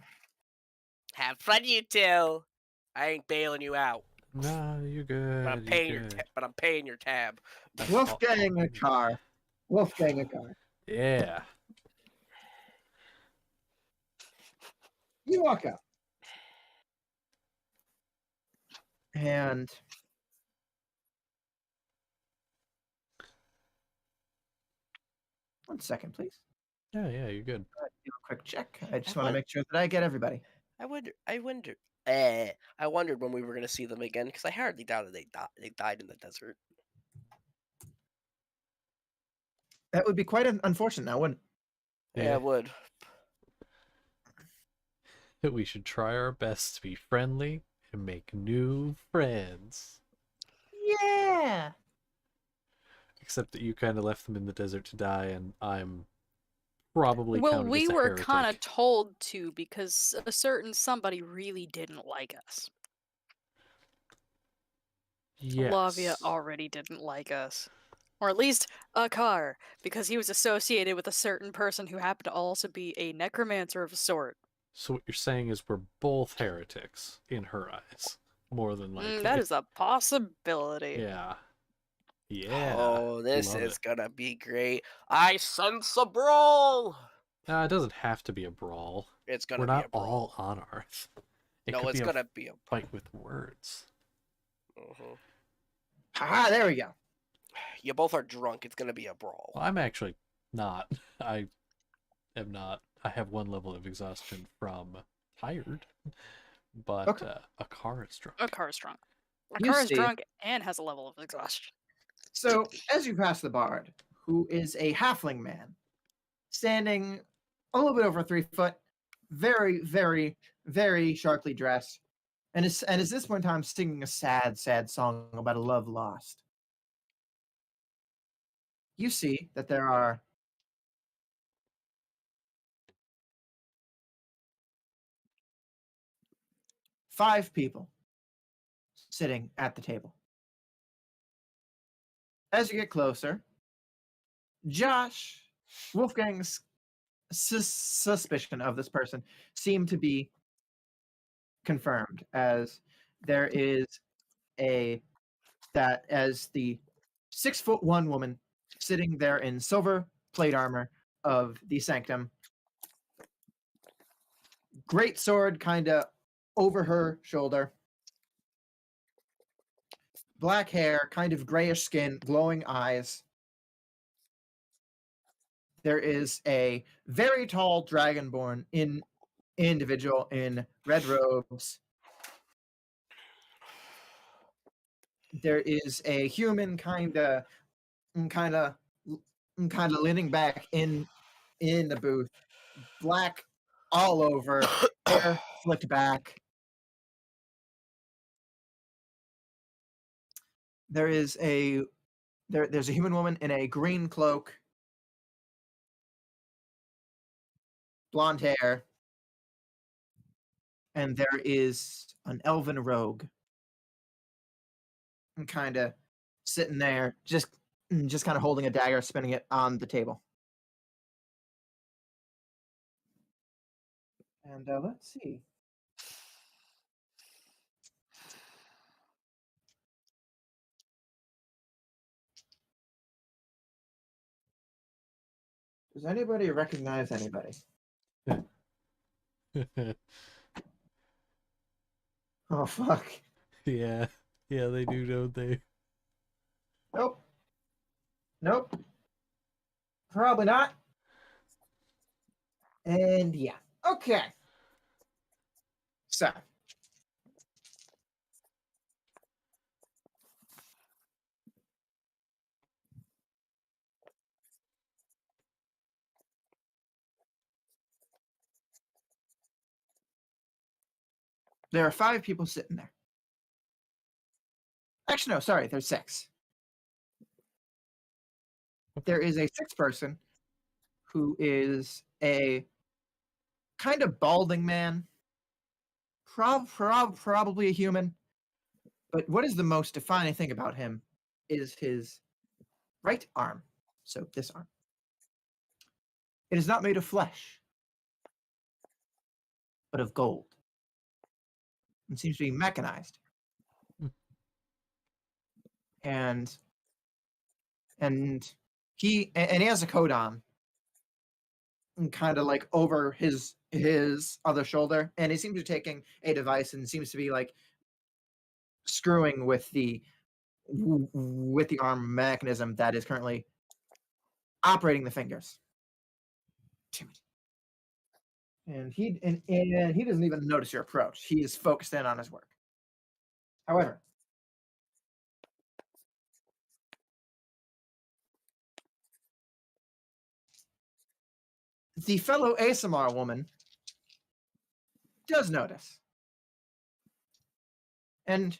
Have fun, you two. I ain't bailing you out, No, you're good. but I'm paying your tab. Wolfgang a car. Wolfgang a car. Yeah. You walk up. And one second, please. Yeah, you're good. Do a quick check. I just I want to want- make sure that I get everybody. I wondered when we were gonna see them again because I hardly doubted they died in the desert. That would be quite unfortunate now, wouldn't it? Yeah, I would. We should try our best to be friendly and make new friends. Yeah. Except that you kind of left them in the desert to die, and I'm probably Well, counted we as a were kind of heretic. told to because a certain somebody really didn't like us. Yes. Lavia already didn't like us. Or at least a car, because he was associated with a certain person who happened to also be a necromancer of a sort. So what you're saying is we're both heretics in her eyes, more than likely. That is a possibility. Yeah. Yeah. Oh, this love is it. gonna be great. I sense a brawl. It doesn't have to be a brawl. It's gonna We're be not a brawl. all on Earth. It No, could it's be gonna be a a fight with words. Mhm. Ah, there we go. You both are drunk. It's gonna be a brawl. Well, I'm actually not. I am not. I have one level of exhaustion from tired, but Okay. a car is drunk. A car is drunk. A You car is see- drunk and has a level of exhaustion. So, as you pass the bard, who is a halfling man, standing a little bit over 3 foot, very, very, very sharply dressed, and is this point in time singing a sad, sad song about a love lost. You see that there are 5 people sitting at the table. As you get closer, Josh, Wolfgang's suspicion of this person seem to be confirmed, as there is as the 6'1" woman sitting there in silver plate armor of the sanctum, great sword kind of over her shoulder, black hair, kind of grayish skin, glowing eyes. There is a very tall dragonborn individual in red robes. There is a human kind of leaning back in the booth, black all over, hair flicked back. There's a human woman in a green cloak, blonde hair, and there is an elven rogue, kind of sitting there, just kind of holding a dagger, spinning it on the table. And let's see. Does anybody recognize anybody? Oh, fuck. Yeah, they do, don't they? Nope. Nope. Probably not. And yeah. Okay. So there are 5 people sitting there. Actually, no, sorry, there's 6. There is a 6th person who is a kind of balding man, probably a human. But what is the most defining thing about him is his right arm. So this arm. It is not made of flesh, but of gold. It seems to be mechanized. Hmm. And he has a coat on, kind of like over his other shoulder, and he seems to be taking a device and seems to be like screwing with the arm mechanism that is currently operating the fingers. Damn it. And he doesn't even notice your approach. He is focused in on his work. However, the fellow ASMR woman does notice. And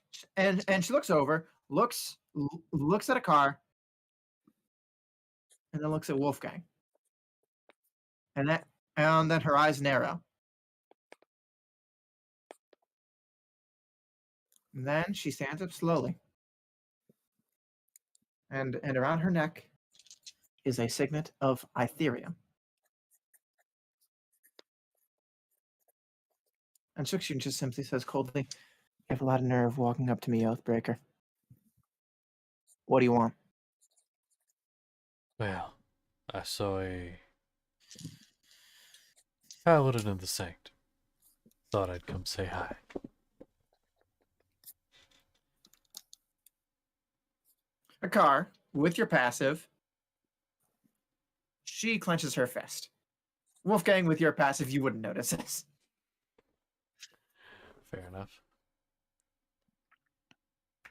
she looks over, looks at a car, and then looks at Wolfgang. And then her eyes narrow. And then she stands up slowly. And around her neck is a signet of Itherium. And Shukshin just simply says coldly, "You have a lot of nerve walking up to me, Oathbreaker. What do you want?" Well, I saw a paladin in the sanctum. Thought I'd come say hi. A car with your passive. She clenches her fist. Wolfgang, with your passive, you wouldn't notice this. Fair enough.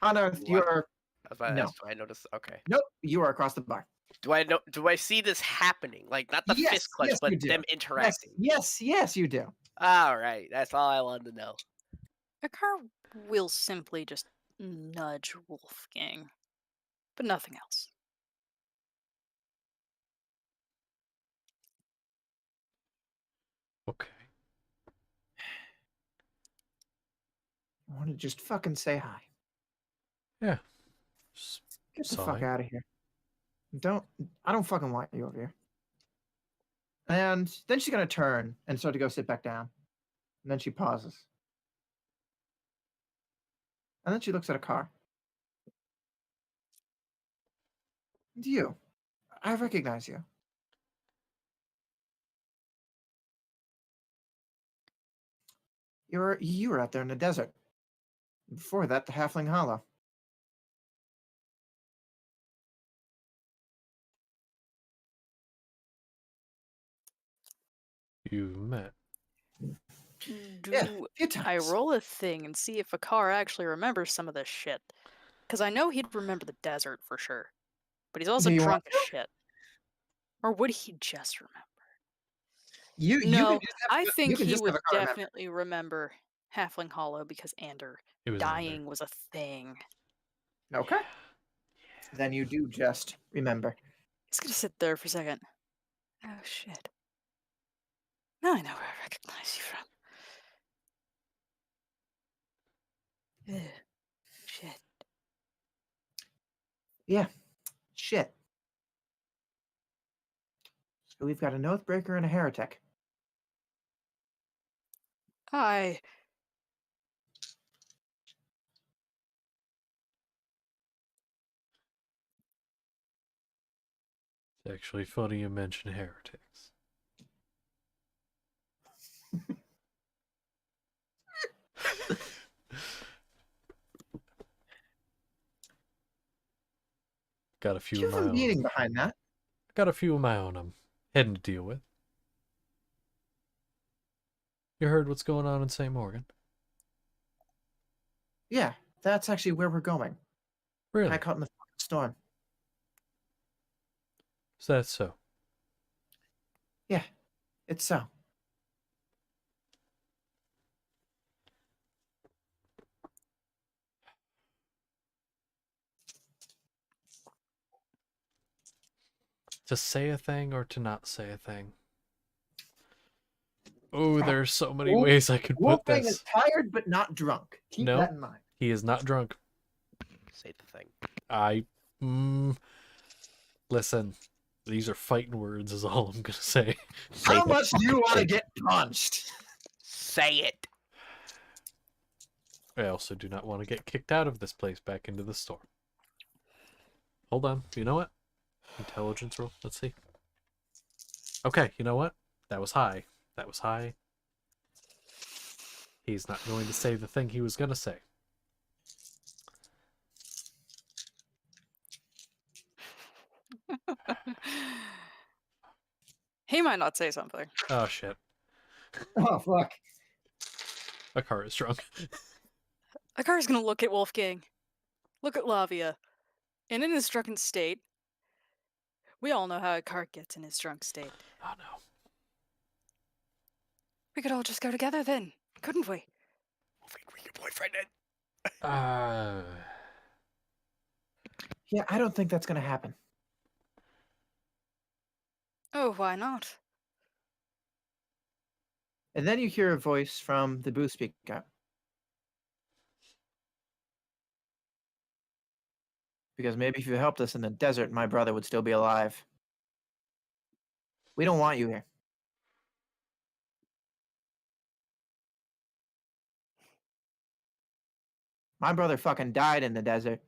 On Earth, What? you're I was about to No. ask, do I notice? Okay. nope. You are across the bar. Do I know? Do I see this happening? Like not the Yes, fist clutch, yes, but you do. them interacting. Yes, you do. All right, that's all I wanted to know. Akar will simply just nudge Wolfgang, but nothing else. Okay. I want to just fucking say hi. Yeah. Just Get the fuck sigh. out of here. I don't fucking want you over here. And then she's gonna turn and start to go sit back down. And then she pauses. And then she looks at a car. And you. I recognize you. You were out there in the desert. Before that, the Halfling Hollow. You met. Yeah, Do a few times. I roll a thing and see if Akar actually remembers some of this shit? Because I know he'd remember the desert for sure, but he's also Do you drunk want as shit. Or would he just remember? You No, can just have, I you think can he just have would a car remember. definitely remember Halfling Hollow because Ander It was dying was a thing. Okay. Then you do just remember. He's gonna sit there for a second. Oh shit. Now I know where I recognize you from. Ugh. Shit. Yeah. Shit. So we've got an Oathbreaker and a heretic. I It's actually funny you mention heretics. Got a few You of have my a meaning own. behind that. Got a few of my own I'm heading to deal with. You heard what's going on in St. Morgan? Yeah, that's actually where we're going. Really? Got caught in the fucking storm. Is that so? Yeah, it's so. To say a thing or to not say a thing? Oh, there's so many Wolf- ways I could put Wolfgang is this. tired but not drunk. Keep No. that in mind. He is not drunk. Say the thing. Listen, these are fighting words is all I'm gonna say. How much do you want to get punched? Say it. I also do not want to get kicked out of this place back into the storm. Hold on. You know what? Intelligence roll. Let's see. Okay, you know what? That was high. That was high. He's not going to say the thing he was going to say. He might not say something. Oh, shit. Oh, fuck. A car is drunk. Akar's gonna look at Wolfgang, look at Lavia, and in his drunken state, we all know how Akar gets in his drunk state. Oh, no. We could all just go together then, couldn't we? Bring your boyfriend in. Yeah, I don't think that's going to happen. Oh, why not? And then you hear a voice from the booth speak up. Because maybe if you helped us in the desert, my brother would still be alive. We don't want you here. My brother fucking died in the desert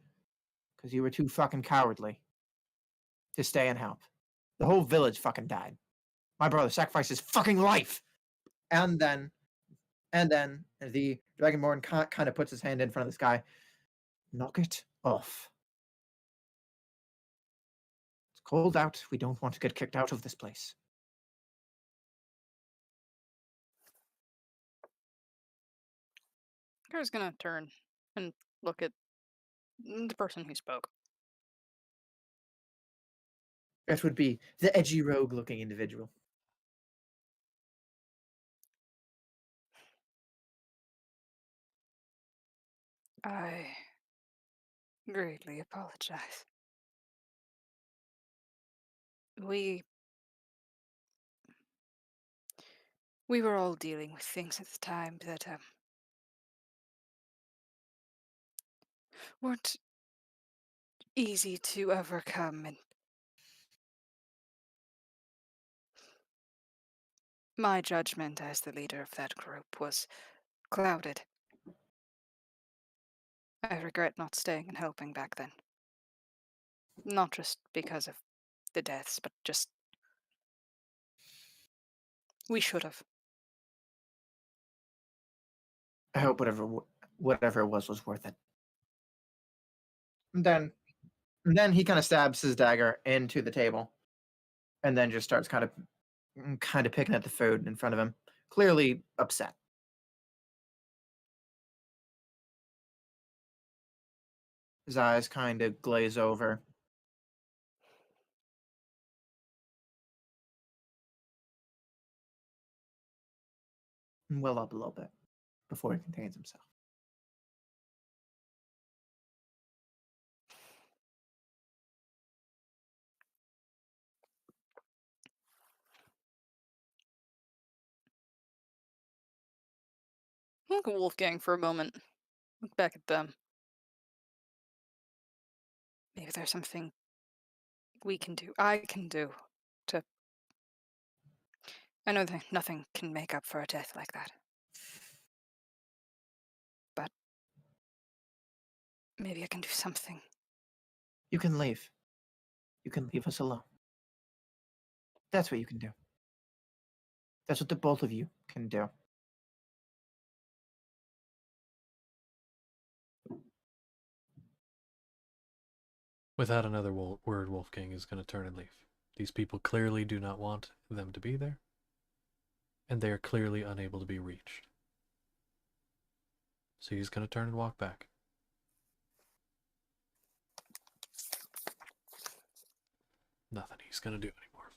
because you were too fucking cowardly to stay and help. The whole village fucking died. My brother sacrificed his fucking life. And then the Dragonborn kind of puts his hand in front of this guy. Knock it off. It's cold out. We don't want to get kicked out of this place. Akar's gonna turn and look at the person who spoke. That would be the edgy rogue looking individual. I greatly apologize. We were all dealing with things at the time that weren't easy to overcome, and my judgment as the leader of that group was clouded. I regret not staying and helping back then. Not just because of the deaths, but just we should have. I hope whatever it was worth it. And then he kind of stabs his dagger into the table, and then just starts kind of picking at the food in front of him, clearly upset. His eyes kind of glaze over. And well up a little bit before he contains himself. Look at Wolfgang for a moment. Look back at them. Maybe there's something we can do, I can do, to... I know that nothing can make up for a death like that. But maybe I can do something. You can leave. You can leave us alone. That's what you can do. That's what the both of you can do. Without another word, Wolfgang is going to turn and leave. These people clearly do not want them to be there. and they are clearly unable to be reached. So he's going to turn and walk back. Nothing he's going to do anymore.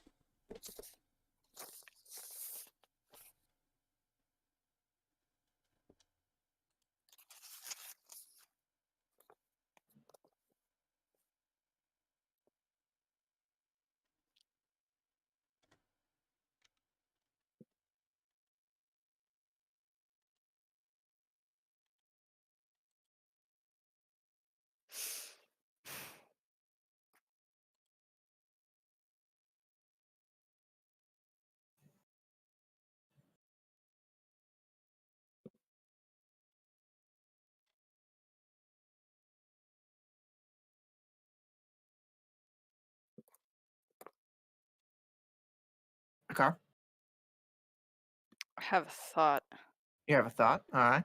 Okay. I have a thought. You have a thought? All right.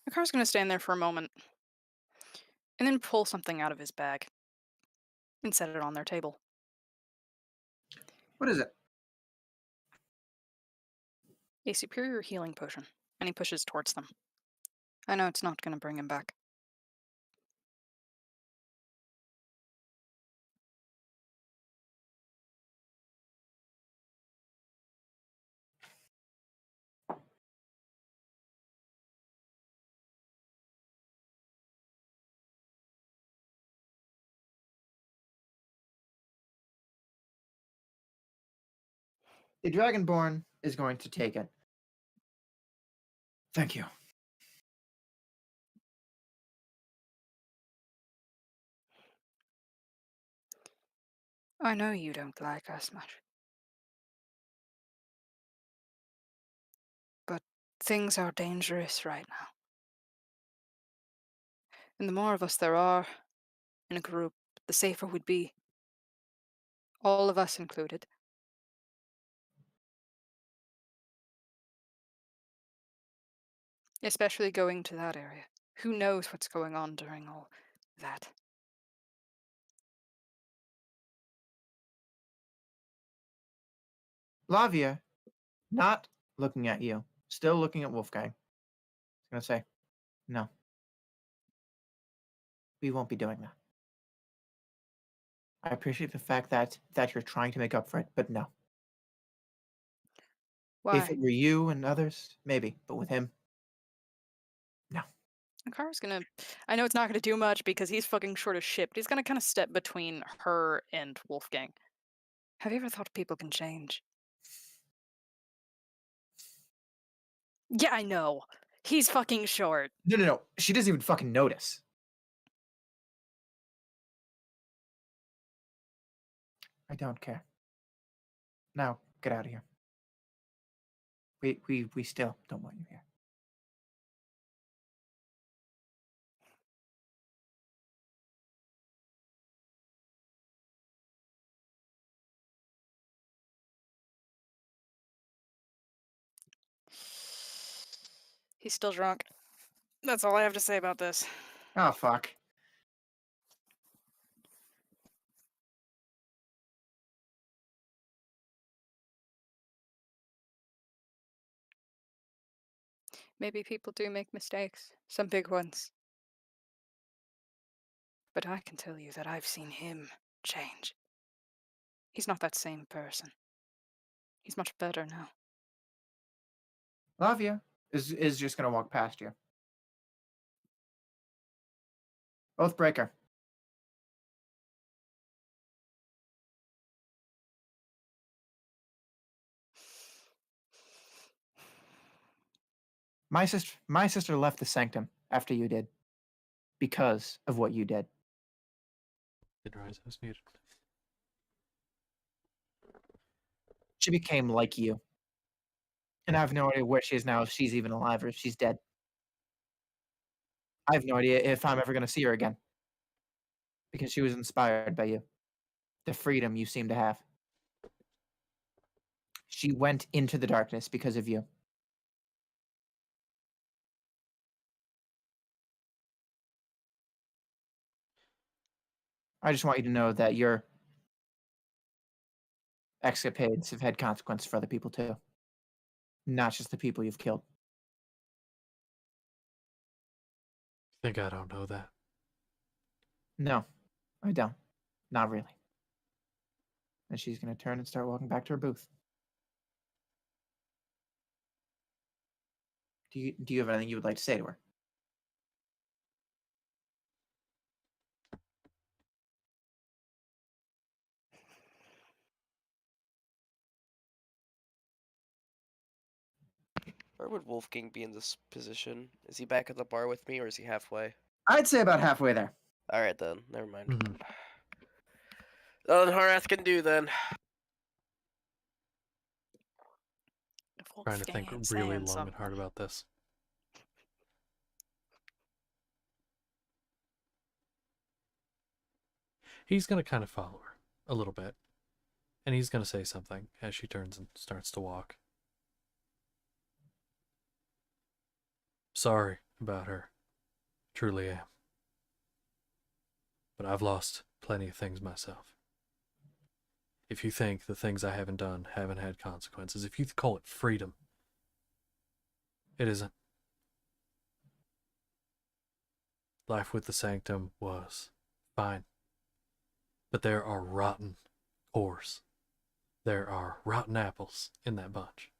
The car's going to stand there for a moment and then pull something out of his bag and set it on their table. What is it? A superior healing potion, and he pushes towards them. I know it's not going to bring him back. The Dragonborn is going to take it. Thank you. I know you don't like us much. But things are dangerous right now. And the more of us there are in a group, the safer we'd be. All of us included. Especially going to that area. Who knows what's going on during all that? Lavia, not looking at you, still looking at Wolfgang. He's going to say, no. We won't be doing that. I appreciate the fact that you're trying to make up for it, but no. If Why? it were you and others, maybe, but with him, no. Akara's gonna. I know it's not gonna do much because he's fucking short as shit, but he's gonna kind of step between her and Wolfgang. Have you ever thought people can change? Yeah, I know. He's fucking short. No. She doesn't even fucking notice. I don't care. Now, get out of here. We still don't want you here. He's still drunk. That's all I have to say about this. Oh, fuck. Maybe people do make mistakes, some big ones. But I can tell you that I've seen him change. He's not that same person. He's much better now. Lavia is just going to walk past you. Oathbreaker. My sister left the sanctum after you did. Because of what you did. Did Rise was muted. She became like you. And I have no idea where she is now, if she's even alive or if she's dead. I have no idea if I'm ever going to see her again. Because she was inspired by you. the freedom you seem to have. She went into the darkness because of you. I just want you to know that your escapades have had consequence for other people too. Not just the people you've killed. Think I don't know that? No, I don't. Not really. And she's going to turn and start walking back to her booth. Do you have anything you would like to say to her? Where would Wolfgang be in this position? Is he back at the bar with me, or is he halfway? I'd say about halfway there. All right then, never mind. Mhm. Nothing Horath can do then. If Trying to Wolfgang think ain't really saying long and hard something. about this. He's gonna kind of follow her a little bit, and he's gonna say something as she turns and starts to walk. Sorry about her. Truly am. But I've lost plenty of things myself. If you think the things I haven't done haven't had consequences, if you call it freedom, it isn't. Life with the Sanctum was fine. But there are rotten cores. There are rotten apples in that bunch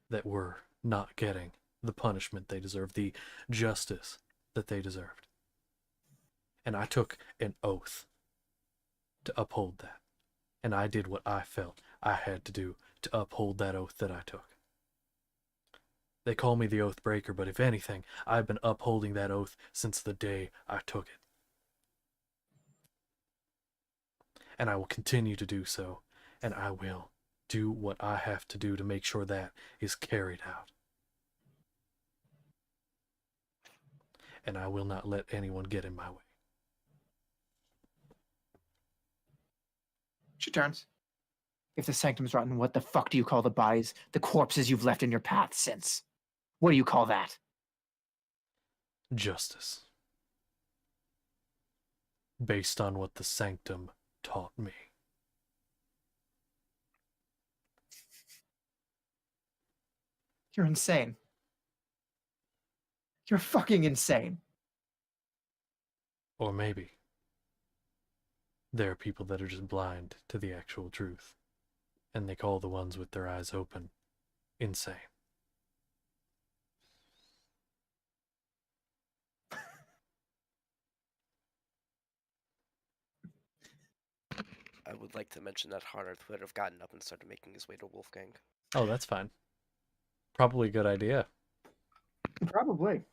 that were not getting the punishment they deserved, the justice that they deserved. And I took an oath to uphold that. And I did what I felt I had to do to uphold that oath that I took. They call me the oath breaker, but if anything, I've been upholding that oath since the day I took it. And I will continue to do so, and I will do what I have to do to make sure that is carried out. And I will not let anyone get in my way. She turns. If the sanctum's rotten, what the fuck do you call the bodies, the corpses you've left in your path since? What do you call that? Justice. Based on what the Sanctum taught me. You're insane. You're fucking insane. Or maybe there are people that are just blind to the actual truth, and they call the ones with their eyes open insane. I would like to mention that Horath would have gotten up and started making his way to Wolfgang. Oh, that's fine. Probably a good idea. Probably.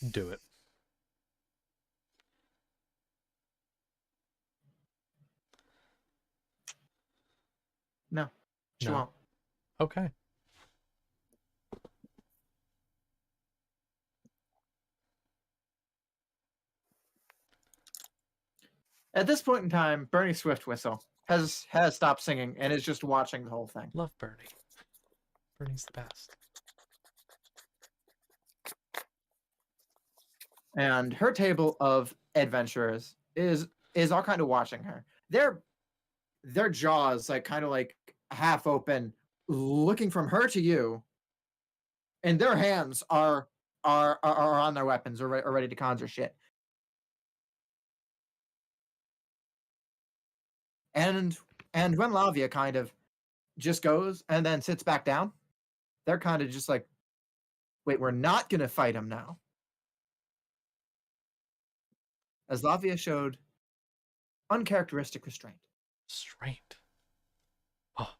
Do it. No, she No. won't. Okay. At this point in time, Bernie Swift Whistle has stopped singing and is just watching the whole thing. Love Bernie. Bernie's the best. And her table of adventurers is all kind of watching her. Their jaws like kind of like half open, looking from her to you, and their hands are on their weapons or ready to conjure shit. And when Lavia kind of just goes and then sits back down, they're kind of just like, wait, we're not gonna fight him now. As Lavia showed uncharacteristic restraint. Restraint. Oh.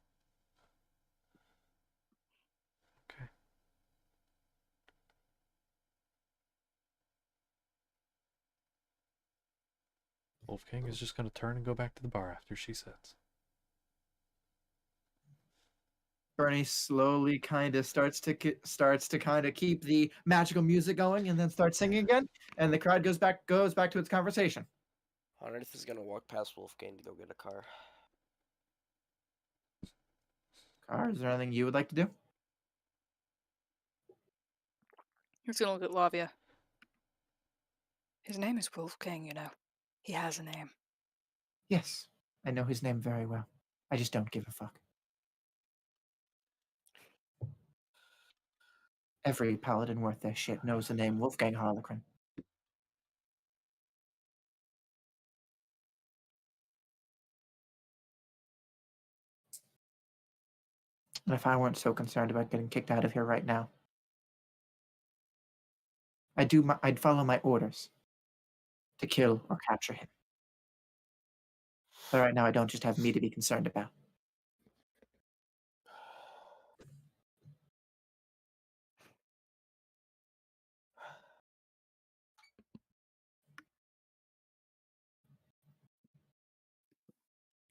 Okay. Wolfgang is just going to turn and go back to the bar after she sits. Bernie slowly kind of starts to kind of keep the magical music going, and then starts singing again, and the crowd goes back to its conversation. Honorth is gonna walk past Wolfgang to go get a car. Car, is there anything you would like to do? He's gonna look at Lavia. His name is Wolfgang, you know. He has a name. Yes, I know his name very well. I just don't give a fuck. Every paladin worth their shit knows the name Wolfgang Harlequin. And if I weren't so concerned about getting kicked out of here right now, I'd follow my orders to kill or capture him. But right now, I don't just have me to be concerned about.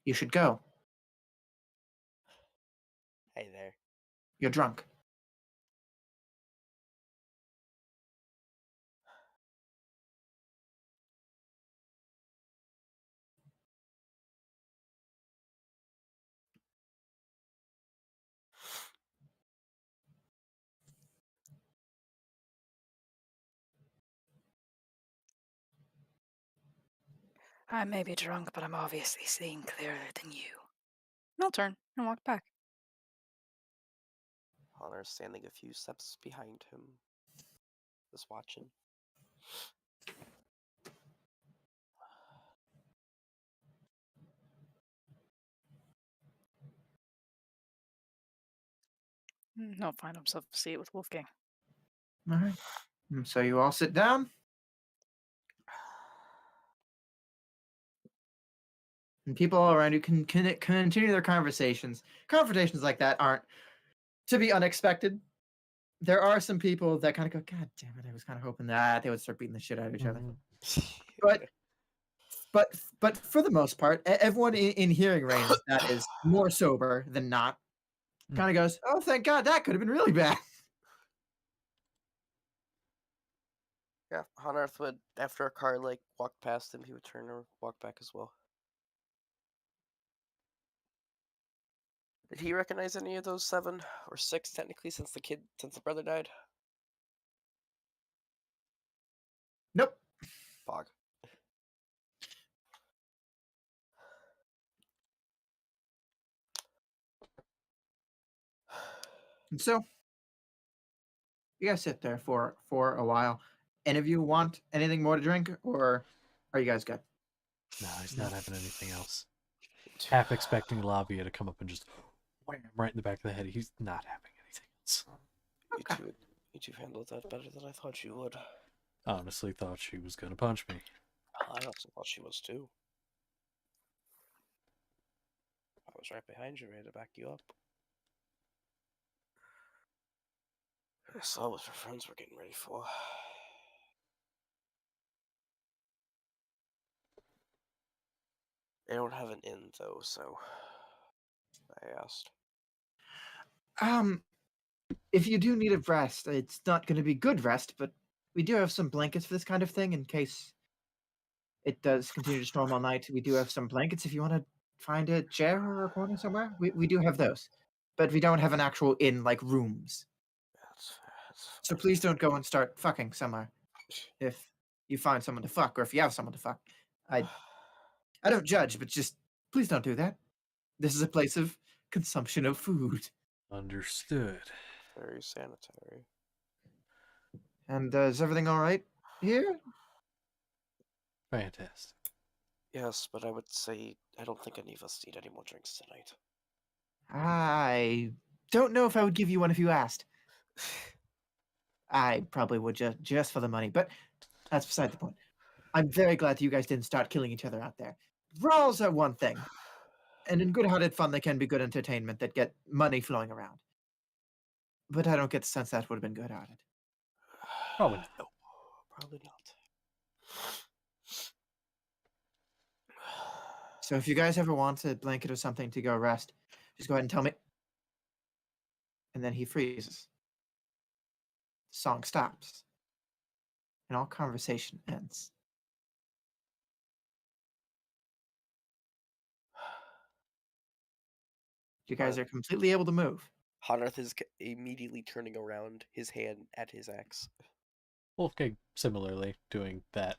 You should go. Hey there. You're drunk. I may be drunk, but I'm obviously seeing clearer than you. And I'll turn and walk back. Honor's standing a few steps behind him, just watching. He'll find himself a seat with Wolfgang. All right. So you all sit down. And people all around you can continue their conversations. Conversations like that aren't to be unexpected. There are some people that kind of go, God damn it, I was kind of hoping that they would start beating the shit out of each other. Mhm. But for the most part, everyone in hearing range that is more sober than not kind of goes, oh, thank God, that could have been really bad. Yeah, Honorth would, after a car like walked past him, he would turn or walk back as well. Did he recognize any of those 7 or 6 technically since the brother died? Nope. Fog. And so you guys sit there for a while. Any of you want anything more to drink, or are you guys good? No, he's not having anything else. Half expecting Lavia to come up and just wham right in the back of the head. He's not having anything else. Okay. You two handled that better than I thought you would. Honestly, thought she was gonna punch me. I also thought she was too. I was right behind you, ready to back you up. I saw what her friends were getting ready for. They don't have an inn though, so I asked. If you do need a rest, it's not going to be good rest, but we do have some blankets for this kind of thing in case it does continue to storm all night. We do have some blankets if you want to find a chair or a corner somewhere. We do have those, but we don't have an actual inn like rooms. That's fair. So please don't go and start fucking somewhere. If you find someone to fuck, or if you have someone to fuck, I don't judge, but just please don't do that. This is a place of consumption of food. Understood. Very sanitary. And is everything all right here? Fantastic. Yes, but I would say I don't think any of us need any more drinks tonight. I don't know if I would give you one if you asked. I probably would just for the money, but that's beside the point. I'm very glad that you guys didn't start killing each other out there. Brawls are one thing, and in good-hearted fun, they can be good entertainment that get money flowing around. But I don't get the sense that would have been good-hearted. Probably not. No, probably not. So if you guys ever want a blanket or something to go rest, just go ahead and tell me. And then he freezes. The song stops. And all conversation ends. You guys are completely able to move. Honorth is immediately turning around, his hand at his axe. Wolfgang similarly doing that.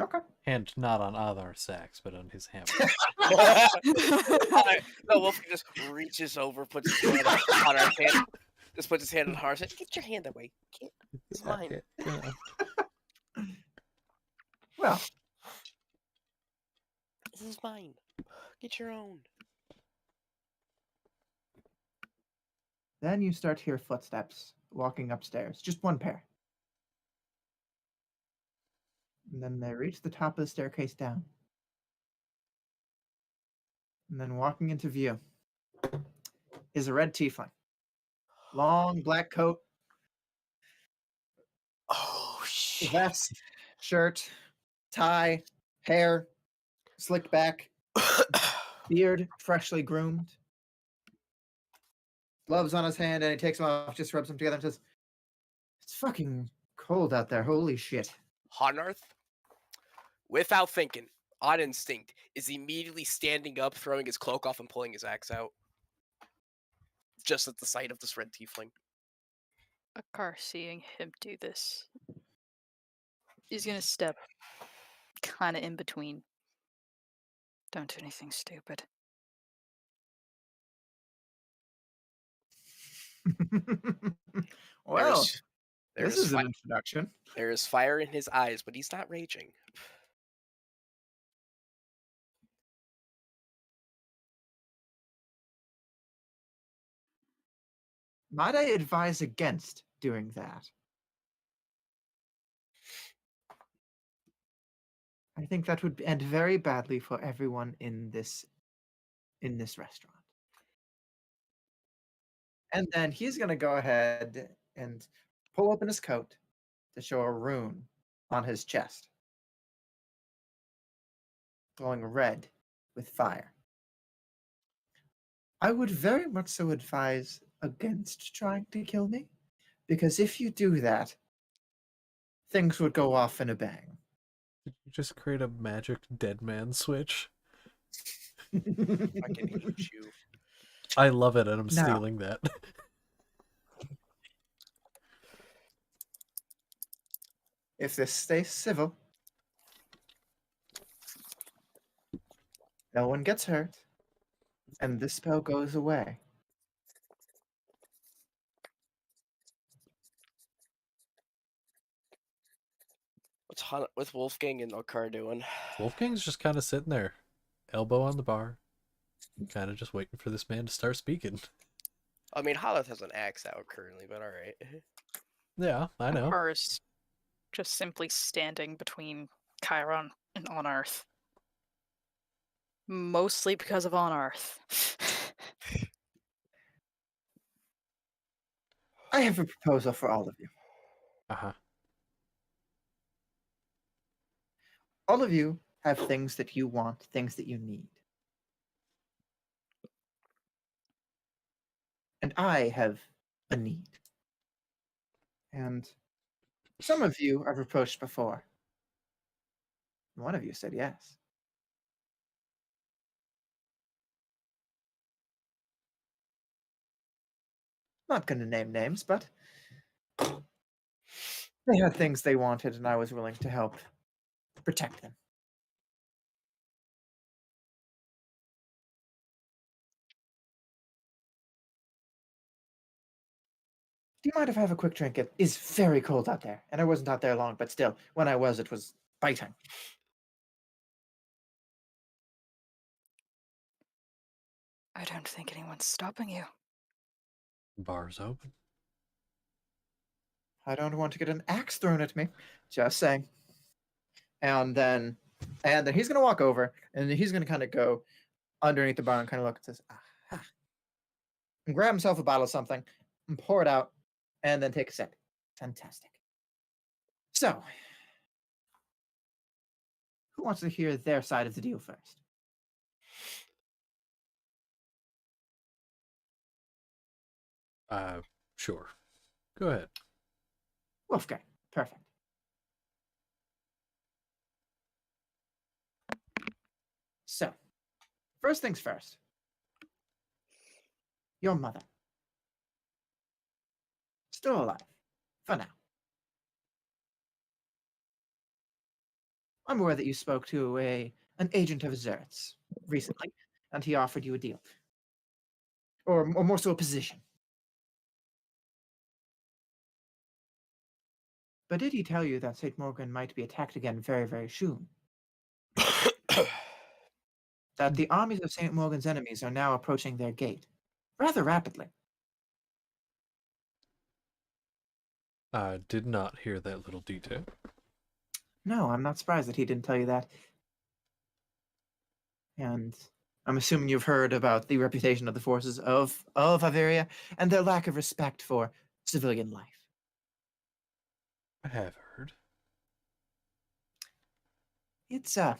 Okay. Hand not on Othar's axe, but on his hammer. No, Wolf just reaches over, puts his hand on Honorth's hand. Just puts his hand on Honorth's hand. Get your hand away. It's mine. Well, This is mine. Get your own. then you start to hear footsteps walking upstairs. Just one pair. And then they reach the top of the staircase down. And then walking into view is a red tiefling. Long black coat, Oh, shit. vest, shirt, tie, hair, slicked back, beard freshly groomed, gloves on his hand, and he takes them off, just rubs them together and says, "It's fucking cold out there. Holy shit." Honarth, without thinking, on instinct, is immediately standing up, throwing his cloak off, and pulling his axe out. Just at the sight of this red tiefling. Akar, seeing him do this, he's gonna step kind of in between. Don't do anything stupid. Well, There's this is an introduction. there is fire in his eyes, but he's not raging. Might I advise against doing that? I think that would end very badly for everyone in this restaurant. And then he's going to go ahead and pull open his coat to show a rune on his chest, glowing red with fire. I would very much so advise against trying to kill me, because if you do that, things would go off in a bang. Did you just create a magic dead man switch? I can hate you. I love it, and I'm No. stealing that. If this stays civil, no one gets hurt, and this spell goes away. What's Wolfgang and Okar doing? Wolfgang's just kind of sitting there, elbow on the bar, kind of just waiting for this man to start speaking. I mean, Holleth has an axe out currently, but alright. Yeah, I know. Akar is just simply standing between Chiron and On Earth. Mostly because of On Earth. I have a proposal for all of you. Uh-huh. All of you have things that you want, things that you need. And I have a need. And some of you I've approached before. One of you said yes. Not going to name names, but they had things they wanted, and I was willing to help protect them. Do you mind if I have a quick drink? It is very cold out there, and I wasn't out there long, but still, when I was, it was biting. I don't think anyone's stopping you. Bar's open. I don't want to get an axe thrown at me. Just saying. And then he's gonna walk over, and he's gonna kind of go underneath the bar and kind of look and says, "Aha," and grab himself a bottle of something and pour it out, and then take a sip. Fantastic. So, who wants to hear their side of the deal first? Sure. Go ahead. Wolfgang. Perfect. So, first things first. Your mother. Still alive. For now. I'm aware that you spoke to an agent of Zeretz recently, and he offered you a deal. Or more so a position. But did he tell you that St. Morgan might be attacked again very, very soon? That the armies of St. Morgan's enemies are now approaching their gate. Rather rapidly. I did not hear that little detail. No, I'm not surprised that he didn't tell you that. And I'm assuming you've heard about the reputation of the forces of Averia and their lack of respect for civilian life. I have heard. It's a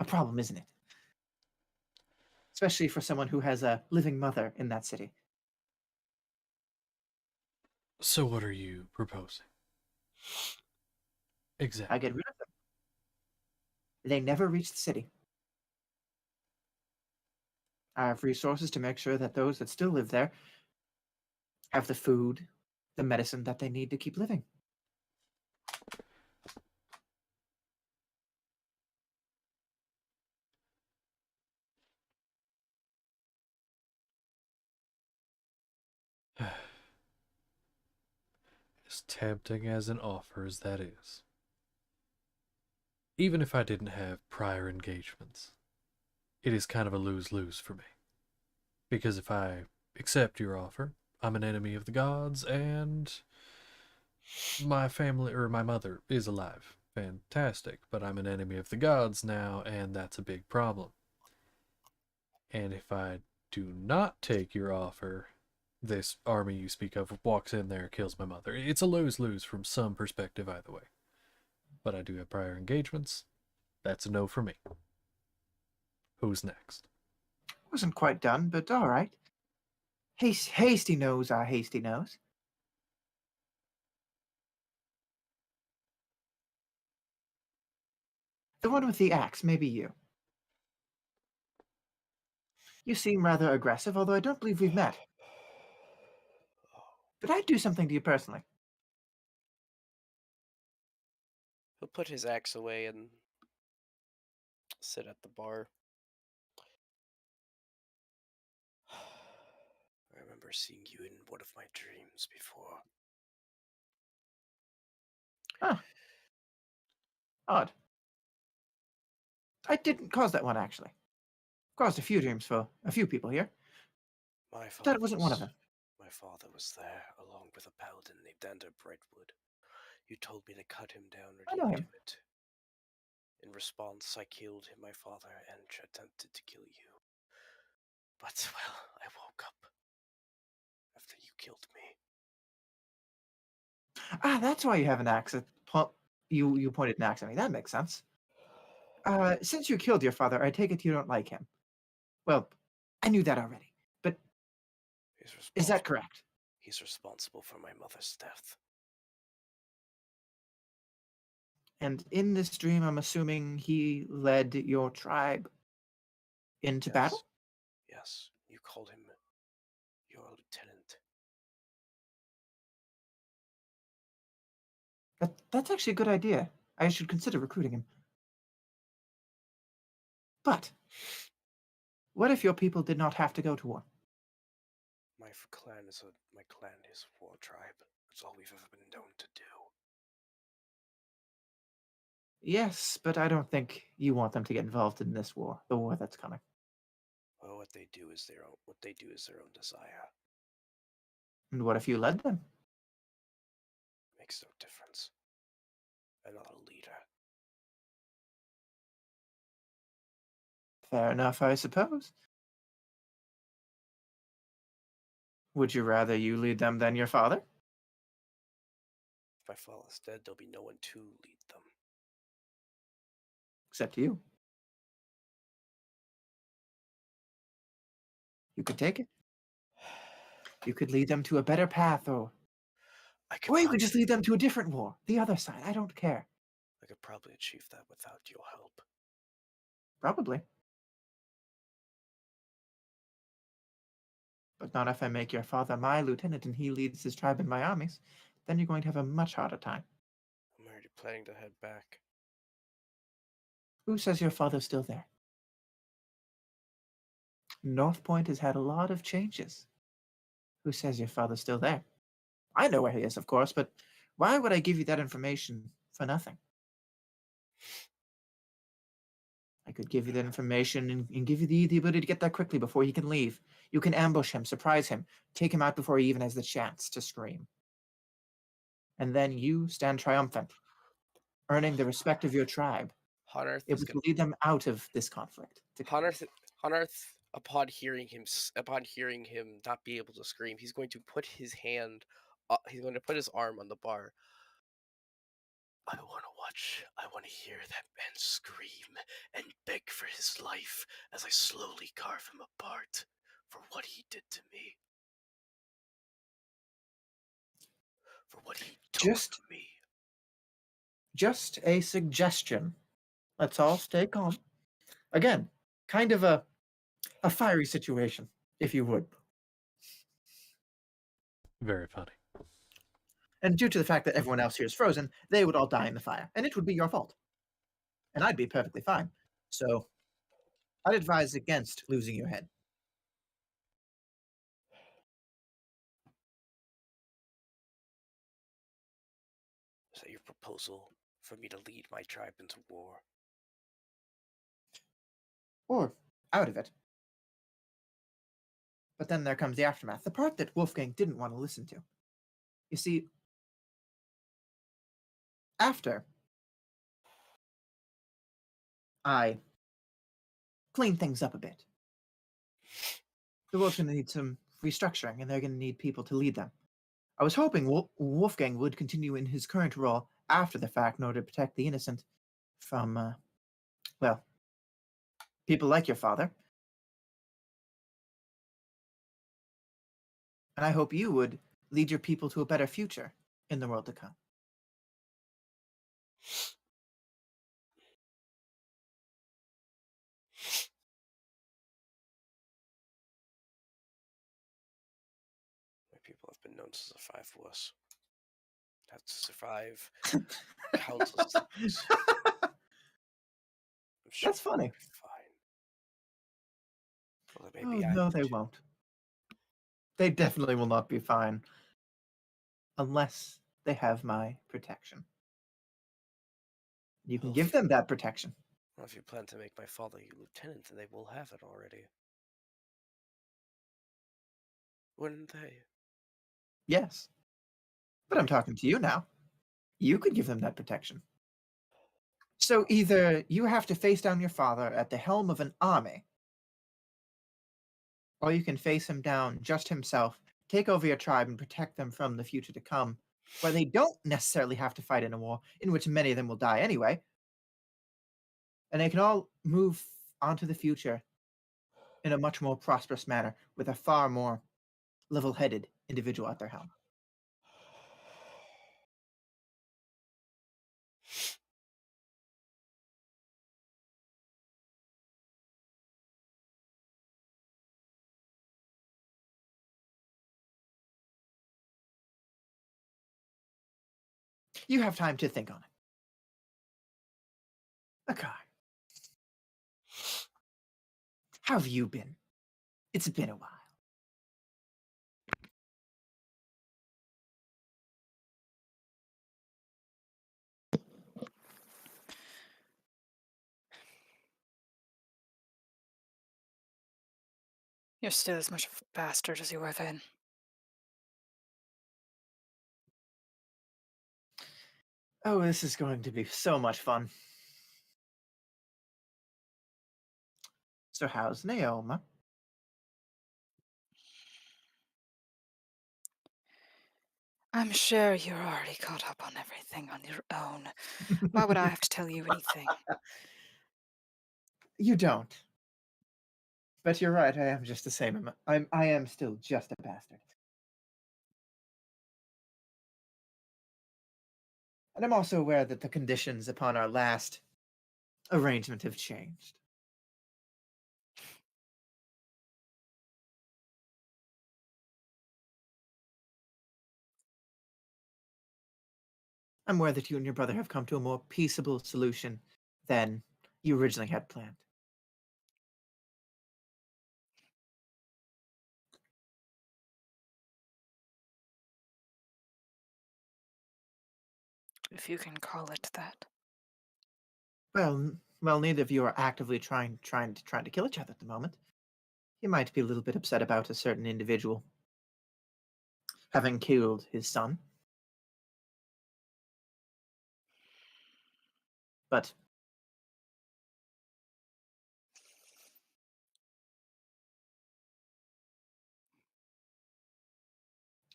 problem, isn't it? Especially for someone who has a living mother in that city. So what are you proposing? Exactly. I get rid of them. They never reach the city. I have resources to make sure that those that still live there have the food, the medicine that they need to keep living. As tempting as an offer as that is. Even if I didn't have prior engagements, it is kind of a lose-lose for me. Because if I accept your offer, I'm an enemy of the gods, and my family, or my mother, is alive. Fantastic. But I'm an enemy of the gods now, and that's a big problem. And if I do not take your offer, this army you speak of walks in there, kills my mother. It's a lose-lose from some perspective either way. But I do have prior engagements. That's a no for me. Who's next? Wasn't quite done, but all right. Hasty knows our hasty knows. The one with the axe, maybe you. You seem rather aggressive, although I don't believe we've met. Did I do something to you personally? He'll put his axe away and sit at the bar. I remember seeing you in one of my dreams before. Huh. Odd. I didn't cause that one, actually. Caused a few dreams for a few people here. My That wasn't one of them. My father was there, along with a paladin named Ander Brightwood. You told me to cut him down, or I do know you him. do it? In response, I killed him, my father, and attempted to kill you. But, well, I woke up after you killed me. Ah, that's why you have an axe. You pointed an axe at me. That makes sense. Since you killed your father, I take it you don't like him. Well, I knew that already. But is that correct? He's responsible for my mother's death. And in this dream, I'm assuming he led your tribe into battle? Yes, you called him your lieutenant. That's actually a good idea. I should consider recruiting him. But what if your people did not have to go to war? My clan is a war tribe. That's all we've ever been known to do. Yes, but I don't think you want them to get involved in this war, the war that's coming. Well, what they do is their own desire. And what if you led them? Makes no difference. I'm not a leader. Fair enough, I suppose. Would you rather you lead them than your father? If my father's dead, there'll be no one to lead them. Except you. You could take it. You could lead them to a better path, or you could just lead them to a different war. The other side. I don't care. I could probably achieve that without your help. Probably. But not if I make your father my lieutenant and he leads his tribe in my armies. Then you're going to have a much harder time. I'm already planning to head back. Who says your father's still there? North Point has had a lot of changes. Who says your father's still there? I know where he is, of course, but why would I give you that information for nothing? I could give you that information and give you the ability to get there quickly before he can leave. You can ambush him, surprise him, take him out before he even has the chance to scream. And then you stand triumphant, earning the respect of your tribe, Honarth able to lead them out of this conflict. Honarth, upon hearing him not be able to scream, he's going to put his arm on the bar. I want to hear that man scream and beg for his life as I slowly carve him apart for what he did to me. For what he took from me. Just a suggestion. Let's all stay calm. Again, kind of a fiery situation, if you would. Very funny. And due to the fact that everyone else here is frozen, they would all die in the fire, and it would be your fault. And I'd be perfectly fine. So I'd advise against losing your head. Is that your proposal for me to lead my tribe into war? Or out of it. But then there comes the aftermath, the part that Wolfgang didn't want to listen to. You see, after I clean things up a bit, the world's going to need some restructuring, and they're going to need people to lead them. I was hoping Wolfgang would continue in his current role after the fact in order to protect the innocent from, people like your father. And I hope you would lead your people to a better future in the world to come. My people have been known to survive worse. Have to survive countless things. Sure That's funny. fine. Well, No, they won't. They definitely will not be fine. Unless they have my protection. You can give them that protection. Well, if you plan to make my father your lieutenant, then they will have it already. Wouldn't they? Yes. But I'm talking to you now. You could give them that protection. So either you have to face down your father at the helm of an army, or you can face him down just himself, take over your tribe, and protect them from the future to come, where they don't necessarily have to fight in a war, in which many of them will die anyway, and they can all move onto the future in a much more prosperous manner with a far more level-headed individual at their helm. You have time to think on it. Akar, how have you been? It's been a while. You're still as much of a bastard as you were then. Oh, this is going to be so much fun. So how's Naoma? I'm sure you're already caught up on everything on your own. Why would I have to tell you anything? You don't. But you're right, I am just the same. I am still just a bastard. And I'm also aware that the conditions upon our last arrangement have changed. I'm aware that you and your brother have come to a more peaceable solution than you originally had planned. If you can call it that. Well, neither of you are actively trying to kill each other at the moment. You might be a little bit upset about a certain individual having killed his son. But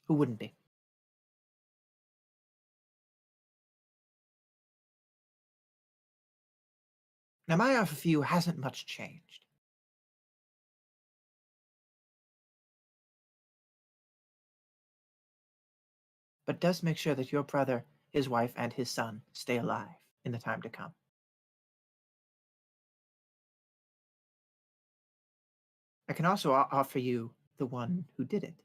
who wouldn't be? Now, my offer for you hasn't much changed. But does make sure that your brother, his wife, and his son stay alive in the time to come. I can also offer you the one who did it.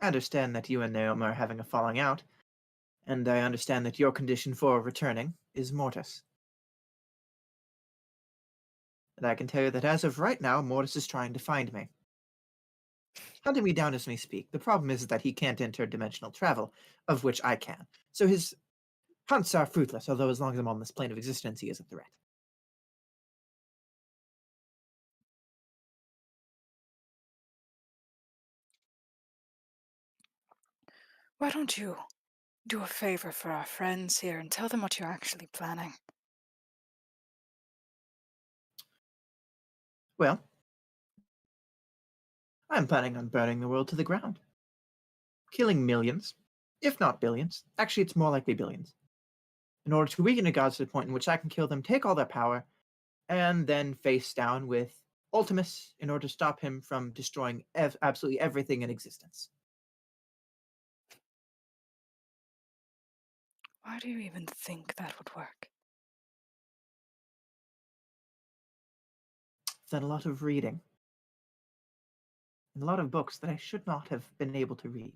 I understand that you and Naomi are having a falling out, and I understand that your condition for returning is Mortis. And I can tell you that as of right now, Mortis is trying to find me. Hunting me down as we speak. The problem is that he can't interdimensional travel, of which I can. So his hunts are fruitless, although as long as I'm on this plane of existence, he is a threat. Why don't you do a favor for our friends here and tell them what you're actually planning? Well, I'm planning on burning the world to the ground. Killing millions, if not billions. Actually, it's more likely billions. In order to weaken the gods to the point in which I can kill them, take all their power, and then face down with Ultimus in order to stop him from destroying absolutely everything in existence. Why do you even think that would work? I've done a lot of reading, and a lot of books that I should not have been able to read.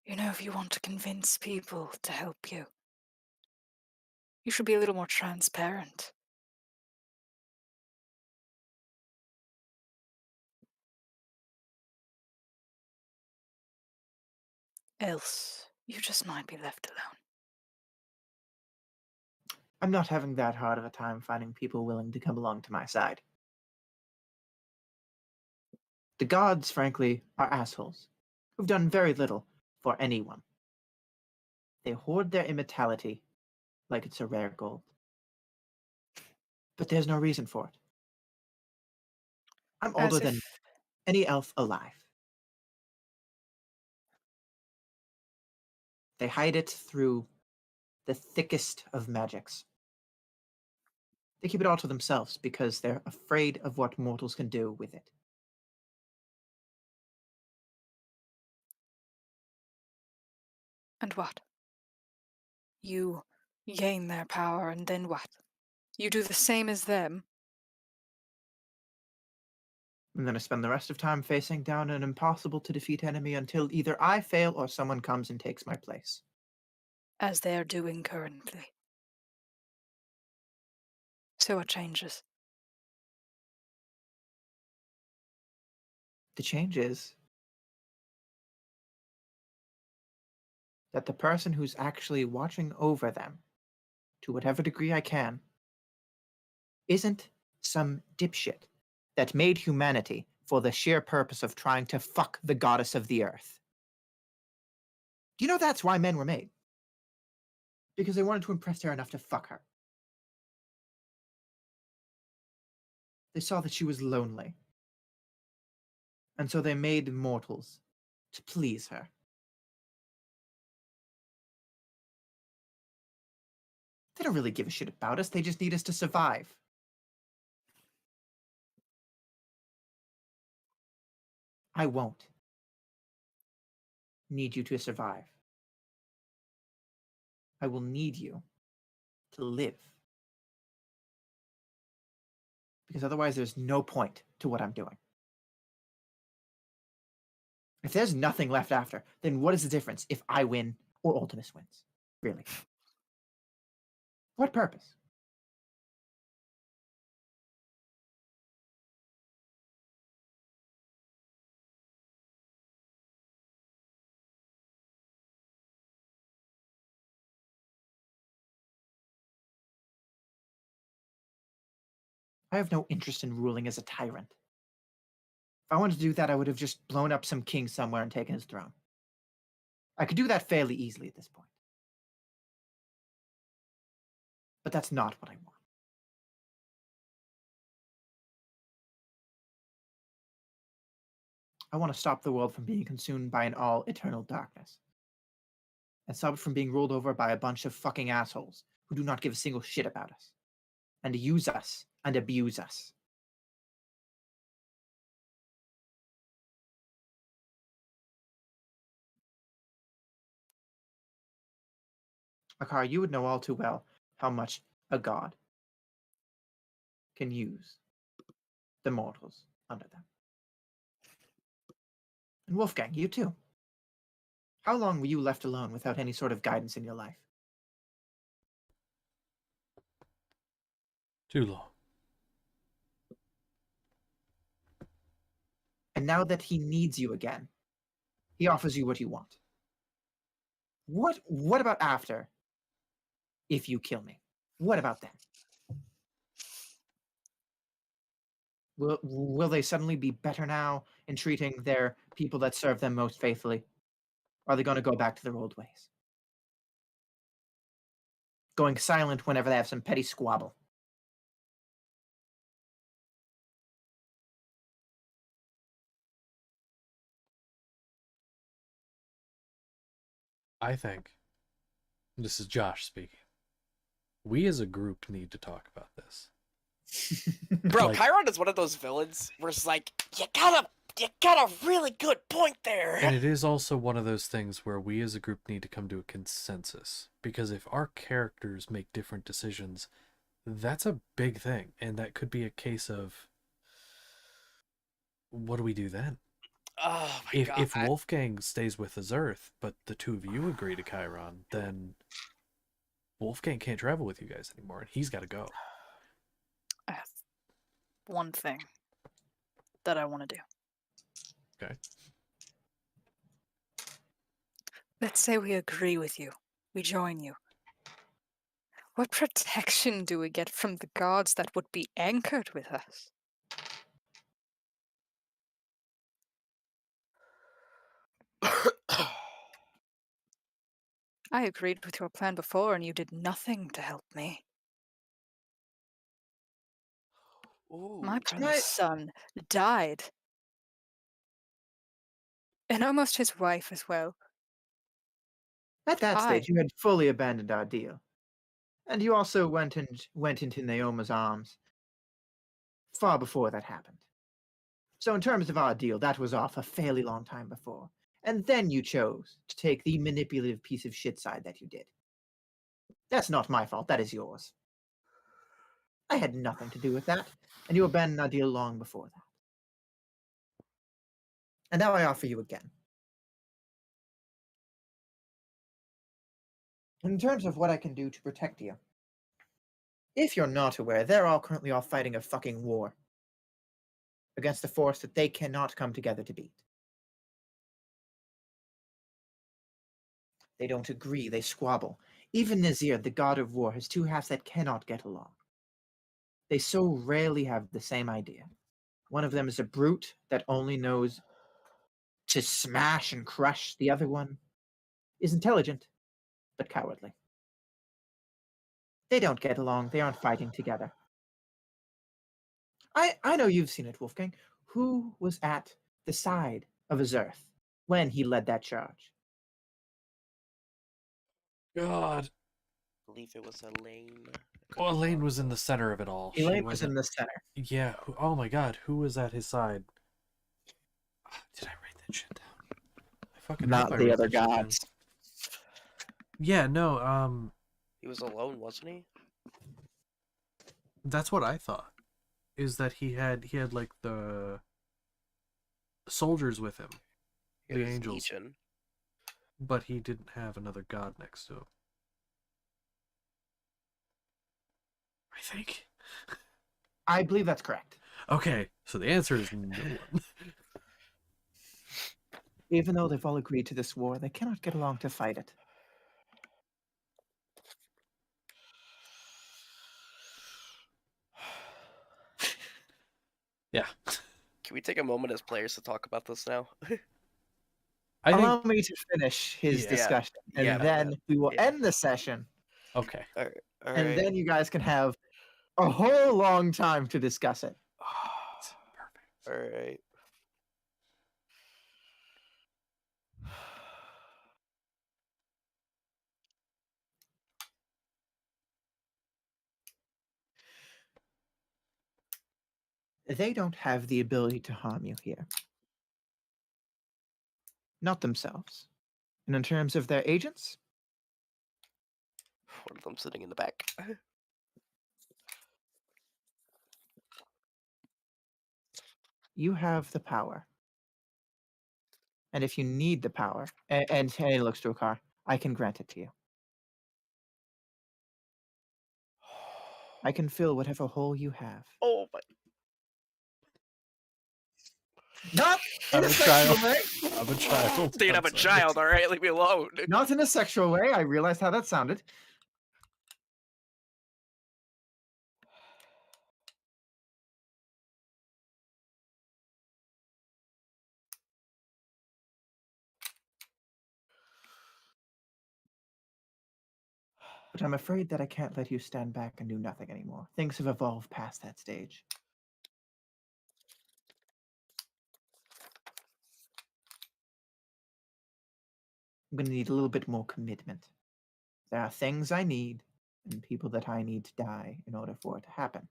You know, if you want to convince people to help you, you should be a little more transparent. Else, you just might be left alone. I'm not having that hard of a time finding people willing to come along to my side. The gods, frankly, are assholes who've done very little for anyone. They hoard their immortality like it's a rare gold. But there's no reason for it. I'm older As than if any elf alive. They hide it through the thickest of magics. They keep it all to themselves because they're afraid of what mortals can do with it. and what? You gain their power, and then what? You do the same as them? I'm going to spend the rest of time facing down an impossible to defeat enemy until either I fail or someone comes and takes my place. As they're doing currently. So what changes? The change is that the person who's actually watching over them, to whatever degree I can, isn't some dipshit that made humanity for the sheer purpose of trying to fuck the goddess of the earth. Do you know that's why men were made? Because they wanted to impress her enough to fuck her. They saw that she was lonely. And so they made mortals to please her. They don't really give a shit about us, they just need us to survive. I won't need you to survive. I will need you to live. Because otherwise there's no point to what I'm doing. If there's nothing left after, then what is the difference if I win or Ultimus wins? Really? What purpose? I have no interest in ruling as a tyrant. If I wanted to do that, I would have just blown up some king somewhere and taken his throne. I could do that fairly easily at this point. But that's not what I want. I want to stop the world from being consumed by an all-eternal darkness. And stop it from being ruled over by a bunch of fucking assholes who do not give a single shit about us. And use us and abuse us. Akar, you would know all too well how much a god can use the mortals under them. And Wolfgang, you too. How long were you left alone without any sort of guidance in your life? Too long. And now that he needs you again, he offers you what you want. What about after? If you kill me, what about then? Will they suddenly be better now in treating their people that serve them most faithfully? Or are they going to go back to their old ways? Going silent whenever they have some petty squabble. I think, this is Josh speaking, we as a group need to talk about this. Bro, Like- Chiron is one of those villains where it's like, you got a really good point there. And it is also one of those things where we as a group need to come to a consensus. Because if our characters make different decisions, that's a big thing. And that could be a case of, what do we do then? Oh my god. If Wolfgang stays with Azurth, but the two of you agree to Chiron, then Wolfgang can't travel with you guys anymore, and he's got to go. I have one thing that I want to do. Okay. Let's say we agree with you. We join you. What protection do we get from the gods that would be anchored with us? I agreed with your plan before, and you did nothing to help me. My Ooh. brother's son died. And almost his wife as well. At that I- stage, you had fully abandoned our deal. And you also went into Naoma's arms far before that happened. So in terms of our deal, that was off a fairly long time before. And then you chose to take the manipulative piece of shit side that you did. That's not my fault, that is yours. I had nothing to do with that, and you abandoned our deal long before that. And now I offer you again. In terms of what I can do to protect you, if you're not aware, they're all currently all fighting a fucking war against a force that they cannot come together to beat. They don't agree, they squabble. Even Nazir, the god of war, has two halves that cannot get along. They so rarely have the same idea. One of them is a brute that only knows to smash and crush. The other one is intelligent, but cowardly. They don't get along, they aren't fighting together. I know you've seen it, Wolfgang. Who was at the side of Azurth when he led that charge? God. I believe it was Elaine. Well, Elaine was in the center of it all. She Elaine was wasn't- in the center. Yeah. Oh my God. Who was at his side? Did I write that shit down? I fucking Not hope I the wrote other that shit down. gods. Yeah, no, He was alone, wasn't he? that's what I thought. Is that he had like the soldiers with him, He the had his angels, legion. but he didn't have another god next to him. I think. I believe that's correct. Okay, so the answer is no one. Even though they've all agreed to this war, they cannot get along to fight it. Yeah, Can we take a moment as players to talk about this now? I Allow think. me to finish his Yeah. discussion, and Yeah, then we will yeah. end the session, Okay. All right. All and right. then you guys can have a whole long time to discuss it. Perfect. All right. They don't have the ability to harm you here. Not themselves. And in terms of their agents, One of them sitting in the back. you have the power. And if you need the power, and he looks to a car, I can grant it to you. I can fill whatever hole you have. Oh my! Not in I'm a a sexual child. way. I'm a child. Dude, I'm a sorry. child. All right, leave me alone. Not in a sexual way. I realized how that sounded. But I'm afraid that I can't let you stand back and do nothing anymore. Things have evolved past that stage. I'm going to need a little bit more commitment. There are things I need and people that I need to die in order for it to happen.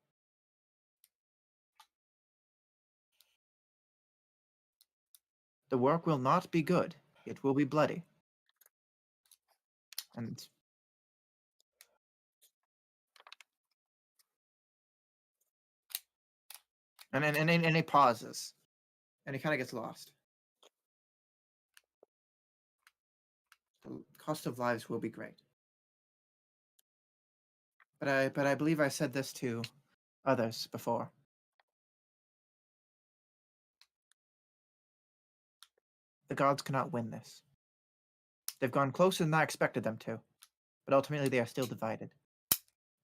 The work will not be good. It will be bloody. And he pauses. And he kind of gets lost. The cost of lives will be great. But I believe I said this to others before. The gods cannot win this. They've gone closer than I expected them to, but ultimately they are still divided.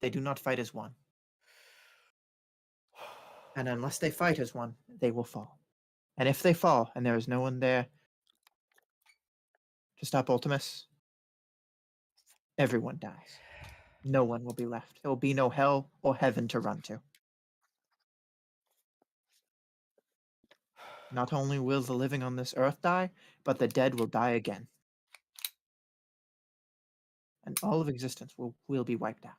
They do not fight as one. And unless they fight as one, they will fall. And if they fall and there is no one there to stop Ultimus, everyone dies. No one will be left. There will be no hell or heaven to run to. Not only will the living on this earth die, but the dead will die again. And all of existence will be wiped out.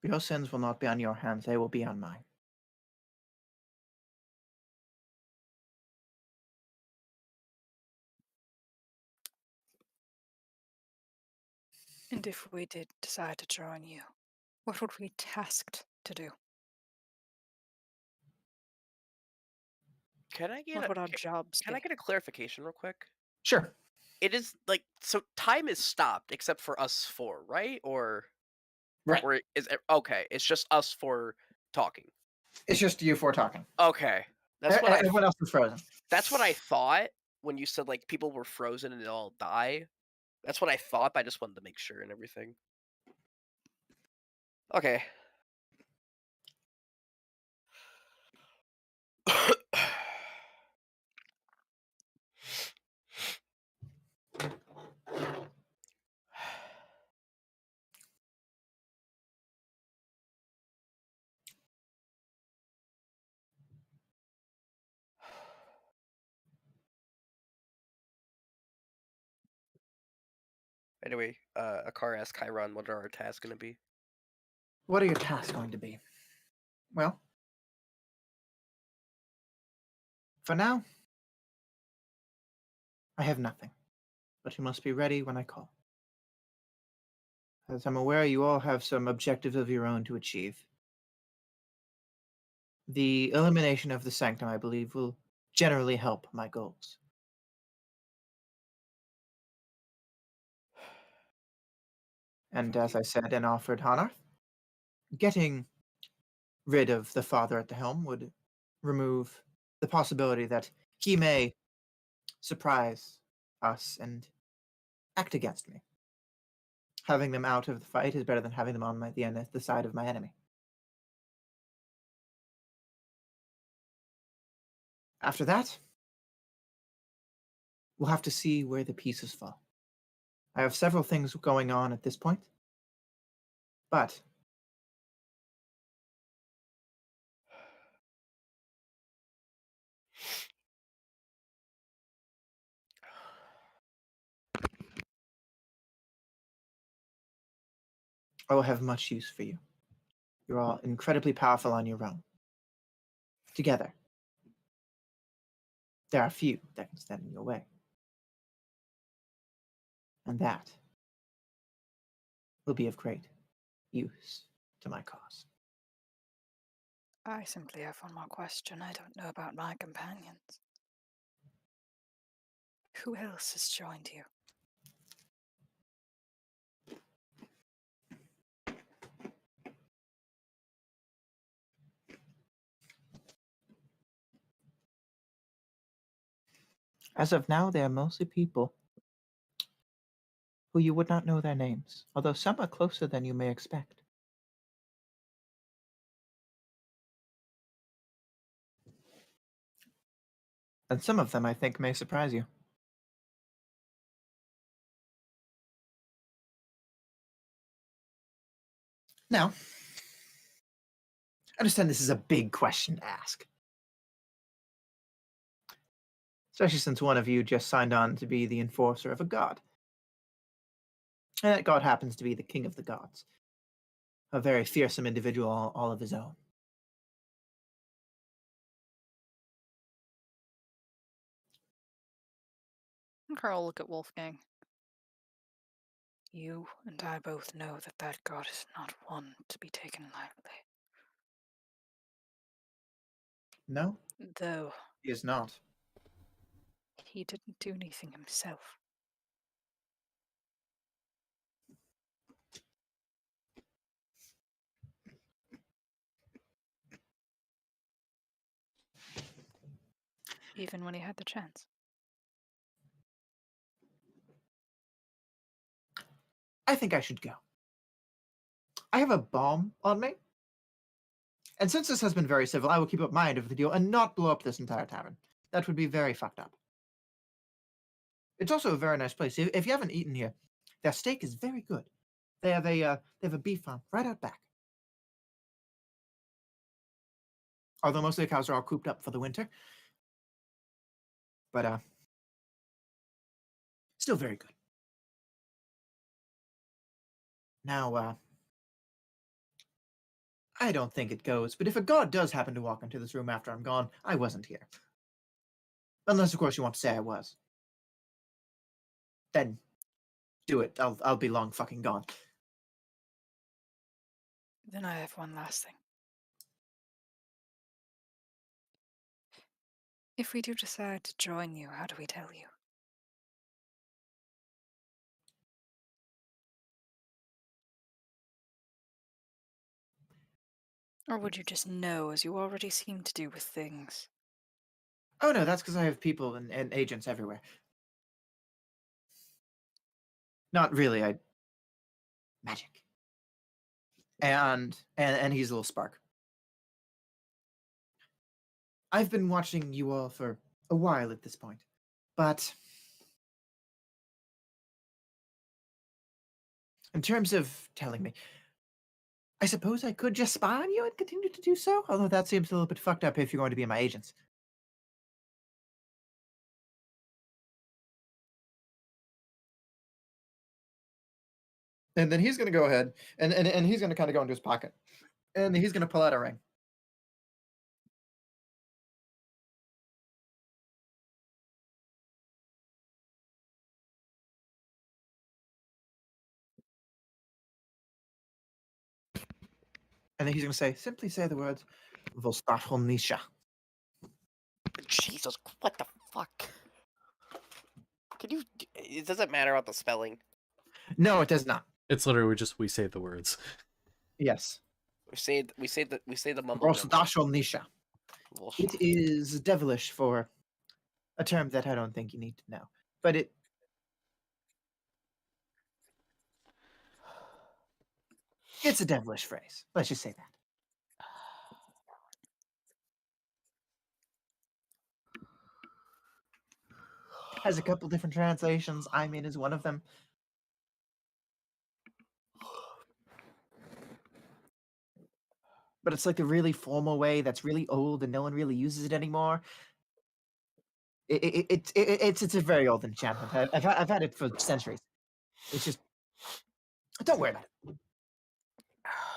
Your sins will not be on your hands, they will be on mine. And if we did decide to join you, what would we be tasked to do? Can I get What a would our jobs Can be? I get a clarification real quick? Sure. It is like so time is stopped except for us four, right? Or Right. is it okay? It's just us four talking. It's just you four talking. Okay, that's what Everyone else is frozen. That's what I thought when you said like people were frozen and they all die. That's what I thought, but I just wanted to make sure and everything. Okay. Anyway, Akar asked Chiron, what are our tasks gonna be? What are your tasks going to be? Well, for now, I have nothing. But you must be ready when I call. As I'm aware, you all have some objectives of your own to achieve. The elimination of the sanctum, I believe, will generally help my goals. And as I said and offered Hanarth, getting rid of the father at the helm would remove the possibility that he may surprise us and act against me. Having them out of the fight is better than having them on the side of my enemy. After that, we'll have to see where the pieces fall. I have several things going on at this point, but I will have much use for you. You're all incredibly powerful on your own. Together, there are few that can stand in your way. And that will be of great use to my cause. I simply have one more question. I don't know about my companions. Who else has joined you? As of now, they are mostly people who you would not know their names, although some are closer than you may expect. And some of them, I think, may surprise you. Now, I understand this is a big question to ask. Especially since one of you just signed on to be the enforcer of a god. And that god happens to be the king of the gods. A very fearsome individual all of his own. Carl will look at Wolfgang. You and I both know that that god is not one to be taken lightly. No, Though he is not. he didn't do anything himself. Even when he had the chance. I think I should go. I have a bomb on me. And since this has been very civil, I will keep up my end of the deal and not blow up this entire tavern. That would be very fucked up. It's also a very nice place. If you haven't eaten here, their steak is very good. They have a beef farm right out back. Although most of the cows are all cooped up for the winter. But still very good. Now, I don't think it goes, but if a god does happen to walk into this room after I'm gone, I wasn't here. Unless, of course, you want to say I was. Then do it. I'll be long fucking gone. Then I have one last thing. If we do decide to join you, how do we tell you? Or would you just know, as you already seem to do with things? Oh no, that's because I have people and agents everywhere. Not really. Magic. And he's a little spark. I've been watching you all for a while at this point, but in terms of telling me, I suppose I could just spy on you and continue to do so, although that seems a little bit fucked up if you're going to be my agents. And then he's going to go ahead and he's going to kind of go into his pocket. And he's going to pull out a ring. And then he's going to say, simply say the words, Vostachomnisha. Jesus, what the fuck? Could you? It doesn't matter about the spelling. No, it does not. It's literally just we say the words. Yes. We say the mumble jumble. Vostachomnisha. Well, It is devilish for a term that I don't think you need to know. But it's a devilish phrase. Let's just say that. Has a couple different translations. I mean, is one of them. But it's like a really formal way that's really old and no one really uses it anymore. It's a very old enchantment. I've had it for centuries. It's just don't worry about it.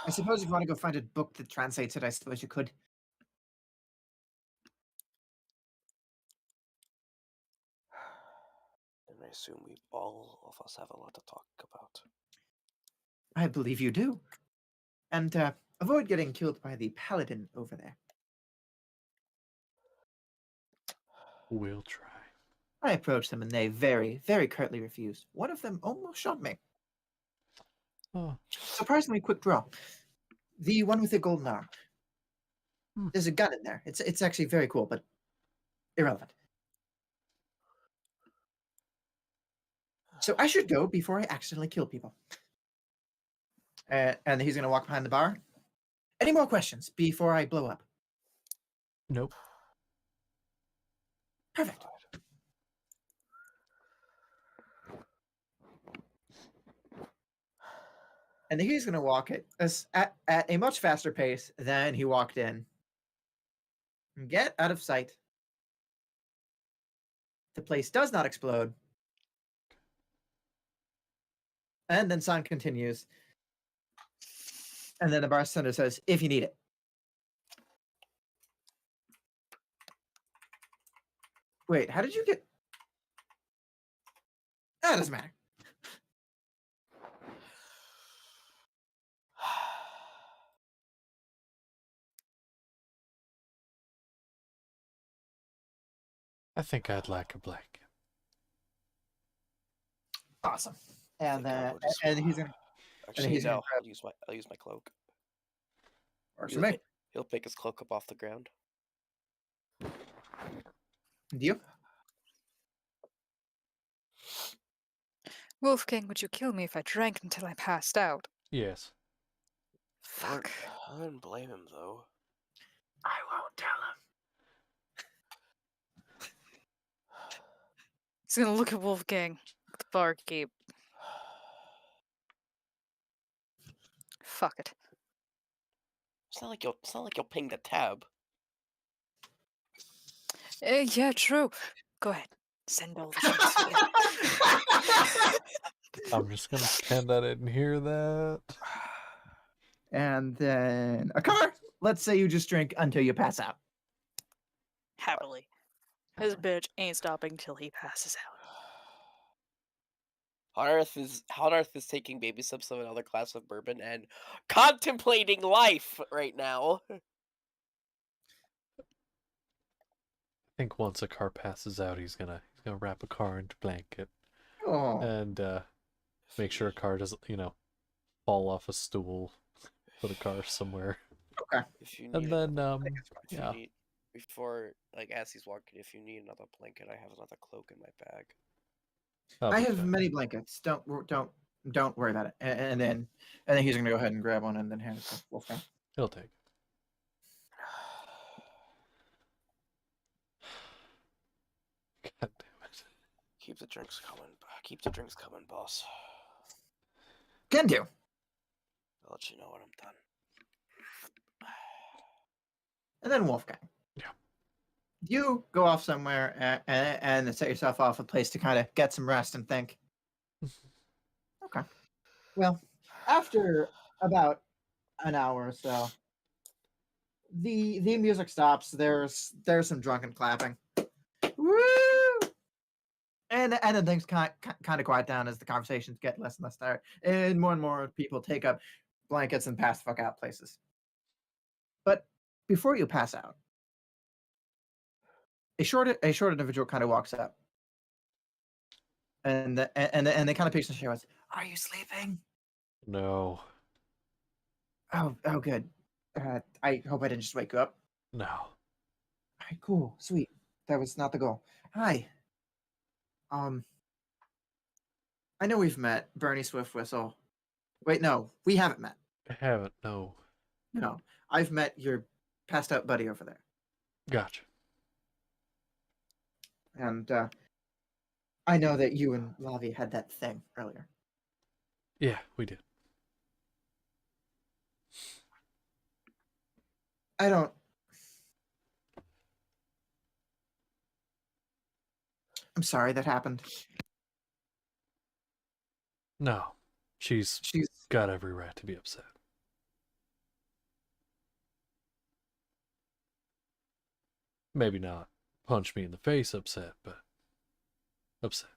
I suppose if you want to go find a book that translates it, I suppose you could. And I assume we all of us have a lot to talk about. I believe you do. And avoid getting killed by the paladin over there. We'll try. I approached them and they very, very curtly refused. One of them almost shot me. Oh, Surprisingly quick draw. The one with the golden arm. Hmm. There's a gun in there. It's actually very cool, but irrelevant. So I should go before I accidentally kill people. And he's going to walk behind the bar. Any more questions before I blow up? nope. Perfect. And he's going to walk at a much faster pace than he walked in. Get out of sight. The place does not explode. And then San continues. And then the bartender says, if you need it. Wait, how did you get... That doesn't matter. I think I'd like a blanket. Awesome. I And think I would as and well. he's going to... Actually, he's gonna no. grab- I'll use my cloak. Works He'll, for me. pick, he'll pick his cloak up off the ground. Do you? Wolfgang, would you kill me if I drank until I passed out? Yes. Fuck. I wouldn't blame him though. I won't tell him. He's gonna look at Wolfgang at the barkeep. Fuck it. It's not like you'll ping the tab. Yeah, true. Go ahead. Send all the drinks you get. I'm just gonna pretend I didn't hear that. And then a car. Let's say you just drink until you pass out. Happily. This bitch ain't stopping till he passes out. Hot Earth is taking baby sips of another glass of bourbon and contemplating life right now. I think once a car passes out, he's gonna wrap a car into blanket Oh. and make sure a car doesn't, fall off a stool. Put a car somewhere. If you need And then if you yeah. need, before as he's walking, if you need another blanket, I have another cloak in my bag. I'll I be have fine. many blankets. Don't worry about it. And then he's gonna go ahead and grab one and then hand it to Wolfgang. He'll take it. God damn it. Keep the drinks coming. Keep the drinks coming, boss. Can do. I'll let you know when I'm done. And then Wolfgang. Yeah. You go off somewhere and set yourself off a place to kind of get some rest and think. Okay. Well, after about an hour or so, the music stops. There's some drunken clapping. Woo! And then things kind of quiet down as the conversations get less and less tired, and more people take up blankets and pass the fuck out places. But before you pass out, a short individual kind of walks up, and they kind of picks the chair. Are you sleeping? No. Oh, good. I hope I didn't just wake you up. No. All right, cool, sweet. That was not the goal. Hi. I know we've met, Bernie Swift Whistle. Wait, no, we haven't met. I haven't. No. No, I've met your passed out buddy over there, Gotcha. and I know that you and Lavi had that thing earlier. Yeah, we did. I don't. I'm sorry that happened. No. She's She's got every right to be upset. Maybe not punch me in the face upset, but upset.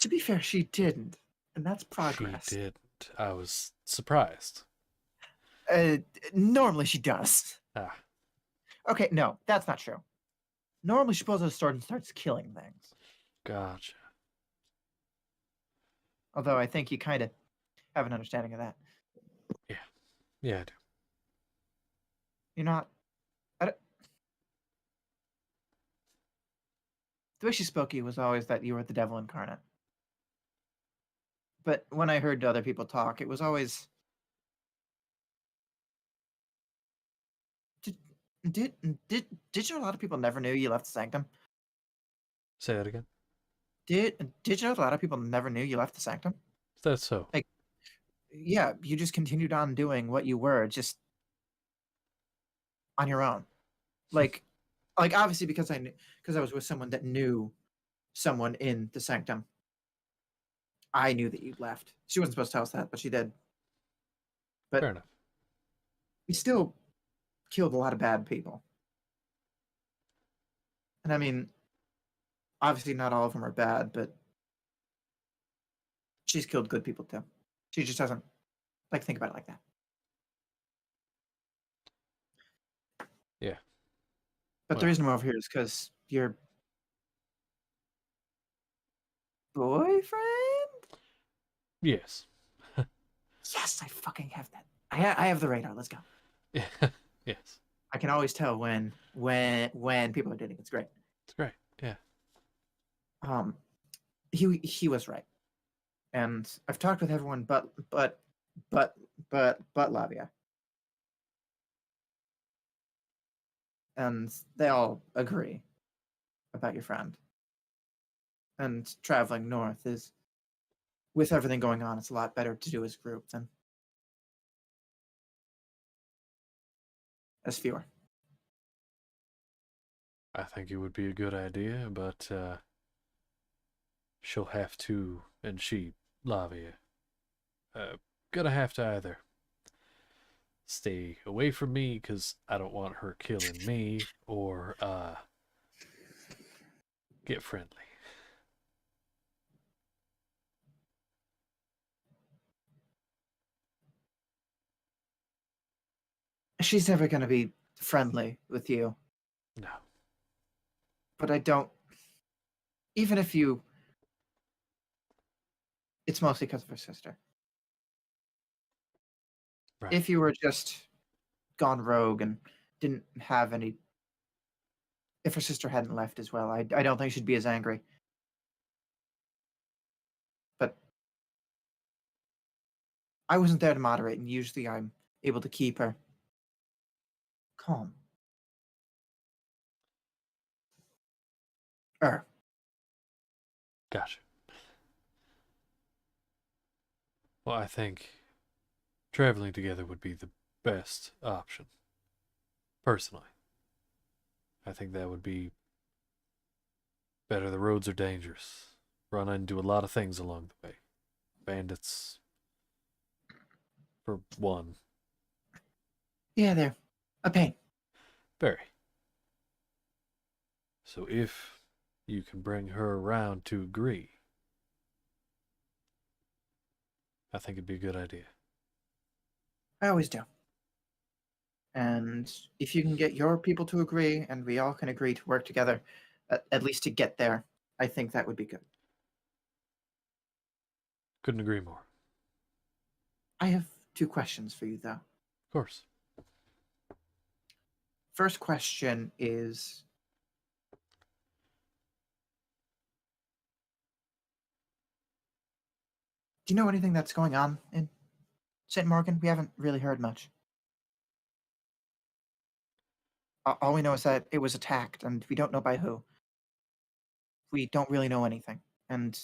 to be fair, she didn't, and that's progress. She didn't. I was surprised. Normally she does. Ah, Okay, no, that's not true. Normally she pulls out a sword and starts killing things. gotcha. Although I think you kind of have an understanding of that. Yeah, I do. You're not. The way she spoke to you was always that you were the devil incarnate. But when I heard other people talk, it was always. Did you know a lot of people never knew you left the sanctum? Say that again. Did you know a lot of people never knew you left the sanctum? Is that so? Like, yeah, you just continued on doing what you were, just on your own. Like obviously because I was with someone that knew someone in the sanctum. I knew that you left. She wasn't supposed to tell us that, but she did. But Fair enough. you still killed a lot of bad people. And I mean, obviously not all of them are bad, but she's killed good people too. She just doesn't like think about it like that. Yeah. But the Well. reason I'm over here is because your boyfriend? Yes. Yes, I fucking have that. I have the radar. Let's go. Yes. I can always tell when people are dating. It's great. It's great. Yeah. He was right, and I've talked with everyone but Lavia, and they all agree about your friend. And traveling north is, with everything going on, it's a lot better to do as a group than as fewer. I think it would be a good idea, but she'll have to, and she, Lavia, gonna have to either stay away from me because I don't want her killing me, or get friendly. She's never going to be friendly with you, No. but I don't. Even if you, it's mostly because of her sister. Right. If you were just gone rogue and didn't have any, if her sister hadn't left as well, I don't think she'd be as angry. But I wasn't there to moderate, and usually I'm able to keep her calm. Gotcha. Well, I think traveling together would be the best option. Personally, I think that would be better. The roads are dangerous. Run into a lot of things along the way. Bandits, for one. Yeah, they're a pain. Very. So if you can bring her around to agree, I think it'd be a good idea. I always do. And if you can get your people to agree, and we all can agree to work together, at least to get there, I think that would be good. Couldn't agree more. I have 2 questions for you, though. Of course. First question is, do you know anything that's going on in St. Morgan? We haven't really heard much. All we know is that it was attacked, and we don't know by who. We don't really know anything. And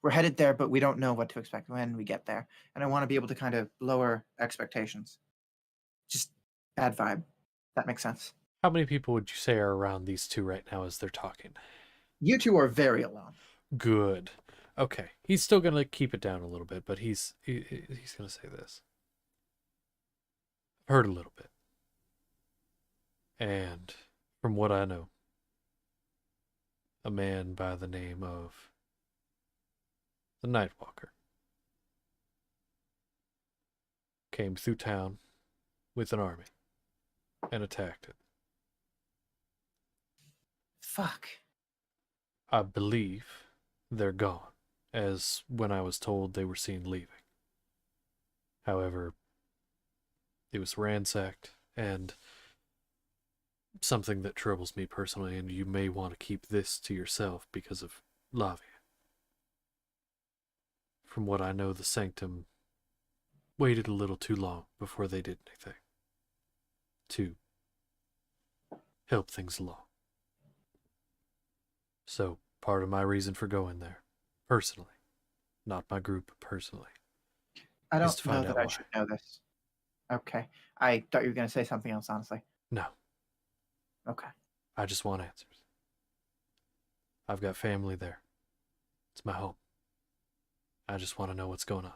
we're headed there, but we don't know what to expect when we get there. And I want to be able to kind of lower expectations. Just bad vibe. That makes sense. How many people would you say are around these two right now as they're talking? You two are very alone. Good. Okay. He's still gonna keep it down a little bit, but he's gonna say this. I've heard a little bit. And from what I know, a man by the name of the Nightwalker came through town with an army and attacked it. Fuck. I believe they're gone, as when I was told they were seen leaving. However, it was ransacked, and something that troubles me personally, and you may want to keep this to yourself because of Lavia. From what I know, the Sanctum waited a little too long before they did anything to help things along. So, part of my reason for going there, personally, not my group, but personally, I is to don't know find that out I why. should know this. Okay. I thought you were going to say something else, honestly. No, Okay. I just want answers. I've got family there. It's my home. I just want to know what's going on.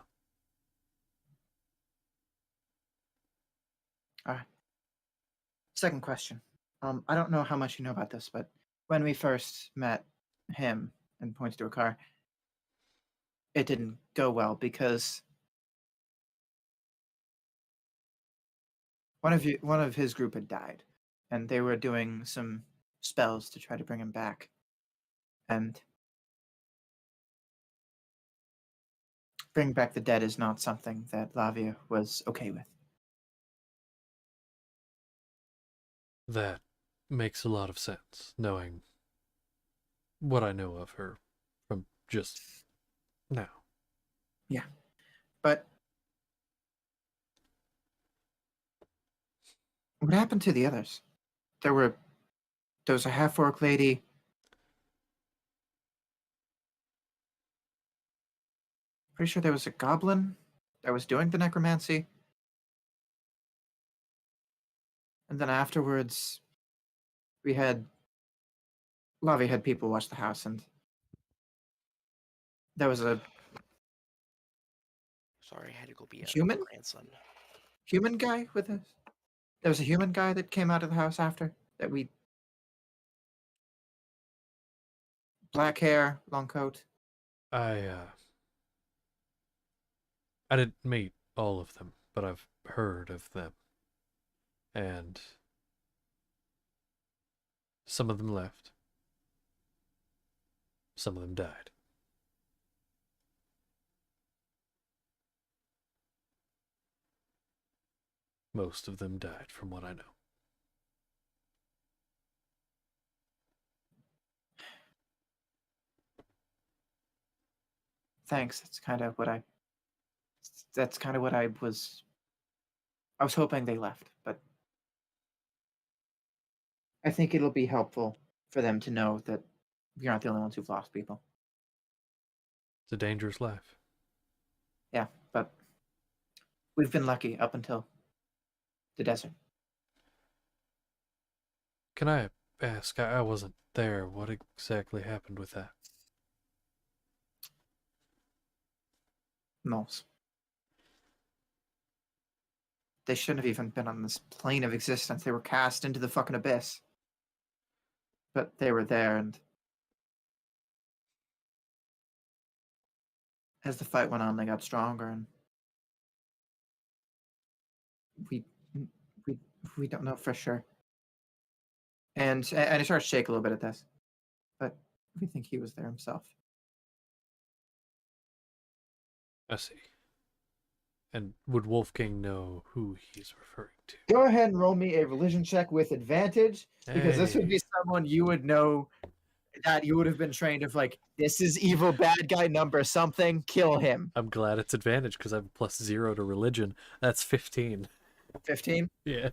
All right. Second question. I don't know how much you know about this, but when we first met him and pointed to a car, it didn't go well because one of his group had died, and they were doing some spells to try to bring him back, and bring back the dead is not something that Lavia was okay with. That makes a lot of sense, knowing what I know of her from just now. Yeah, but what happened to the others? There was a half-orc lady. Pretty sure there was a goblin that was doing the necromancy. And then afterwards, Lavi had people watch the house, and there was a Sorry, I had to go be a Human? grandson. human guy with us. There was a human guy that came out of the house after that we. Black hair, long coat. I didn't meet all of them, but I've heard of them. And some of them left. Some of them died. Most of them died, from what I know. Thanks. That's kind of what I. That's kind of what I was. I was hoping they left, but I think it'll be helpful for them to know that we aren't the only ones who've lost people. It's a dangerous life. Yeah, but we've been lucky up until the desert. Can I ask? I wasn't there. What exactly happened with that? Moles. they shouldn't have even been on this plane of existence. They were cast into the fucking abyss. But they were there, and as the fight went on, they got stronger, and we we we don't know for sure. And he starts to shake a little bit at this, but we think he was there himself. I see. And would Wolfgang know who he's referring to? Go ahead and roll me a religion check with advantage, because this would Hey. be someone you would know that you would have been trained of, like, this is evil bad guy number something, kill him. I'm glad it's advantage because I have a +0 to religion. That's 15. 15? Yeah.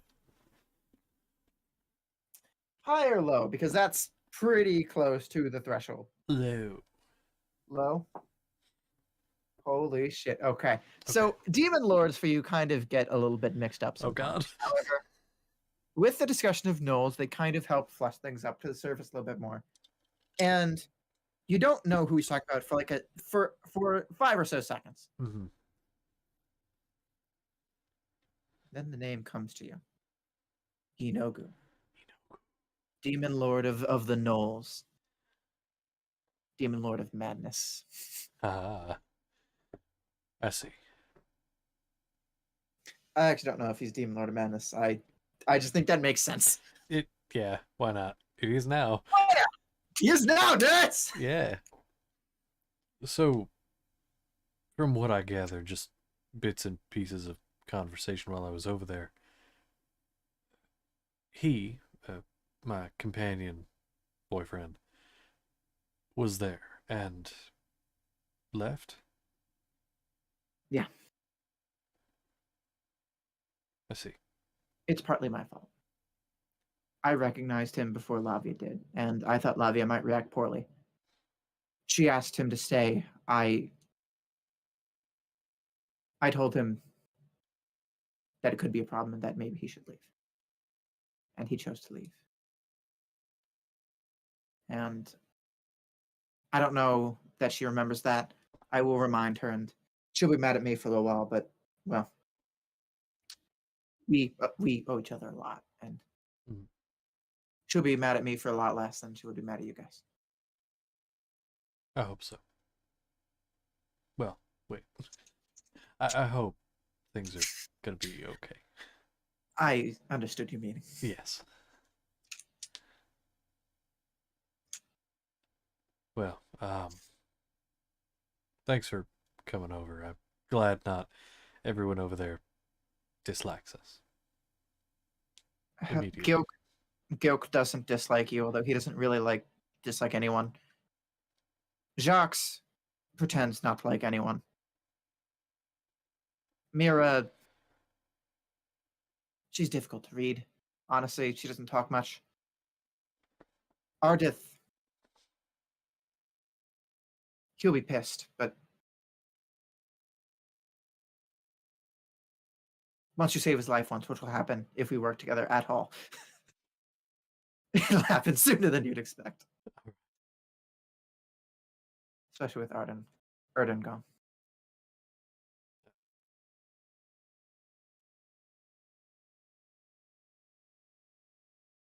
High or low? Because that's pretty close to the threshold. Low. Low? Holy shit. Okay. So demon lords for you kind of get a little bit mixed up Oh sometimes. god. However, with the discussion of gnolls, they kind of help flush things up to the surface a little bit more. And you don't know who he's talking about for like for 5 or so seconds. Mm-hmm. Then the name comes to you. Inogu. Demon Lord of the Gnolls. Demon Lord of Madness. Ah. I see. I actually don't know if he's Demon Lord of Madness. I just think that makes sense. Yeah, why not? It is now. Oh, yeah. He is now, Dutz! Yeah. So, from what I gather, just bits and pieces of conversation while I was over there, he, my companion boyfriend, was there and left? Yeah. I see. It's partly my fault. I recognized him before Lavia did, and I thought Lavia might react poorly. She asked him to stay. I told him that it could be a problem and that maybe he should leave. And he chose to leave. And I don't know that she remembers that. I will remind her, and she'll be mad at me for a little while, but, well, we owe each other a lot, and she'll be mad at me for a lot less than she would be mad at you guys. I hope so. Well, wait. I hope things are gonna be okay. I understood your meaning. Yes. Well, thanks for coming over. I'm glad not everyone over there dislikes us. Immediately. Gilk doesn't dislike you, although he doesn't really dislike anyone. Jacques pretends not to like anyone. Mira, she's difficult to read. Honestly, she doesn't talk much. Ardith, he'll be pissed, but once you save his life once, which will happen if we work together at all, it'll happen sooner than you'd expect. Especially with Erden gone.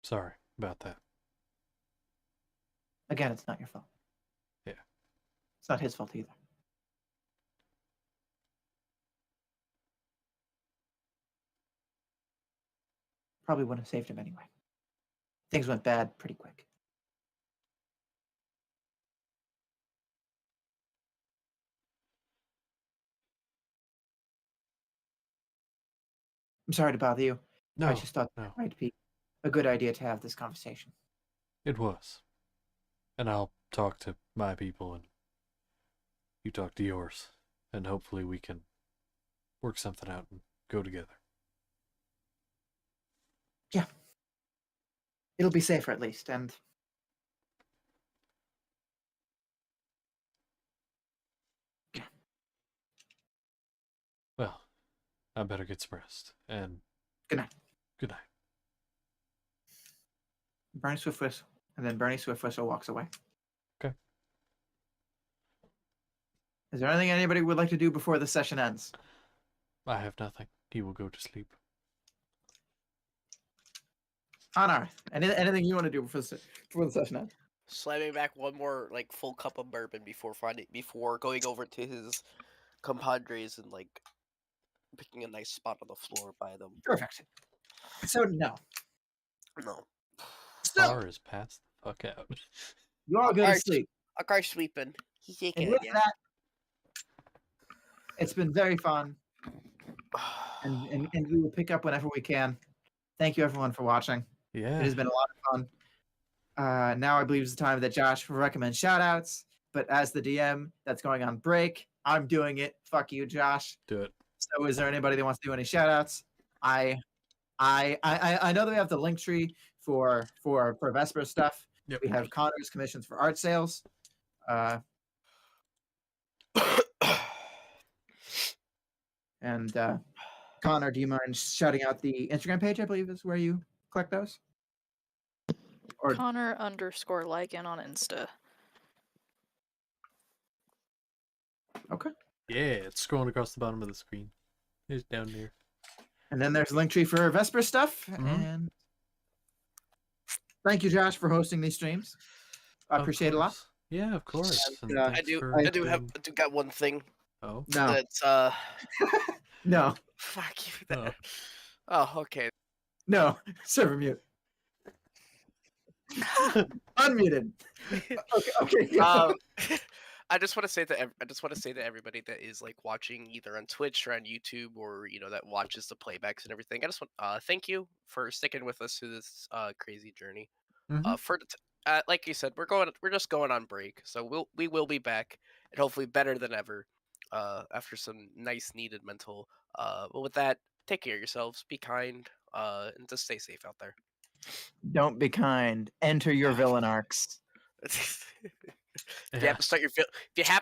Sorry about that. Again, it's not your fault. Yeah. It's not his fault either. Probably wouldn't have saved him anyway. Things went bad pretty quick. I'm sorry to bother you. No, I just thought no. it might be a good idea to have this conversation. It was. And I'll talk to my people and you talk to yours. And hopefully we can work something out and go together. Yeah. It'll be safer at least, and yeah. Well, I better get some rest. And Good night. Good night. Bernie Swiftwhistle, and then Bernie Swiftwhistle walks away. Okay. Is there anything anybody would like to do before the session ends? I have nothing. He will go to sleep. Connor, anything you want to do before the session ends? Slamming back one more like full cup of bourbon before going over to his compadres and like picking a nice spot on the floor by them. Perfect. So no. No. So Bar is passed the fuck out. you all go to Alright. sleep. A guy's sleeping. He's And taking with it. that, it's been very fun. And we will pick up whenever we can. Thank you everyone for watching. It Yeah. has been a lot of fun. Now I believe is the time that Josh will recommend shoutouts. But as the DM that's going on break, I'm doing it. Fuck you, Josh. Do it. So is there anybody that wants to do any shoutouts? I know that we have the link tree for Vesper stuff. Yep. We have Connor's commissions for art sales. And Connor, do you mind shouting out the Instagram page? I believe is where you collect those. Or Connor_Lycan on Insta. okay. Yeah, it's scrolling across the bottom of the screen. It's down here. And then there's a link tree for Vesper stuff. Mhm. And thank you, Josh, for hosting these streams. I Of appreciate it a lot. course. Yeah, of course. And, And I thanks I for do doing- got one thing. Oh. No, That's no, fuck you. Oh. Oh, okay. no. Server mute. Unmuted. Okay. Um, I just want to say to everybody that is like watching either on Twitch or on YouTube or that watches the playbacks and everything. I just want thank you for sticking with us through this crazy journey. Mhm. Like you said, we're just going on break, so we will be back and hopefully better than ever. After some nice needed mental. But with that, take care of yourselves, be kind, and just stay safe out there. Don't be kind. Enter your villain arcs. If you Yeah. have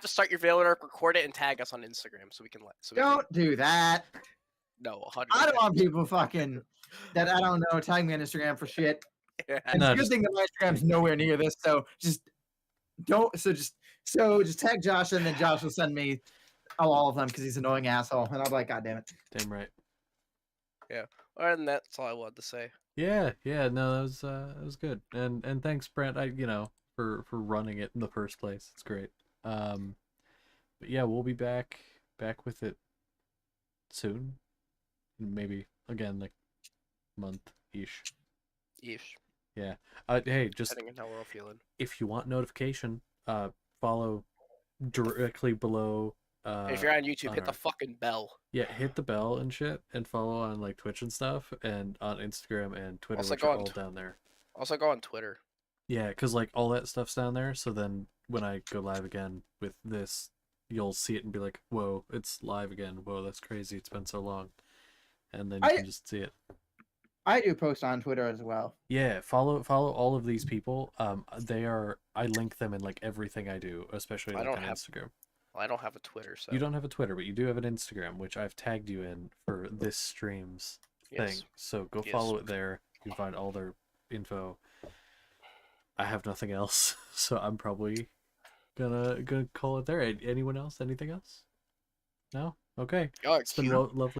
to start your villain arc, record it and tag us on Instagram so we can Don't do that. No, 100%. I don't want people fucking that I don't know tag me on Instagram for shit. And No, it's a good thing that my Instagram's nowhere near this, so just don't. So just tag Josh, and then Josh will send me all of them because he's an annoying asshole, and I'll be like, God damn it. Damn right. Other than that, that's all I wanted to say. Yeah, no, that was good. And thanks, Brent, for running it in the first place. It's great. But yeah, we'll be back with it soon. Maybe again like month-ish. Ish. Yeah. Hey, just Depending on how we're all feeling. if you want notification, follow directly below If you're on YouTube, hit the alright. fucking bell. Yeah, hit the bell and shit, and follow on like Twitch and stuff, and on Instagram and Twitter, Also which go are on all Tw- down there. Also, go on Twitter. Yeah, because like all that stuff's down there, so then when I go live again with this, you'll see it and be like, whoa, it's live again. Whoa, that's crazy. It's been so long. And then you can just see it. I do post on Twitter as well. Yeah, follow all of these people. I link them in like everything I do, especially I like don't on have- Instagram. Well, I don't have a Twitter, so You don't have a Twitter, but you do have an Instagram, which I've tagged you in for this stream's yes. thing. So go Yes. follow it there. You can find all their info. I have nothing else, so I'm probably gonna call it there. Anyone else? Anything else? No? Okay. Y'all are It's been cute. lovely.